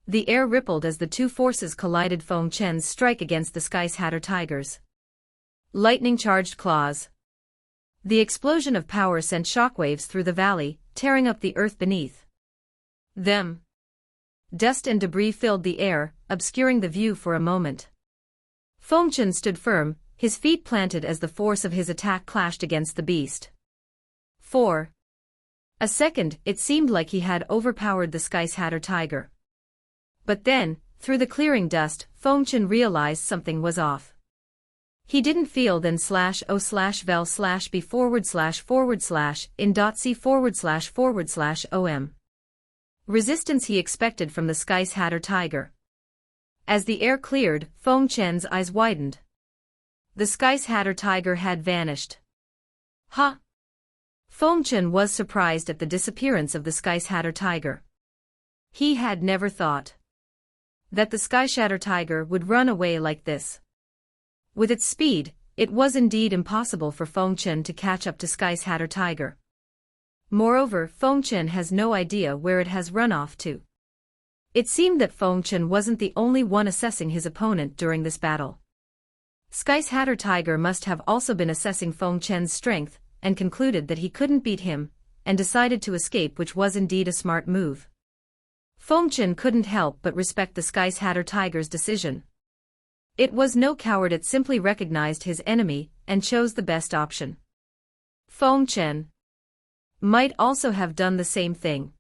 The air rippled as the two forces collided. Feng Chen's strike against the Sky Hatter tiger's lightning-charged claws. The explosion of power sent shockwaves through the valley, tearing up the earth beneath them. Dust and debris filled the air, obscuring the view for a moment. Feng Chen stood firm, his feet planted as the force of his attack clashed against the beast. For a second, it seemed like he had overpowered the Sky Hatter tiger. But then, through the clearing dust, Feng Chen realized something was off. He didn't feel then /o/vel/b/in.c//om resistance he expected from the Sky Hatter tiger. As the air cleared, Feng Chen's eyes widened. The Sky Hatter tiger had vanished. Ha! Feng Chen was surprised at the disappearance of the Sky Hatter tiger. He had never thought that the Sky Hatter tiger would run away like this. With its speed, it was indeed impossible for Feng Chen to catch up to Sky's Hatter Tiger. Moreover, Feng Chen has no idea where it has run off to. It seemed that Feng Chen wasn't the only one assessing his opponent during this battle. Sky's Hatter Tiger must have also been assessing Feng Chen's strength, and concluded that he couldn't beat him, and decided to escape, which was indeed a smart move. Feng Chen couldn't help but respect the Sky's Hatter Tiger's decision. It was no coward, it simply recognized his enemy, and chose the best option. Feng Chen might also have done the same thing.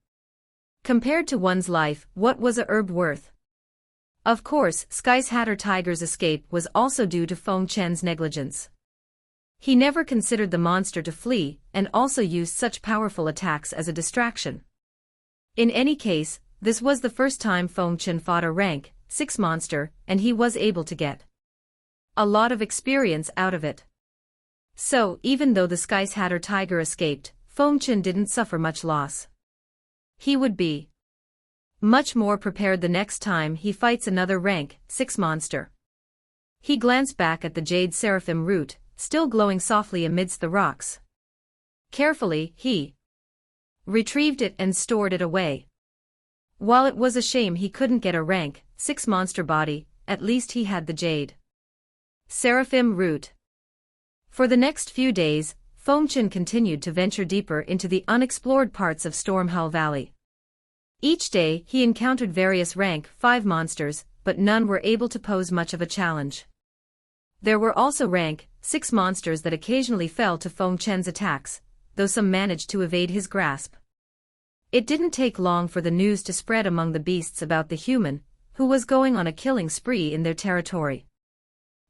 Compared to one's life, what was a herb worth? Of course, Sky's Hatter Tiger's escape was also due to Feng Chen's negligence. He never considered the monster to flee, and also used such powerful attacks as a distraction. In any case, this was the first time Feng Chen fought a rank 6 monster, and he was able to get a lot of experience out of it. So, even though the Sky's Hatter Tiger escaped, Feng Chen didn't suffer much loss. He would be much more prepared the next time he fights another rank 6 monster. He glanced back at the jade seraphim root, still glowing softly amidst the rocks. Carefully, he retrieved it and stored it away. While it was a shame he couldn't get a rank 6 monster body, at least he had the jade seraphim root. For the next few days, Feng Chen continued to venture deeper into the unexplored parts of Stormhull Valley. Each day he encountered various rank 5 monsters, but none were able to pose much of a challenge. There were also rank 6 monsters that occasionally fell to Feng Chen's attacks, though some managed to evade his grasp. It didn't take long for the news to spread among the beasts about the human, who was going on a killing spree in their territory.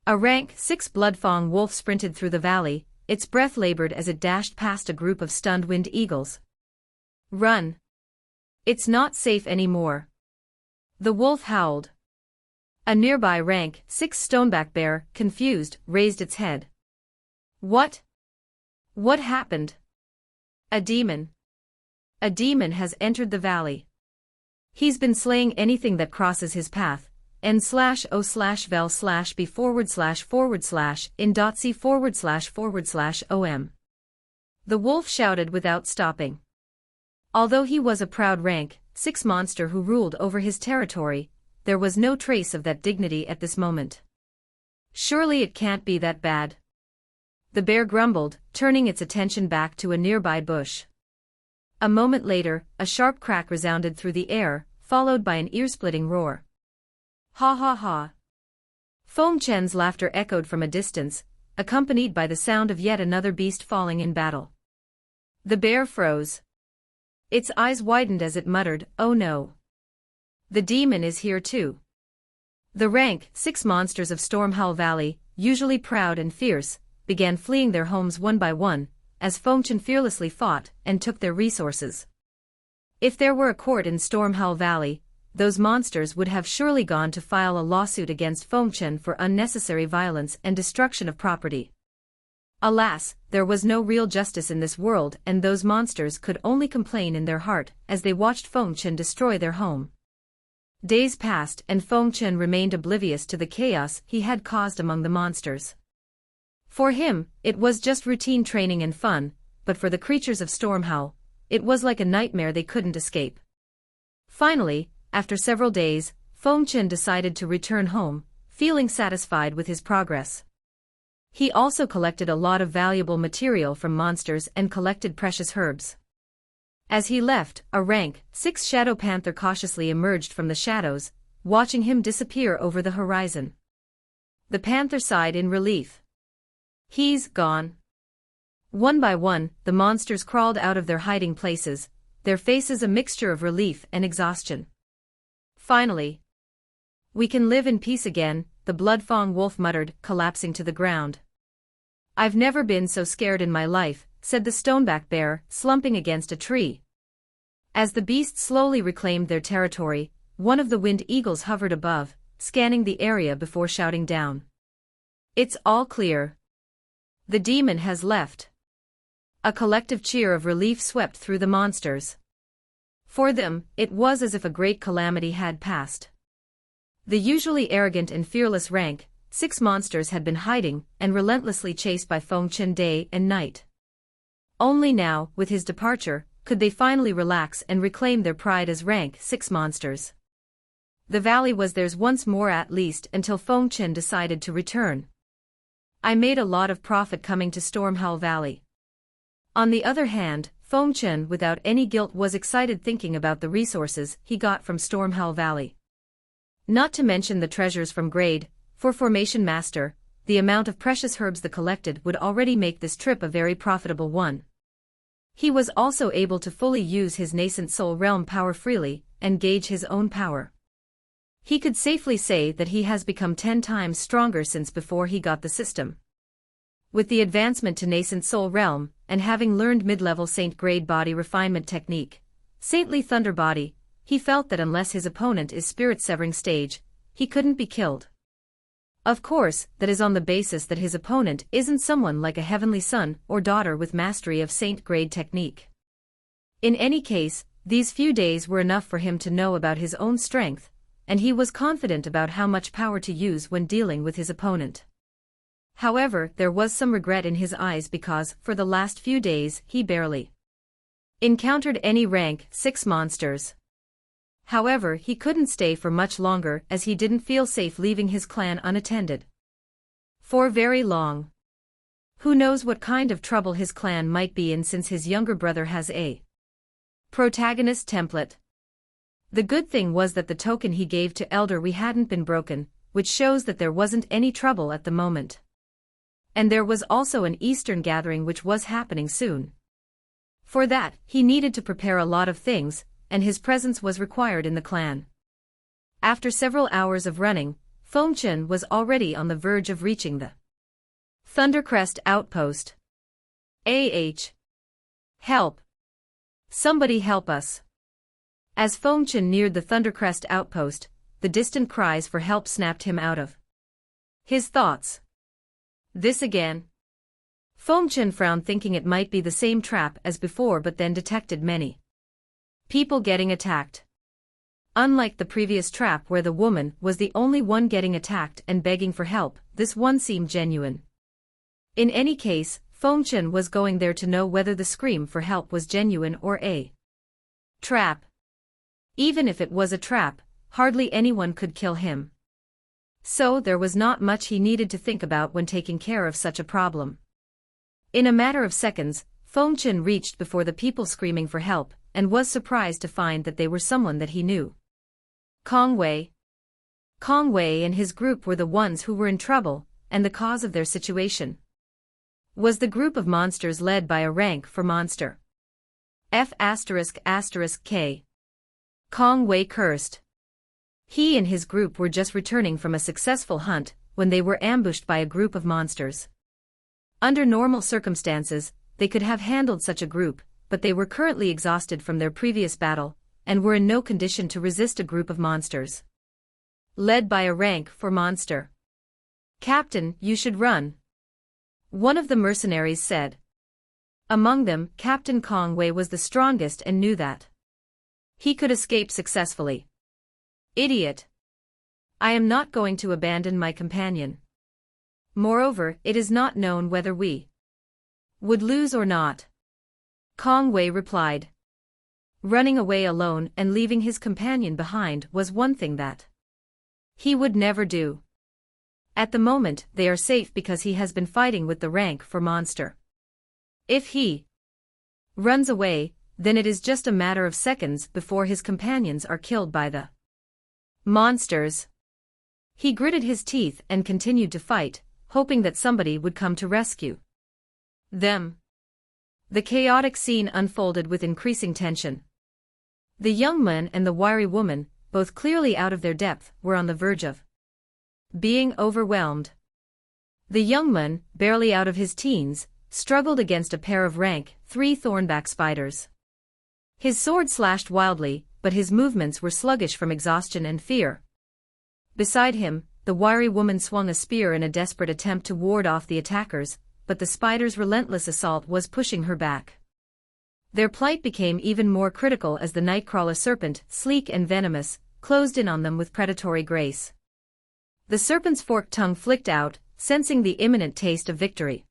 A rank 6 bloodfang wolf sprinted through the valley, its breath labored as it dashed past a group of stunned wind eagles. Run! It's not safe anymore. The wolf howled. A nearby rank 6 stoneback bear, confused, raised its head. What? What happened? A demon. A demon has entered the valley. He's been slaying anything that crosses his path. n/o/vel/b/in.c//in.c//om. The wolf shouted without stopping. Although he was a proud rank 6 monster who ruled over his territory, there was no trace of that dignity at this moment. Surely it can't be that bad. The bear grumbled, turning its attention back to a nearby bush. A moment later, a sharp crack resounded through the air, followed by an ear-splitting roar. Ha ha ha. Feng Chen's laughter echoed from a distance, accompanied by the sound of yet another beast falling in battle. The bear froze. Its eyes widened as it muttered, "Oh no. The demon is here too." The rank 6 monsters of Stormhull Valley, usually proud and fierce, began fleeing their homes one by one, as Feng Chen fearlessly fought and took their resources. If there were a court in Stormhull Valley, those monsters would have surely gone to file a lawsuit against Feng Chen for unnecessary violence and destruction of property. Alas, there was no real justice in this world, and those monsters could only complain in their heart as they watched Feng Chen destroy their home. Days passed and Feng Chen remained oblivious to the chaos he had caused among the monsters. For him, it was just routine training and fun, but for the creatures of Stormhull, it was like a nightmare they couldn't escape. Finally, after several days, Feng Chen decided to return home, feeling satisfied with his progress. He also collected a lot of valuable material from monsters and collected precious herbs. As he left, a rank 6 shadow panther cautiously emerged from the shadows, watching him disappear over the horizon. The panther sighed in relief. He's gone. One by one, the monsters crawled out of their hiding places, their faces a mixture of relief and exhaustion. Finally, we can live in peace again, the bloodfang wolf muttered, collapsing to the ground. I've never been so scared in my life, said the stoneback bear, slumping against a tree. As the beasts slowly reclaimed their territory, one of the wind eagles hovered above, scanning the area before shouting down. It's all clear. The demon has left. A collective cheer of relief swept through the monsters. For them, it was as if a great calamity had passed. The usually arrogant and fearless rank 6 monsters had been hiding and relentlessly chased by Feng Chen day and night. Only now, with his departure, could they finally relax and reclaim their pride as rank 6 monsters. The valley was theirs once more at least until Feng Chen decided to return. I made a lot of profit coming to Stormhowl Valley. On the other hand, Feng Chen without any guilt was excited thinking about the resources he got from Stormhowl Valley. Not to mention the treasures from Grade 4 Formation Master, the amount of precious herbs the collected would already make this trip a very profitable one. He was also able to fully use his nascent soul realm power freely and gauge his own power. He could safely say that he has become 10 times stronger since before he got the system. With the advancement to nascent soul realm, and having learned mid-level saint grade body refinement technique, Saintly Thunder Body, he felt that unless his opponent is spirit severing stage, he couldn't be killed. Of course, that is on the basis that his opponent isn't someone like a heavenly son or daughter with mastery of saint grade technique. In any case, these few days were enough for him to know about his own strength, and he was confident about how much power to use when dealing with his opponent. However, there was some regret in his eyes because, for the last few days, he barely encountered any rank 6 monsters. However, he couldn't stay for much longer as he didn't feel safe leaving his clan unattended for very long. Who knows what kind of trouble his clan might be in since his younger brother has a protagonist template. The good thing was that the token he gave to Elder We hadn't been broken, which shows that there wasn't any trouble at the moment. And there was also an Eastern gathering which was happening soon. For that, he needed to prepare a lot of things, and his presence was required in the clan. After several hours of running, Feng Chen was already on the verge of reaching the Thundercrest outpost. Help! Somebody help us! As Feng Chen neared the Thundercrest outpost, the distant cries for help snapped him out of his thoughts. This again? Feng Chen frowned thinking it might be the same trap as before but then detected many people getting attacked. Unlike the previous trap where the woman was the only one getting attacked and begging for help, this one seemed genuine. In any case, Feng Chen was going there to know whether the scream for help was genuine or a trap. Even if it was a trap, hardly anyone could kill him. So there was not much he needed to think about when taking care of such a problem. In a matter of seconds, Feng Chen reached before the people screaming for help, and was surprised to find that they were someone that he knew. Kong Wei. Kong Wei and his group were the ones who were in trouble, and the cause of their situation was the group of monsters led by a rank 4 monster. F***K. Kong Wei cursed. He and his group were just returning from a successful hunt when they were ambushed by a group of monsters. Under normal circumstances, they could have handled such a group, but they were currently exhausted from their previous battle, and were in no condition to resist a group of monsters led by a rank 4 monster. Captain, you should run. One of the mercenaries said. Among them, Captain Kong Wei was the strongest and knew that he could escape successfully. Idiot. I am not going to abandon my companion. Moreover, it is not known whether we would lose or not. Kong Wei replied. Running away alone and leaving his companion behind was one thing that he would never do. At the moment, they are safe because he has been fighting with the rank 4 monster. If he runs away, then it is just a matter of seconds before his companions are killed by the monsters. He gritted his teeth and continued to fight, hoping that somebody would come to rescue them. The chaotic scene unfolded with increasing tension. The young man and the wiry woman, both clearly out of their depth, were on the verge of being overwhelmed. The young man, barely out of his teens, struggled against a pair of rank 3 thornback spiders. His sword slashed wildly, but his movements were sluggish from exhaustion and fear. Beside him, the wiry woman swung a spear in a desperate attempt to ward off the attackers, but the spider's relentless assault was pushing her back. Their plight became even more critical as the nightcrawler serpent, sleek and venomous, closed in on them with predatory grace. The serpent's forked tongue flicked out, sensing the imminent taste of victory.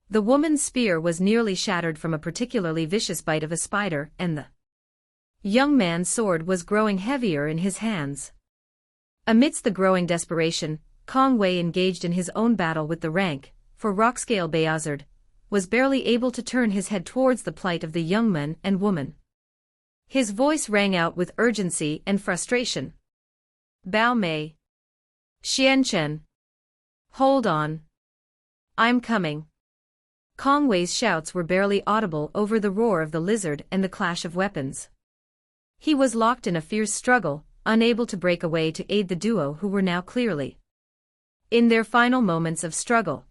The woman's spear was nearly shattered from a particularly vicious bite of a spider, and the young man's sword was growing heavier in his hands. Amidst the growing desperation, Kong Wei engaged in his own battle with the rank, for Rockscale Bayazard, was barely able to turn his head towards the plight of the young man and woman. His voice rang out with urgency and frustration. Bao Mei. Xian Chen. Hold on. I'm coming. Kong Wei's shouts were barely audible over the roar of the lizard and the clash of weapons. He was locked in a fierce struggle, unable to break away to aid the duo who were now clearly in their final moments of struggle.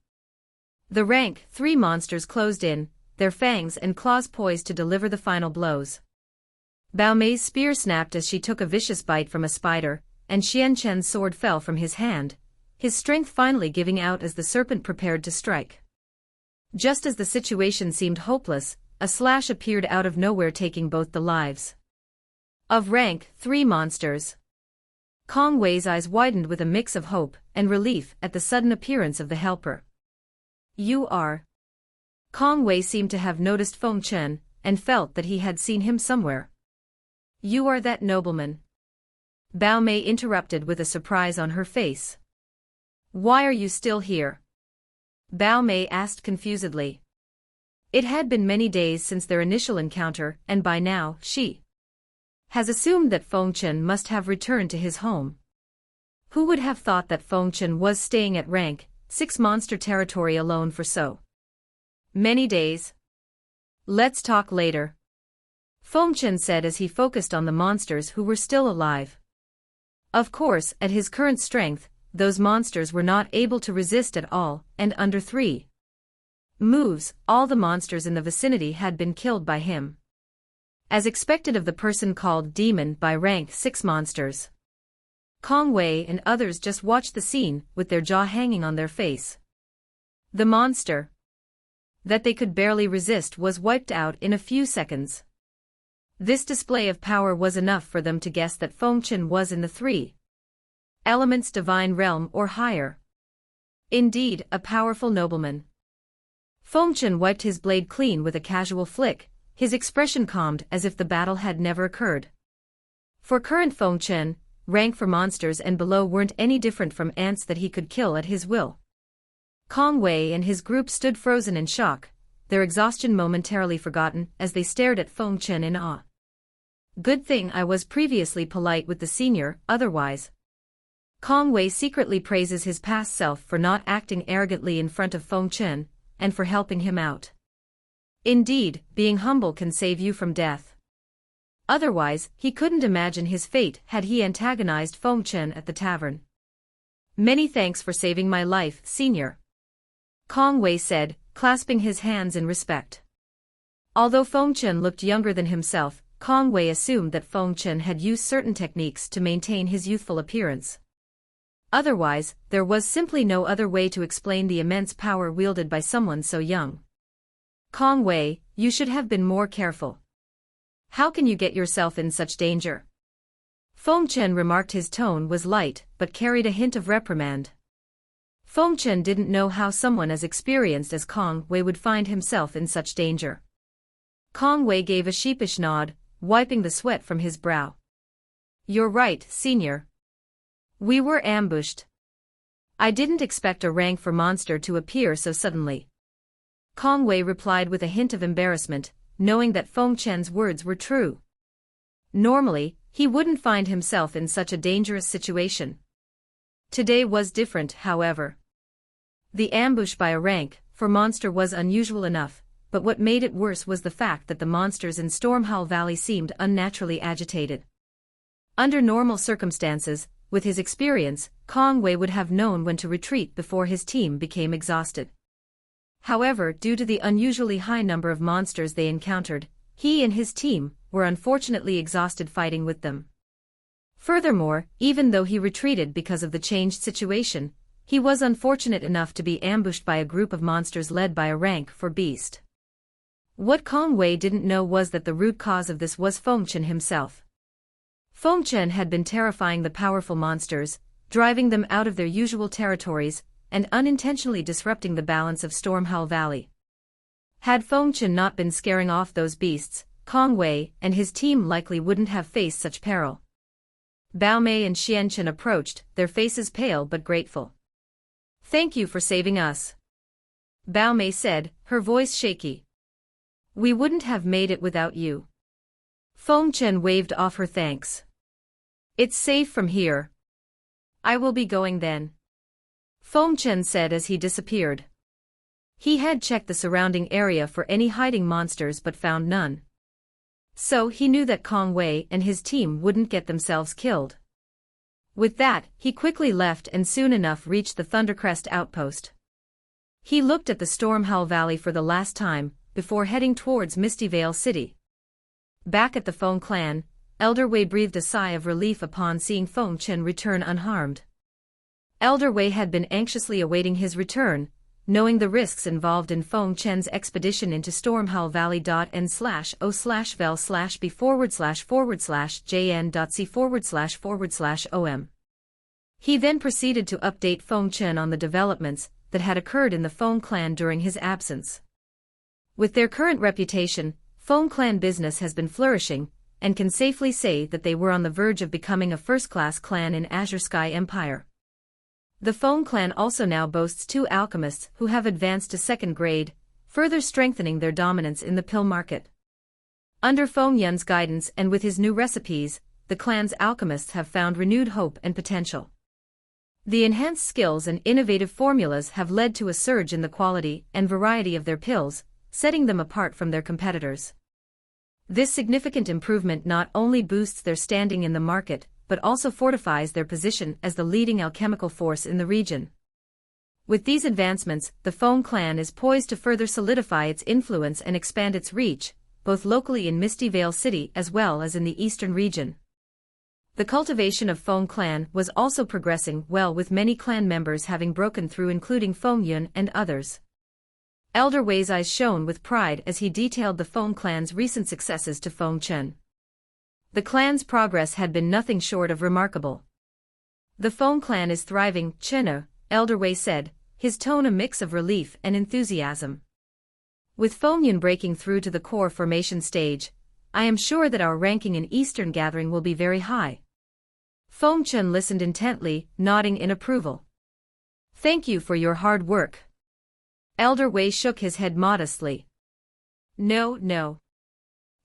The rank 3 monsters closed in, their fangs and claws poised to deliver the final blows. Bao Mei's spear snapped as she took a vicious bite from a spider, and Xian Chen's sword fell from his hand, his strength finally giving out as the serpent prepared to strike. Just as the situation seemed hopeless, a slash appeared out of nowhere, taking both the lives of rank 3 monsters. Kong Wei's eyes widened with a mix of hope and relief at the sudden appearance of the helper. You are. Kong Wei seemed to have noticed Feng Chen, and felt that he had seen him somewhere. You are that nobleman. Bao Mei interrupted with a surprise on her face. Why are you still here? Bao Mei asked confusedly. It had been many days since their initial encounter, and by now, she has assumed that Feng Chen must have returned to his home. Who would have thought that Feng Chen was staying at rank 6 monster territory alone for so many days? Let's talk later, Feng Chen said as he focused on the monsters who were still alive. Of course, at his current strength, those monsters were not able to resist at all, and under 3 moves, all the monsters in the vicinity had been killed by him. As expected of the person called Demon by rank 6 monsters. Kong Wei and others just watched the scene with their jaw hanging on their face. The monster that they could barely resist was wiped out in a few seconds. This display of power was enough for them to guess that Feng Chen was in the 3 elements divine realm or higher. Indeed, a powerful nobleman. Feng Chen wiped his blade clean with a casual flick, his expression calmed as if the battle had never occurred. For current Feng Chen, rank for monsters and below weren't any different from ants that he could kill at his will. Kong Wei and his group stood frozen in shock, their exhaustion momentarily forgotten as they stared at Feng Chen in awe. Good thing I was previously polite with the senior, otherwise. Kong Wei secretly praises his past self for not acting arrogantly in front of Feng Chen, and for helping him out. Indeed, being humble can save you from death. Otherwise, he couldn't imagine his fate had he antagonized Feng Chen at the tavern. Many thanks for saving my life, senior, Kong Wei said, clasping his hands in respect. Although Feng Chen looked younger than himself, Kong Wei assumed that Feng Chen had used certain techniques to maintain his youthful appearance. Otherwise, there was simply no other way to explain the immense power wielded by someone so young. Kong Wei, you should have been more careful. How can you get yourself in such danger? Feng Chen remarked. His tone was light, but carried a hint of reprimand. Feng Chen didn't know how someone as experienced as Kong Wei would find himself in such danger. Kong Wei gave a sheepish nod, wiping the sweat from his brow. You're right, senior. We were ambushed. I didn't expect a rank for monster to appear so suddenly. Kong Wei replied with a hint of embarrassment, knowing that Feng Chen's words were true. Normally, he wouldn't find himself in such a dangerous situation. Today was different, however. The ambush by a rank for monster was unusual enough, but what made it worse was the fact that the monsters in Stormhowl Valley seemed unnaturally agitated. Under normal circumstances, with his experience, Kong Wei would have known when to retreat before his team became exhausted. However, due to the unusually high number of monsters they encountered, he and his team were unfortunately exhausted fighting with them. Furthermore, even though he retreated because of the changed situation, he was unfortunate enough to be ambushed by a group of monsters led by a rank 4 beast. What Kong Wei didn't know was that the root cause of this was Feng Chen himself. Feng Chen had been terrifying the powerful monsters, driving them out of their usual territories and unintentionally disrupting the balance of Stormhull Valley. Had Feng Chen not been scaring off those beasts, Kong Wei and his team likely wouldn't have faced such peril. Bao Mei and Xian Chen approached, their faces pale but grateful. "Thank you for saving us," Bao Mei said, her voice shaky. "We wouldn't have made it without you." Feng Chen waved off her thanks. "It's safe from here. I will be going then," Feng Chen said as he disappeared. He had checked the surrounding area for any hiding monsters but found none. So he knew that Kong Wei and his team wouldn't get themselves killed. With that, he quickly left and soon enough reached the Thundercrest outpost. He looked at the Stormhull Valley for the last time, before heading towards Misty Vale City. Back at the Feng Clan, Elder Wei breathed a sigh of relief upon seeing Feng Chen return unharmed. Elder Wei had been anxiously awaiting his return, knowing the risks involved in Feng Chen's expedition into Stormhull Valley.n/o/vel/b/jn.c/om. He then proceeded to update Feng Chen on the developments that had occurred in the Feng Clan during his absence. With their current reputation, Feng Clan business has been flourishing, and can safely say that they were on the verge of becoming a first-class clan in Azure Sky Empire. The Feng Clan also now boasts 2 alchemists who have advanced to 2nd grade, further strengthening their dominance in the pill market. Under Feng Yun's guidance and with his new recipes, the clan's alchemists have found renewed hope and potential. The enhanced skills and innovative formulas have led to a surge in the quality and variety of their pills, setting them apart from their competitors. This significant improvement not only boosts their standing in the market, but also fortifies their position as the leading alchemical force in the region. With these advancements, the Feng Clan is poised to further solidify its influence and expand its reach, both locally in Misty Vale City as well as in the eastern region. The cultivation of Feng Clan was also progressing well, with many clan members having broken through, including Feng Yun and others. Elder Wei's eyes shone with pride as he detailed the Feng Clan's recent successes to Feng Chen. The clan's progress had been nothing short of remarkable. "The Feng Clan is thriving, Chenna," Elder Wei said, his tone a mix of relief and enthusiasm. "With Feng Yun breaking through to the core formation stage, I am sure that our ranking in Eastern Gathering will be very high." Feng Chen listened intently, nodding in approval. "Thank you for your hard work." Elder Wei shook his head modestly. No.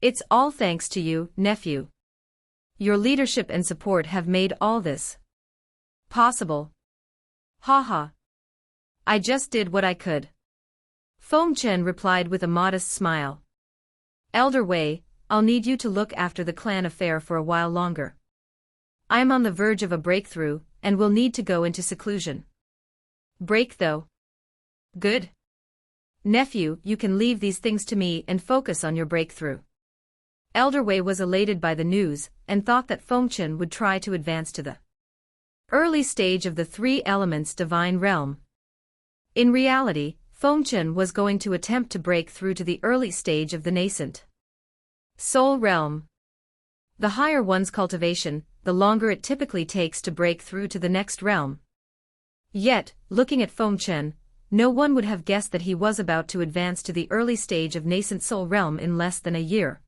It's all thanks to you, nephew. Your leadership and support have made all this possible. Haha. I just did what I could." Feng Chen replied with a modest smile. "Elder Wei, I'll need you to look after the clan affair for a while longer. I'm on the verge of a breakthrough, and will need to go into seclusion." "Break though? Good. Nephew, you can leave these things to me and focus on your breakthrough." Elder Wei was elated by the news, and thought that Feng Chen would try to advance to the early stage of the 3 elements divine realm. In reality, Feng Chen was going to attempt to break through to the early stage of the nascent soul realm. The higher one's cultivation, the longer it typically takes to break through to the next realm. Yet, looking at Feng Chen, no one would have guessed that he was about to advance to the early stage of nascent soul realm in less than a year.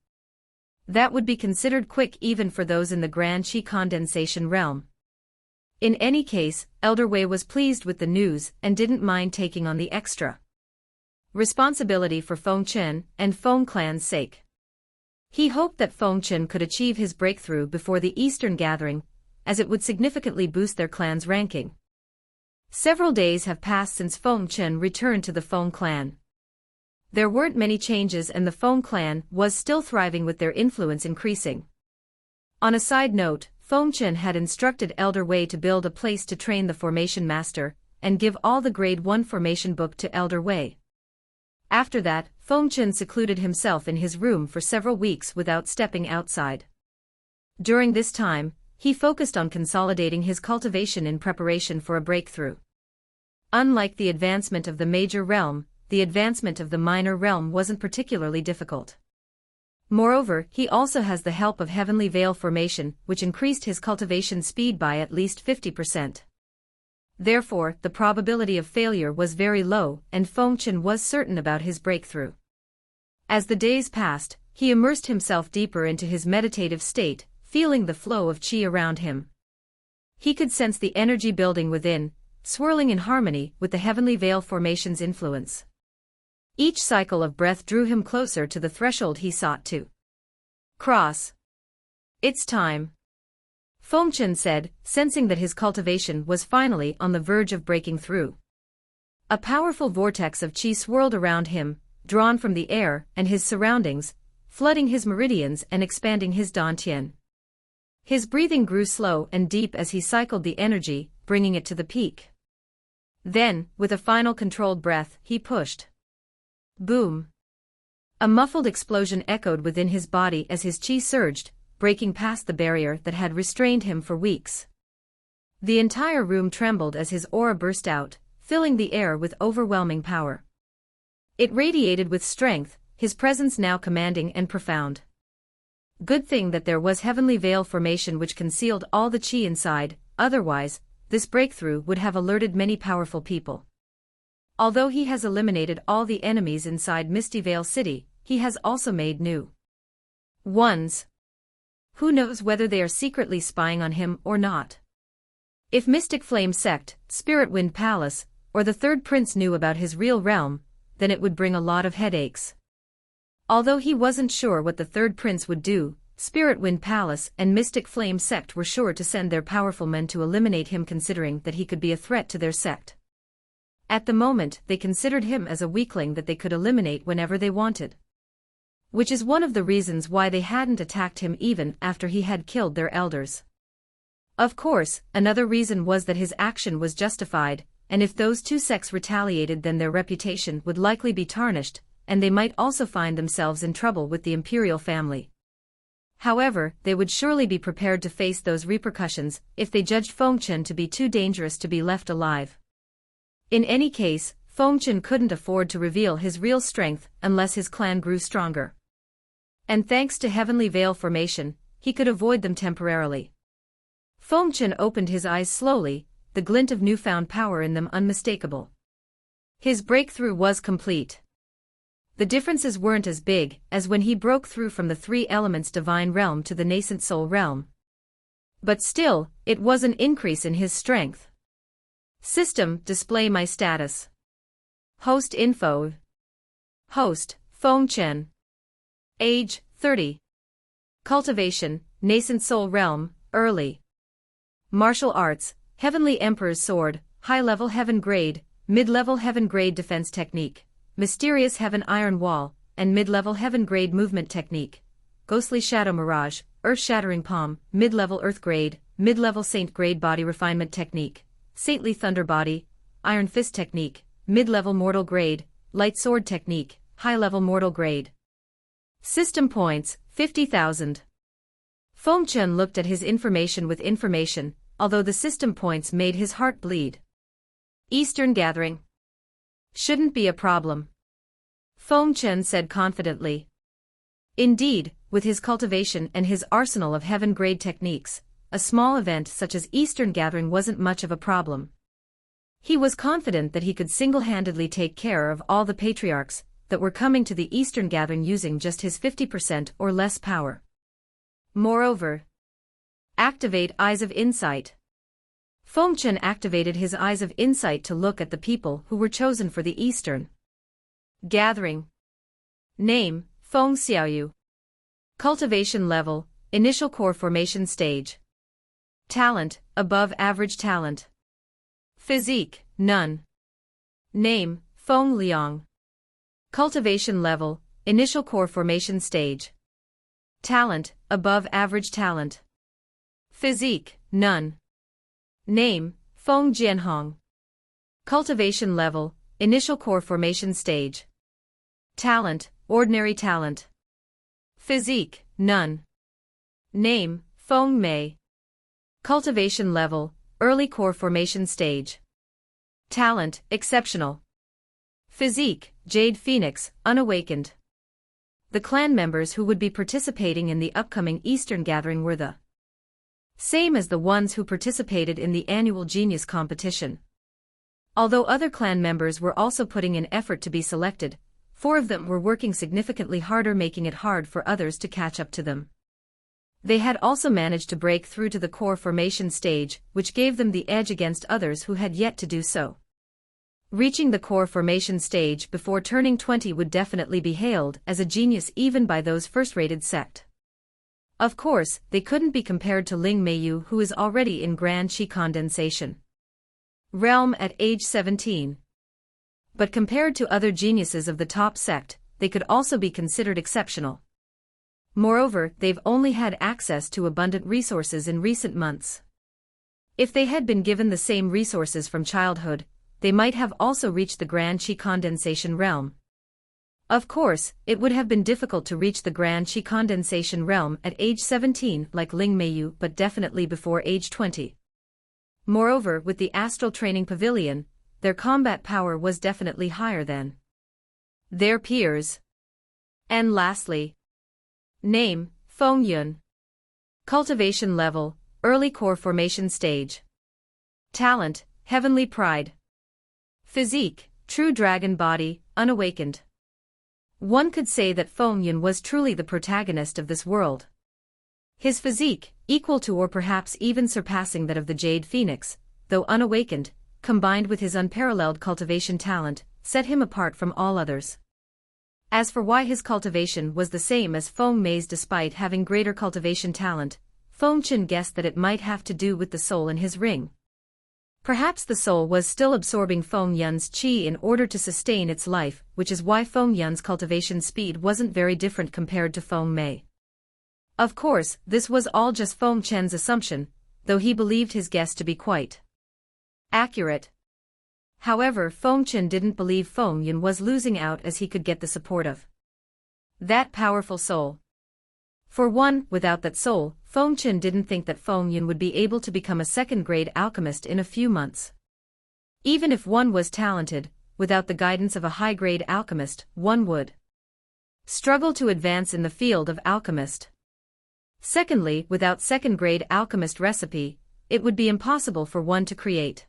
That would be considered quick even for those in the Grand Qi condensation realm. In any case, Elder Wei was pleased with the news and didn't mind taking on the extra responsibility for Feng Chen and Feng Clan's sake. He hoped that Feng Chen could achieve his breakthrough before the Eastern Gathering, as it would significantly boost their clan's ranking. Several days have passed since Feng Chen returned to the Feng Clan. There weren't many changes, and the Feng Clan was still thriving, with their influence increasing. On a side note, Feng Chen had instructed Elder Wei to build a place to train the Formation Master, and give all the Grade 1 Formation book to Elder Wei. After that, Feng Chen secluded himself in his room for several weeks without stepping outside. During this time, he focused on consolidating his cultivation in preparation for a breakthrough. Unlike the advancement of the major realm, the advancement of the minor realm wasn't particularly difficult. Moreover, he also has the help of Heavenly Veil formation, which increased his cultivation speed by at least 50%. Therefore, the probability of failure was very low, and Feng Chen was certain about his breakthrough. As the days passed, he immersed himself deeper into his meditative state, feeling the flow of qi around him. He could sense the energy building within, swirling in harmony with the heavenly veil formation's influence. Each cycle of breath drew him closer to the threshold he sought to cross. It's time, Feng Chen said, sensing that his cultivation was finally on the verge of breaking through. A powerful vortex of qi swirled around him, drawn from the air and his surroundings, flooding his meridians and expanding his dantian. His breathing grew slow and deep as he cycled the energy, bringing it to the peak. Then, with a final controlled breath, he pushed. Boom! A muffled explosion echoed within his body as his qi surged, breaking past the barrier that had restrained him for weeks. The entire room trembled as his aura burst out, filling the air with overwhelming power. It radiated with strength, his presence now commanding and profound. Good thing that there was heavenly veil formation which concealed all the qi inside, otherwise, this breakthrough would have alerted many powerful people. Although he has eliminated all the enemies inside Misty Veil City, he has also made new ones. Who knows whether they are secretly spying on him or not? If Mystic Flame Sect, Spirit Wind Palace, or the Third Prince knew about his real realm, then it would bring a lot of headaches. Although he wasn't sure what the Third Prince would do, Spirit Wind Palace and Mystic Flame Sect were sure to send their powerful men to eliminate him, considering that he could be a threat to their sect. At the moment, they considered him as a weakling that they could eliminate whenever they wanted. Which is one of the reasons why they hadn't attacked him even after he had killed their elders. Of course, another reason was that his action was justified, and if those two sects retaliated, then their reputation would likely be tarnished, and they might also find themselves in trouble with the imperial family. However, they would surely be prepared to face those repercussions if they judged Feng Chen to be too dangerous to be left alive. In any case, Feng Chen couldn't afford to reveal his real strength unless his clan grew stronger. And thanks to heavenly veil formation, he could avoid them temporarily. Feng Chen opened his eyes slowly, the glint of newfound power in them unmistakable. His breakthrough was complete. The differences weren't as big as when he broke through from the three elements divine realm to the nascent soul realm. But still, it was an increase in his strength. System, display my status. Host info. Host, Feng Chen. Age, 30. Cultivation, nascent soul realm, early. Martial arts, Heavenly Emperor's Sword, high-level heaven grade, mid-level heaven grade defense technique, mysterious heaven iron wall, and mid-level heaven grade movement technique, ghostly shadow mirage, earth-shattering palm, mid-level earth grade, mid-level saint grade body refinement technique, saintly thunder body, iron fist technique, mid-level mortal grade, light sword technique, high-level mortal grade. System points, 50,000. Feng Chen looked at his information with information, although the system points made his heart bleed. Eastern Gathering. Shouldn't be a problem, Feng Chen said confidently. Indeed, with his cultivation and his arsenal of heaven-grade techniques, a small event such as Eastern Gathering wasn't much of a problem. He was confident that he could single-handedly take care of all the patriarchs that were coming to the Eastern Gathering using just his 50% or less power. Moreover, activate Eyes of Insight. Feng Chen activated his Eyes of Insight to look at the people who were chosen for the Eastern Gathering. Name, Feng Xiaoyu. Cultivation level, initial core formation stage. Talent, above average talent. Physique, none. Name, Feng Liang. Cultivation level, initial core formation stage. Talent, above average talent. Physique, none. Name, Feng Jianhong. Cultivation level, initial core formation stage. Talent, ordinary talent. Physique, none. Name, Feng Mei. Cultivation level, early core formation stage. Talent, exceptional. Physique, Jade Phoenix, unawakened. The clan members who would be participating in the upcoming Eastern Gathering were the same as the ones who participated in the annual Genius competition. Although other clan members were also putting in effort to be selected, 4 of them were working significantly harder, making it hard for others to catch up to them. They had also managed to break through to the core formation stage, which gave them the edge against others who had yet to do so. Reaching the core formation stage before turning 20 would definitely be hailed as a genius even by those first-rated sect. Of course, they couldn't be compared to Ling Meiyu, who is already in Grand Qi condensation realm at age 17. But compared to other geniuses of the top sect, they could also be considered exceptional. Moreover, they've only had access to abundant resources in recent months. If they had been given the same resources from childhood, they might have also reached the Grand Qi condensation realm. Of course, it would have been difficult to reach the Grand Qi condensation realm at age 17 like Ling Meiyu, but definitely before age 20. Moreover, with the astral training pavilion, their combat power was definitely higher than their peers. And lastly, name, Feng Yun. Cultivation level, early core formation stage. Talent, heavenly pride. Physique, true dragon body, unawakened. One could say that Feng Yun was truly the protagonist of this world. His physique, equal to or perhaps even surpassing that of the Jade Phoenix, though unawakened, combined with his unparalleled cultivation talent, set him apart from all others. As for why his cultivation was the same as Feng Mei's despite having greater cultivation talent, Feng Chen guessed that it might have to do with the soul in his ring. Perhaps the soul was still absorbing Feng Yun's qi in order to sustain its life, which is why Feng Yun's cultivation speed wasn't very different compared to Feng Mei. Of course, this was all just Feng Chen's assumption, though he believed his guess to be quite accurate. However, Feng Chen didn't believe Feng Yun was losing out, as he could get the support of that powerful soul. For one, without that soul, Feng Chen didn't think that Feng Yun would be able to become a second-grade alchemist in a few months. Even if one was talented, without the guidance of a high-grade alchemist, one would struggle to advance in the field of alchemist. Secondly, without second-grade alchemist recipe, it would be impossible for one to create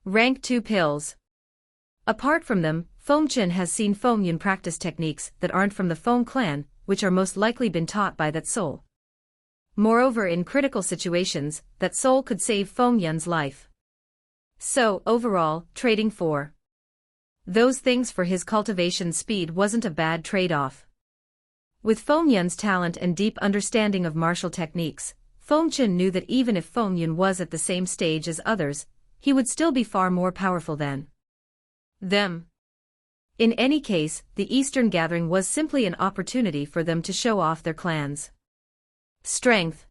Rank 2 pills. Apart from them, Feng Chen has seen Feng Yun practice techniques that aren't from the Feng Clan, which are most likely been taught by that soul. Moreover, in critical situations, that soul could save Feng Yun's life. So, overall, trading for those things for his cultivation speed wasn't a bad trade-off. With Feng Yun's talent and deep understanding of martial techniques, Feng Chen knew that even if Feng Yun was at the same stage as others, he would still be far more powerful than them. In any case, the Eastern Gathering was simply an opportunity for them to show off their clans' strength.